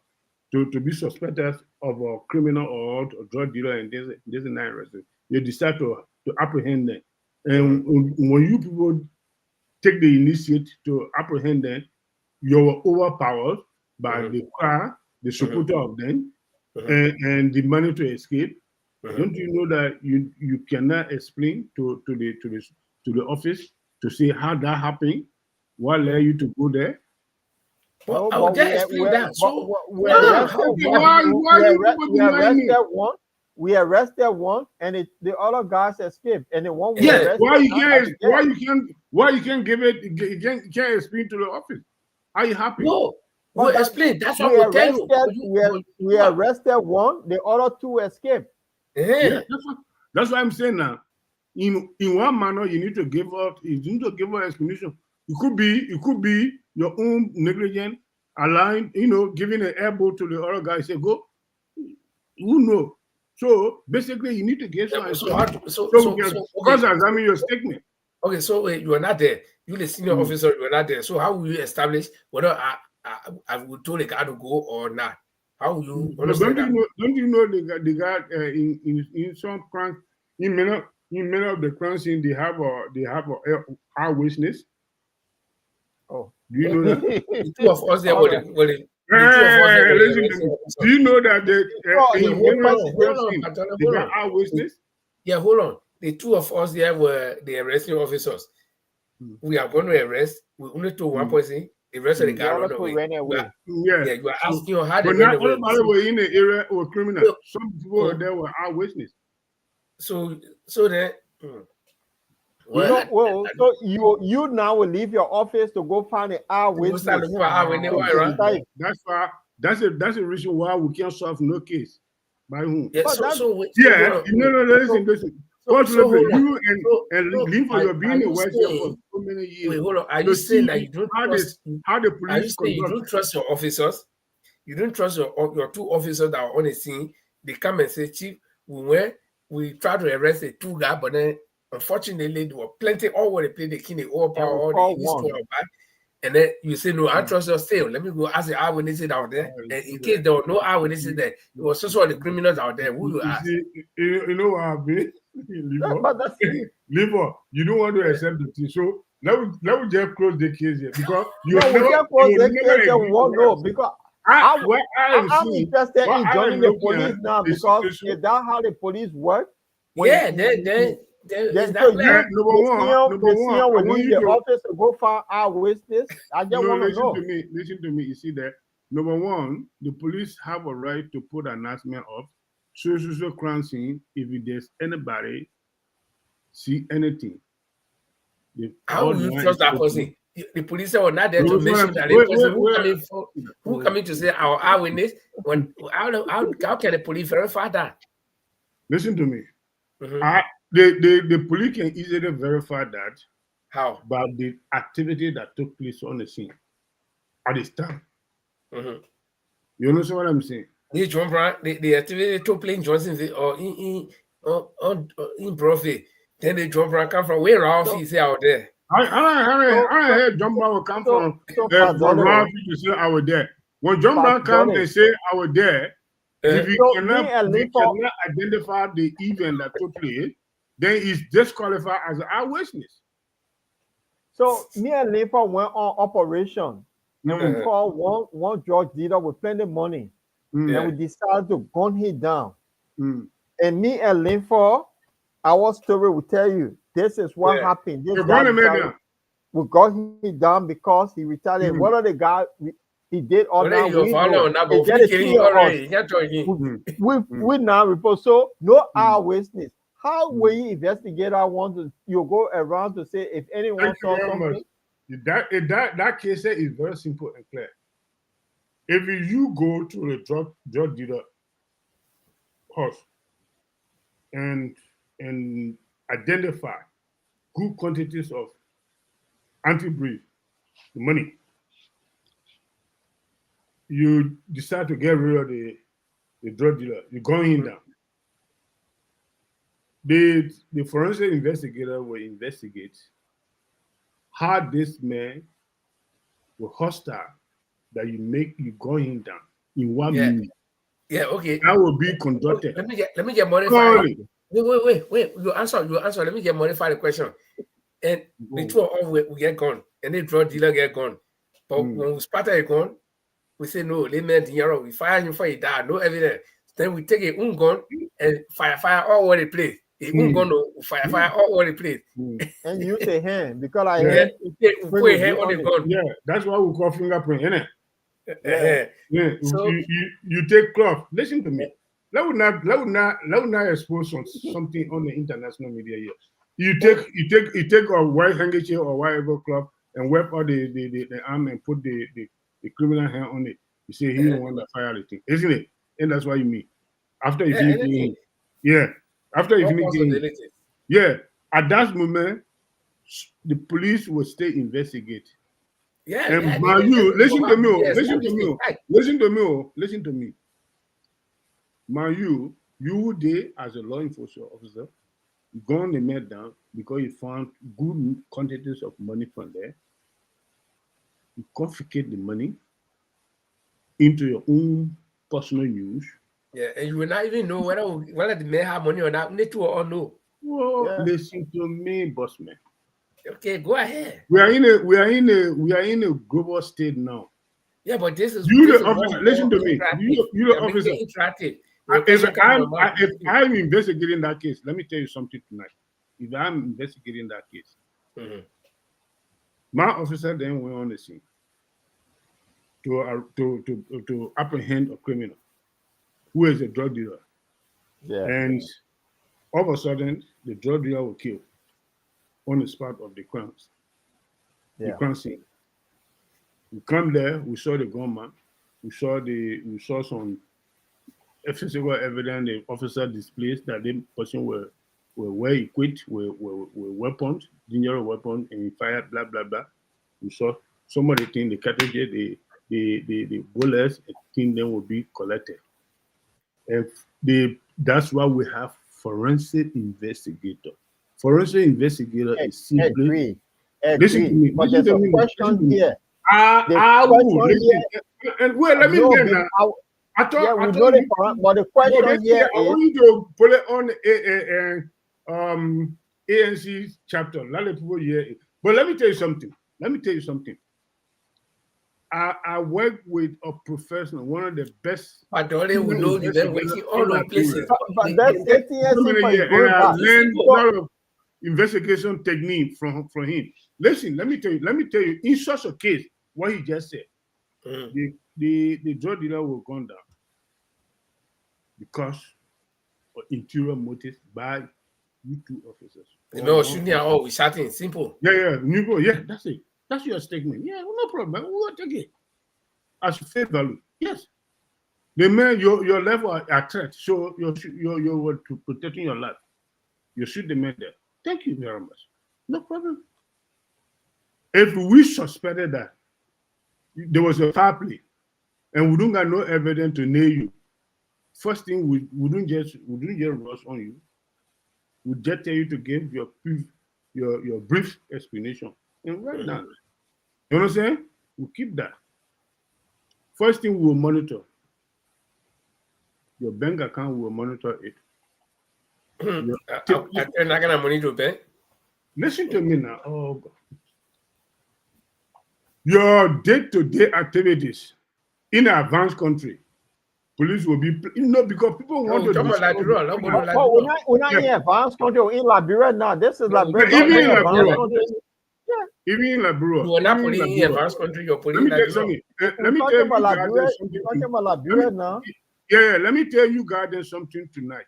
to be suspected of a criminal or drug dealer and this is not arrested, you decide to apprehend them. And when you people take the initiative to apprehend them, you were overpowered by the car, the supporter of them, and the money to escape. Don't you know that you cannot explain to the office to see how that happened? What led you to go there? Well, I'll just explain that. So we arrested one, and the other guys escaped. And the one why you can't give it? You can't explain to the office. Are you happy? No, we'll explain. That's what we'll tell you. We arrested one. The other two escaped. Yeah, that's what I'm saying now. In one manner, you need to give up. You need to give an explanation. It could be your own negligence, allowing, giving an elbow to the other guy. Say go. Who knows? So basically, you need to get some. Because examine your statement. Okay, so you are not there. You're the senior officer. You are not there. So how will you establish whether I would told the guy to go or not? How will you understand that? Don't you know the guy in some crime in many of the crime scene they have a eyewitness? Oh, do you know that? The two of us there were the do you know that they got eyewitness? Yeah, hold on. The two of us there were the arresting officers. We are going to arrest. We only told one person. The rest of the guy ran away. You are asking how they ran away. But not were in the area or criminal. Some people there were eyewitness. So then. So you now will leave your office to go find an eyewitness. That's a reason why we can't solve no case. By whom? Yeah, listen. You and leave for your being a West for so so many years. Wait, hold on. Are you saying that you don't trust? How the Are you police saying you conduct? don't trust your officers? You don't trust your 2 officers that are on the scene. They come and say, Chief, we tried to arrest the 2 guys, but then unfortunately there were plenty all over the place. They killed the overpower, all the east to our back. And then you say, no, I trust your sale. Let me go ask the eyewitnesses out there. And in case there were no eyewitnesses there, it was also the criminals out there. Who you ask? You know what I've been? Liver, you don't want to accept the thing. So let me just close the case here because you no, never because I'm interested in joining the police now because is that how the police work? Yeah, then number one, will leave the office to go find our witness. I just want to know. Listen to me. You see that number one, the police have a right to put an announcement up. So crime scene. If there's anybody see anything, how will you trust that person? The police are not there to make sure that the person who coming to say our eyewitness. How can the police verify that? Listen to me. The police can easily verify that. How? By the activity that took place on the scene at this time. You understand what I'm saying? The activity took place in Johnson or in Brophy. Then the John Brown come from where Ralph is out there. I heard John Brown will come from Ralph to say I was there. When John Brown comes and say I was there, if he cannot identify the event that took place, then he's disqualified as an eyewitness. So me and Linford went on operation and we called one drug dealer with plenty of money. And we decided to gun him down. And me and Linford, our story will tell you this is what happened. We got him down because he retaliated. One of the guys he did all that. We now report. So no eyewitness. How will you investigate? You go around to say if anyone saw something. That case is very simple and clear. If you go to the drug dealer house and identify good quantities of anti-brief, the money, you decide to get rid of the drug dealer, you're going down. The forensic investigator will investigate how this man was hostile that you going down in 1 minute. Yeah, okay. That will be conducted. Let me get modified. Wait. You answer. Let me get modified the question. And the 2 of us we get gone, and the drug dealer get gone. But when we started a gun, we say no, they meant we fire him for he died, no evidence. Then we take a gun and fire all over the place. Gun fire all over the place. And use a hand because I heard put a hand on the gun. Yeah, that's why we call fingerprint, isn't it? So you take cloth. Listen to me. Let would not expose something on the international media here. You take a white handkerchief or whatever cloth and wipe out the arm and put the criminal hand on it. You say he don't want to fire the thing, isn't it? And that's what you mean. After you finish doing after you finish doing at that moment, the police will still investigate. Listen to me. Man, you there as a law enforcement officer, you gun the man down because you found good quantities of money from there. You confiscate the money into your own personal use. Yeah, and you will not even know whether the man have money or not. Need to or no. Well, listen to me, boss man. Okay, go ahead. We are in a global state now. Yeah, but this is listen to me. You the officer. If I'm investigating that case, let me tell you something tonight. If I'm investigating that case, my officer then went on the scene to apprehend a criminal who is a drug dealer. And all of a sudden, the drug dealer was killed on the spot of the crimes. The crime scene. We come there, we saw the gunman, we saw some physical evidence the officer displays that the person were were well equipped with weapons, dangerous weapons, and he fired, blah, blah, blah. We saw some of the things, the cartridges, the bullets, I think they will be collected. And that's why we have forensic investigator. Forensic investigator is simply... Listen to me. But there's a question here. And wait, let me get now. But the question here I want you to put it on ANC chapter. But let me tell you something. I work with a professional, one of the best. But we know you've been working all over places. But that's 18 years. And I learned a lot of investigation technique from him. Listen, let me tell you, in such a case, what he just said, the drug dealer will go down because of interior motives by you two officers. You know, shooting at all, we shouting, simple. Yeah, that's it. That's your statement. Yeah, no problem. We will take it as face value. Yes, the man, your level at threat, so you're protecting your life. You shoot the man there. Thank you very much. No problem. If we suspected that there was a foul play and we don't got no evidence to nail you, first thing we don't just rush on you. We just tell you to give your brief explanation and write down. You know what I'm saying? We'll keep that. First thing we will monitor. Your bank account will monitor it. I'm not gonna monitor bank. Listen to me now. Oh God. Your day-to-day activities in an advanced country, police will be, because people want to. We're not in advanced country. In Liberia now. This is Liberia. Even in Liberia. Even in Liberia. You are not putting in advanced country. You're putting in Liberia. Let me tell you guys something now. Yeah, let me tell you guys something tonight.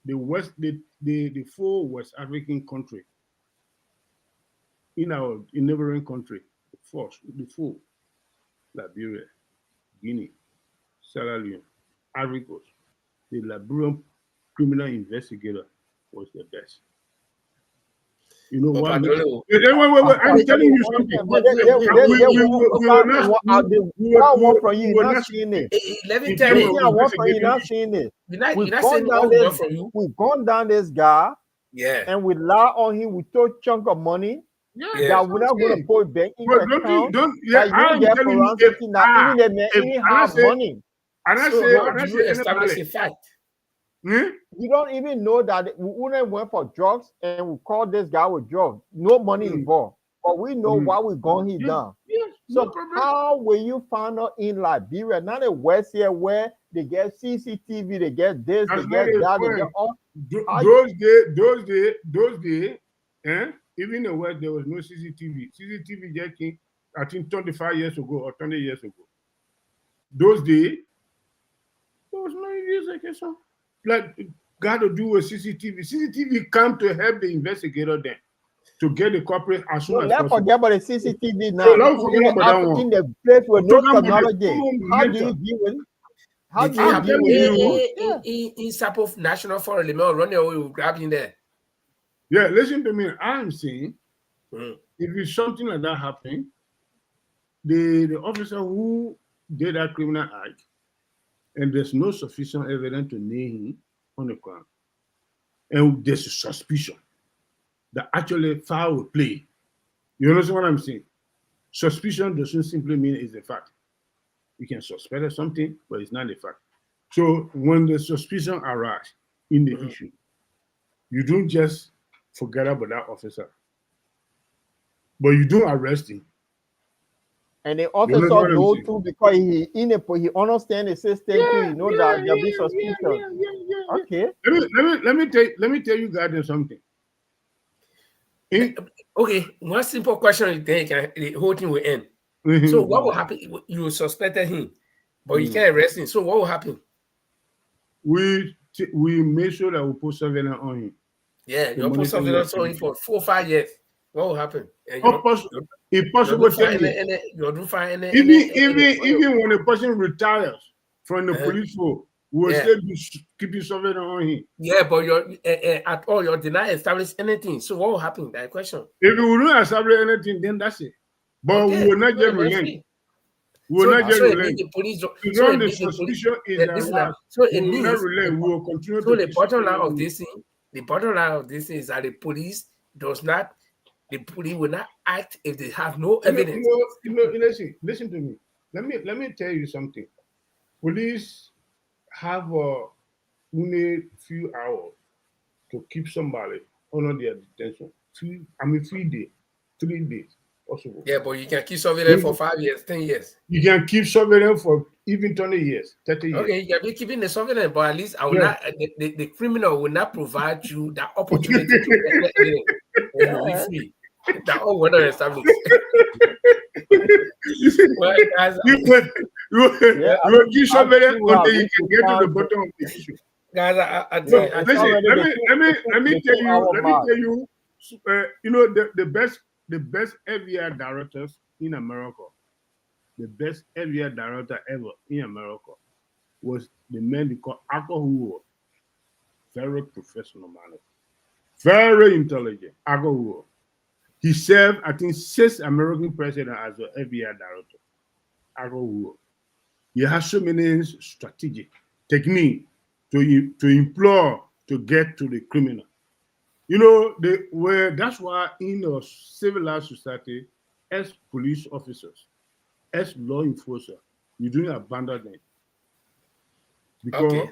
The four West African country. In our neighboring country, the four, Liberia, Guinea, Sierra Leone, Ivory Coast, the Liberian criminal investigator was the best. You know what? Wait. I'm telling you something. We want from you. You're not seeing it. Let me tell you. You're not seeing it. We've gone down this guy. Yeah. And we lie on him with a chunk of money. Yeah. That we're not going to put back in the account. I'm telling you, money. And I say, establish a fact. You don't even know that we wouldn't went for drugs and we call this guy with drugs. No money involved. But we know why we're going here down. So how will you find out in Liberia, not the West here where they get CCTV, they get this, they get that, they get all. Those days, even in the West, there was no CCTV. CCTV just came, I think, 25 years ago or 20 years ago. Those days, there was no investigation. Like, got to do with CCTV. CCTV come to help the investigator then to get the corporate as soon as possible. Let's forget about the CCTV now. In the place with no technology. How do you deal with it? How do you deal with it? In Sapo National Forest, running away with grabbing there. Yeah, listen to me. I'm saying, if it's something like that happening, the officer who did that criminal act, and there's no sufficient evidence to nail him on the crime, and there's a suspicion that actually foul play. You understand what I'm saying? Suspicion doesn't simply mean it's a fact. You can suspect something, but it's not a fact. So when the suspicion arises in the issue, you don't just forget about that officer, but you do arrest him. And the officer knows too because he understands the system too. You know that there'll be suspicion. Okay. Let me tell you guys something. Okay, one simple question, then the whole thing will end. So what will happen? You suspected him, but you can't arrest him. So what will happen? We make sure that we put surveillance on him. Yeah, you put surveillance on him for 4 or 5 years. What will happen? If possible, even when a person retires from the police force, we will still be keeping surveillance on him. Yeah, but at all, you did not establish anything. So what will happen? That question. If we will not establish anything, then that's it. But we will not get relent. We will not get relent. The police. The suspicion is that we will not relent. We will continue to. So the bottom line of this thing, is that the police does not. The police will not act if they have no evidence. Listen to me. Let me tell you something. Police have only few hours to keep somebody under their detention. 3 days, 3 days possible. Yeah, but you can keep surveillance for 5 years, 10 years. You can keep surveillance for even 20 years, 30 years. Okay, you can be keeping the surveillance, but at least I will not. The criminal will not provide you that opportunity to get evidence. You will be free. That all well established. Well, guys, you will keep surveillance until you can get to the bottom of the issue. Guys, let me tell you, the best FBI directors in America, the best FBI director ever in America was the man they call Arthur Hoover. Very professional man, very intelligent. Arthur Hoover. He served, I think, 6 American presidents as the FBI director. Arthur Hoover. He has so many strategic techniques to implore to get to the criminal. That's why in a civilized society, as police officers, as law enforcers, you don't abandon them. Because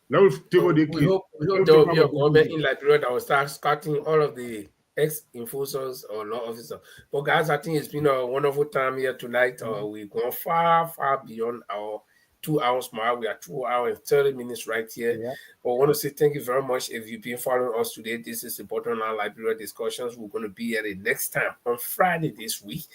that will take we hope there will be a government in Liberia that will start scouting all of the ex-enforcers or law officers. But guys, I think it's been a wonderful time here tonight. We've gone far, far beyond our 2 hours mark. We are 2 hours and 30 minutes right here. Yeah. But I want to say thank you very much if you've been following us today. This is the Bottom Line Liberia discussions. We're going to be at it next time on Friday this week.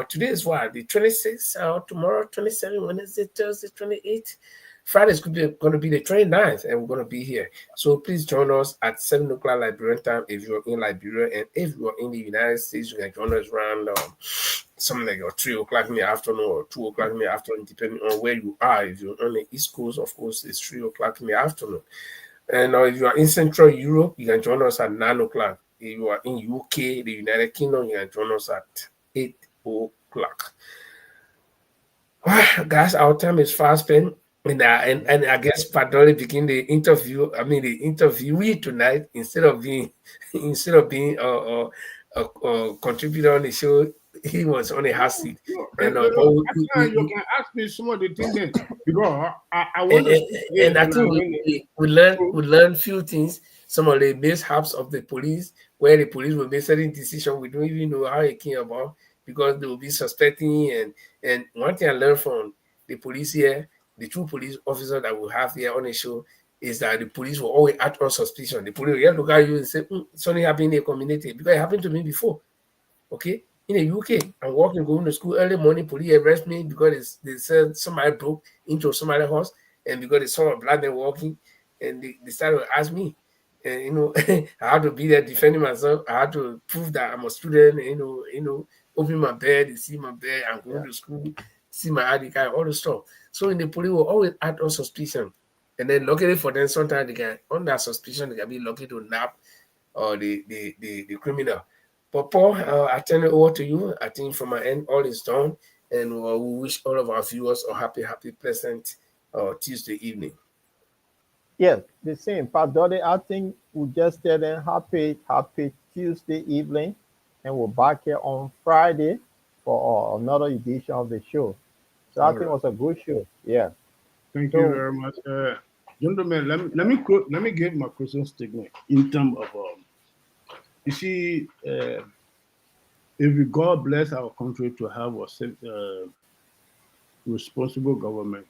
Today is what? The 26th, tomorrow 27th, Wednesday, Thursday 28th. Friday is going to be the 29th, and we're going to be here. So please join us at 7 o'clock Liberian time if you're in Liberia. And if you're in the United States, you can join us around something like 3 o'clock in the afternoon or 2 o'clock in the afternoon, depending on where you are. If you're on the East Coast, of course, it's 3 o'clock in the afternoon. And if you are in Central Europe, you can join us at 9 o'clock. If you are in UK, the United Kingdom, you can join us at 8 o'clock. Well, guys, our time is fast spent. And I guess Padoli became the interviewee tonight instead of being a contributor on the show. He was on a hot seat. You can ask me some of the things because I want to. And I think we learn few things. Some of the mishaps of the police, where the police will make certain decisions we don't even know how it came about because they will be suspecting. And one thing I learned from the police here, the 2 police officers that we have here on the show, is that the police will always act on suspicion. The police will look at you and say, something happened in the community. Because it happened to me before. Okay? In the UK, I'm walking, going to school early morning, police arrest me because they said somebody broke into somebody's house, and because they saw a black man walking, and they started to ask me. And, I had to be there defending myself. I had to prove that I'm a student, open my bed, see my bed, I'm going to school, see my ID card, all the stuff. So in the police will always act on suspicion. And then luckily for them, sometimes they can, on that suspicion, they can be lucky to nab the criminal. But Paul, I turn it over to you. I think from my end, all is done. And we wish all of our viewers a happy, pleasant Tuesday evening. Yes, the same. Padoli, I think we just tell them happy Tuesday evening. And we're back here on Friday for another edition of the show. So I think it was a good show. Yeah. Thank you very much. Gentlemen, let me give my closing statement in terms of you see, if God bless our country to have a responsible government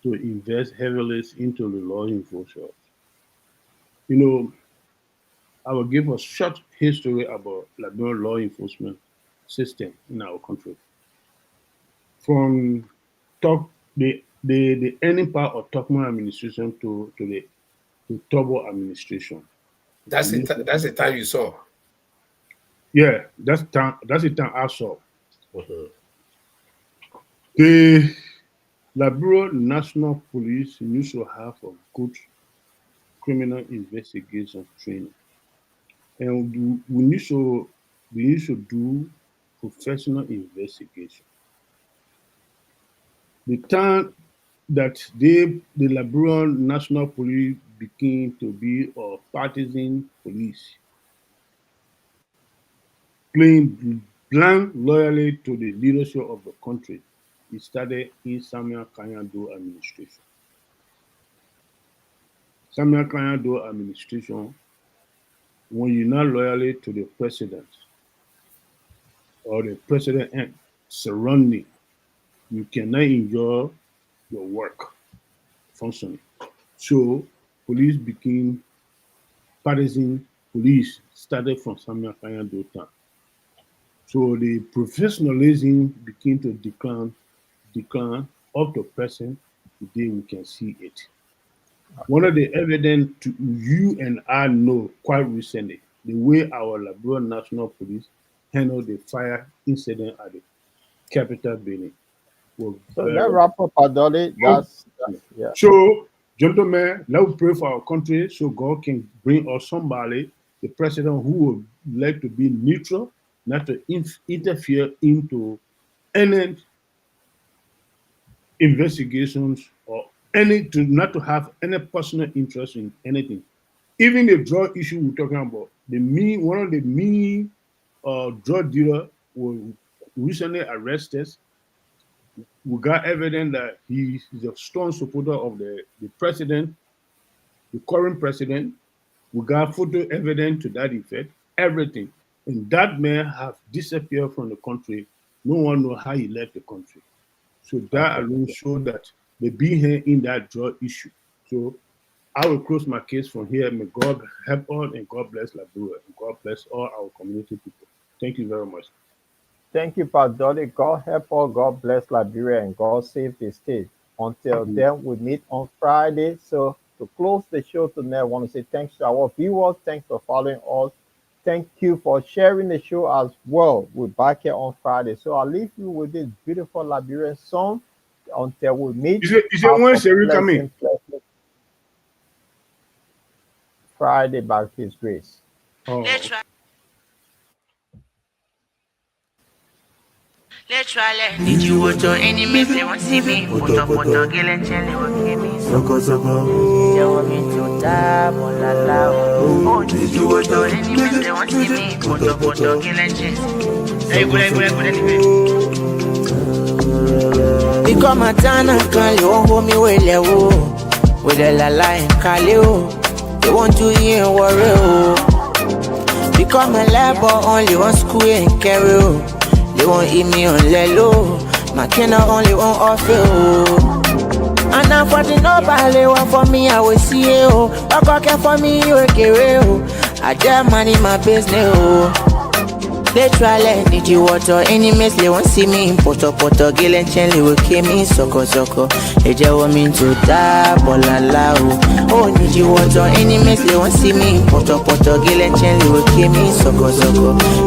to invest heavily into the law enforcement, I will give a short history about the law enforcement system in our country. From the ending part of Tokman administration to the Tobo administration. That's the time you saw. Yeah, that's the time I saw. Mm-hmm. Liberia National Police needs to have a good criminal investigation training, and we need to do professional investigation. The time that the Liberian National Police became to be a partisan police, playing blind loyalty to the leadership of the country, it started in Samuel Kanyado administration. Samuel Kanyado administration, when you're not loyal to the president or the president and surrounding, you cannot enjoy your work functioning. So police became partisan police, started from Samuel Kanyado time. So the professionalism began to decline up to present. Today we can see it. One of the evidence to you and I know quite recently, the way our Liberian National Police handled the fire incident at the Capitol building. So let's wrap up, Adoli. Yeah. So, gentlemen, let's pray for our country so God can bring us somebody, the president who would like to be neutral, not to interfere into any investigations or not to have any personal interest in anything. Even the drug issue we're talking about, one of the main drug dealers was recently arrested. We got evidence that he is a strong supporter of the president, the current president. We got photo evidence to that effect, everything. And that man have disappeared from the country. No one knows how he left the country. So that alone showed that they be here in that drug issue. So I will close my case from here. May God help us and God bless Liberia and God bless all our community people. Thank you very much. Thank you, Pastor. God help us, God bless Liberia, and God save the state. Until then, we meet on Friday. So to close the show tonight, I want to say thanks to our viewers. Thanks for following us. Thank you for sharing the show as well. We're back here on Friday. So I'll leave you with this beautiful Liberian song until we meet. Is it when Sherry coming? Friday by His grace. Oh. Let's try. Did you watch your enemies? They want to see me. Put up, get and tell they want to me. Soko. They want me to die, oh, did you watch your enemies? They want to see me. Put up, get and tell. Hey, good anyway. Because my tana can't hold me with a la and Kaleo. They want to hear warrior. Because my labor only one school and carry. They won't eat me on lelo. My kina only won't offer. And now for the nobody want for me, I will see you. Walk care for me, you will carry. I just money my business. They try let need you water enemies, they won't see me. Poto, gill and chen, they will kill me. Soko. They just want me to die, bolala. Oh, need you water enemies, they won't see me. Poto, gill and chen, they will kill me. Soko.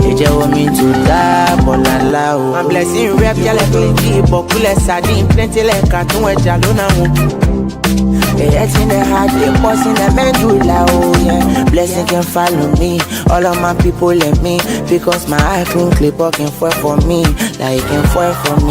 They just want me to die, bolala. I'm blessing rap, yale plenty, bokule sardine, plenty like cartoon with jalona. They in the heart, they boss in the medulla, oh yeah. Blessing can follow me, all of my people let me. Because my eye can clip up can fight for me, like can fight for me.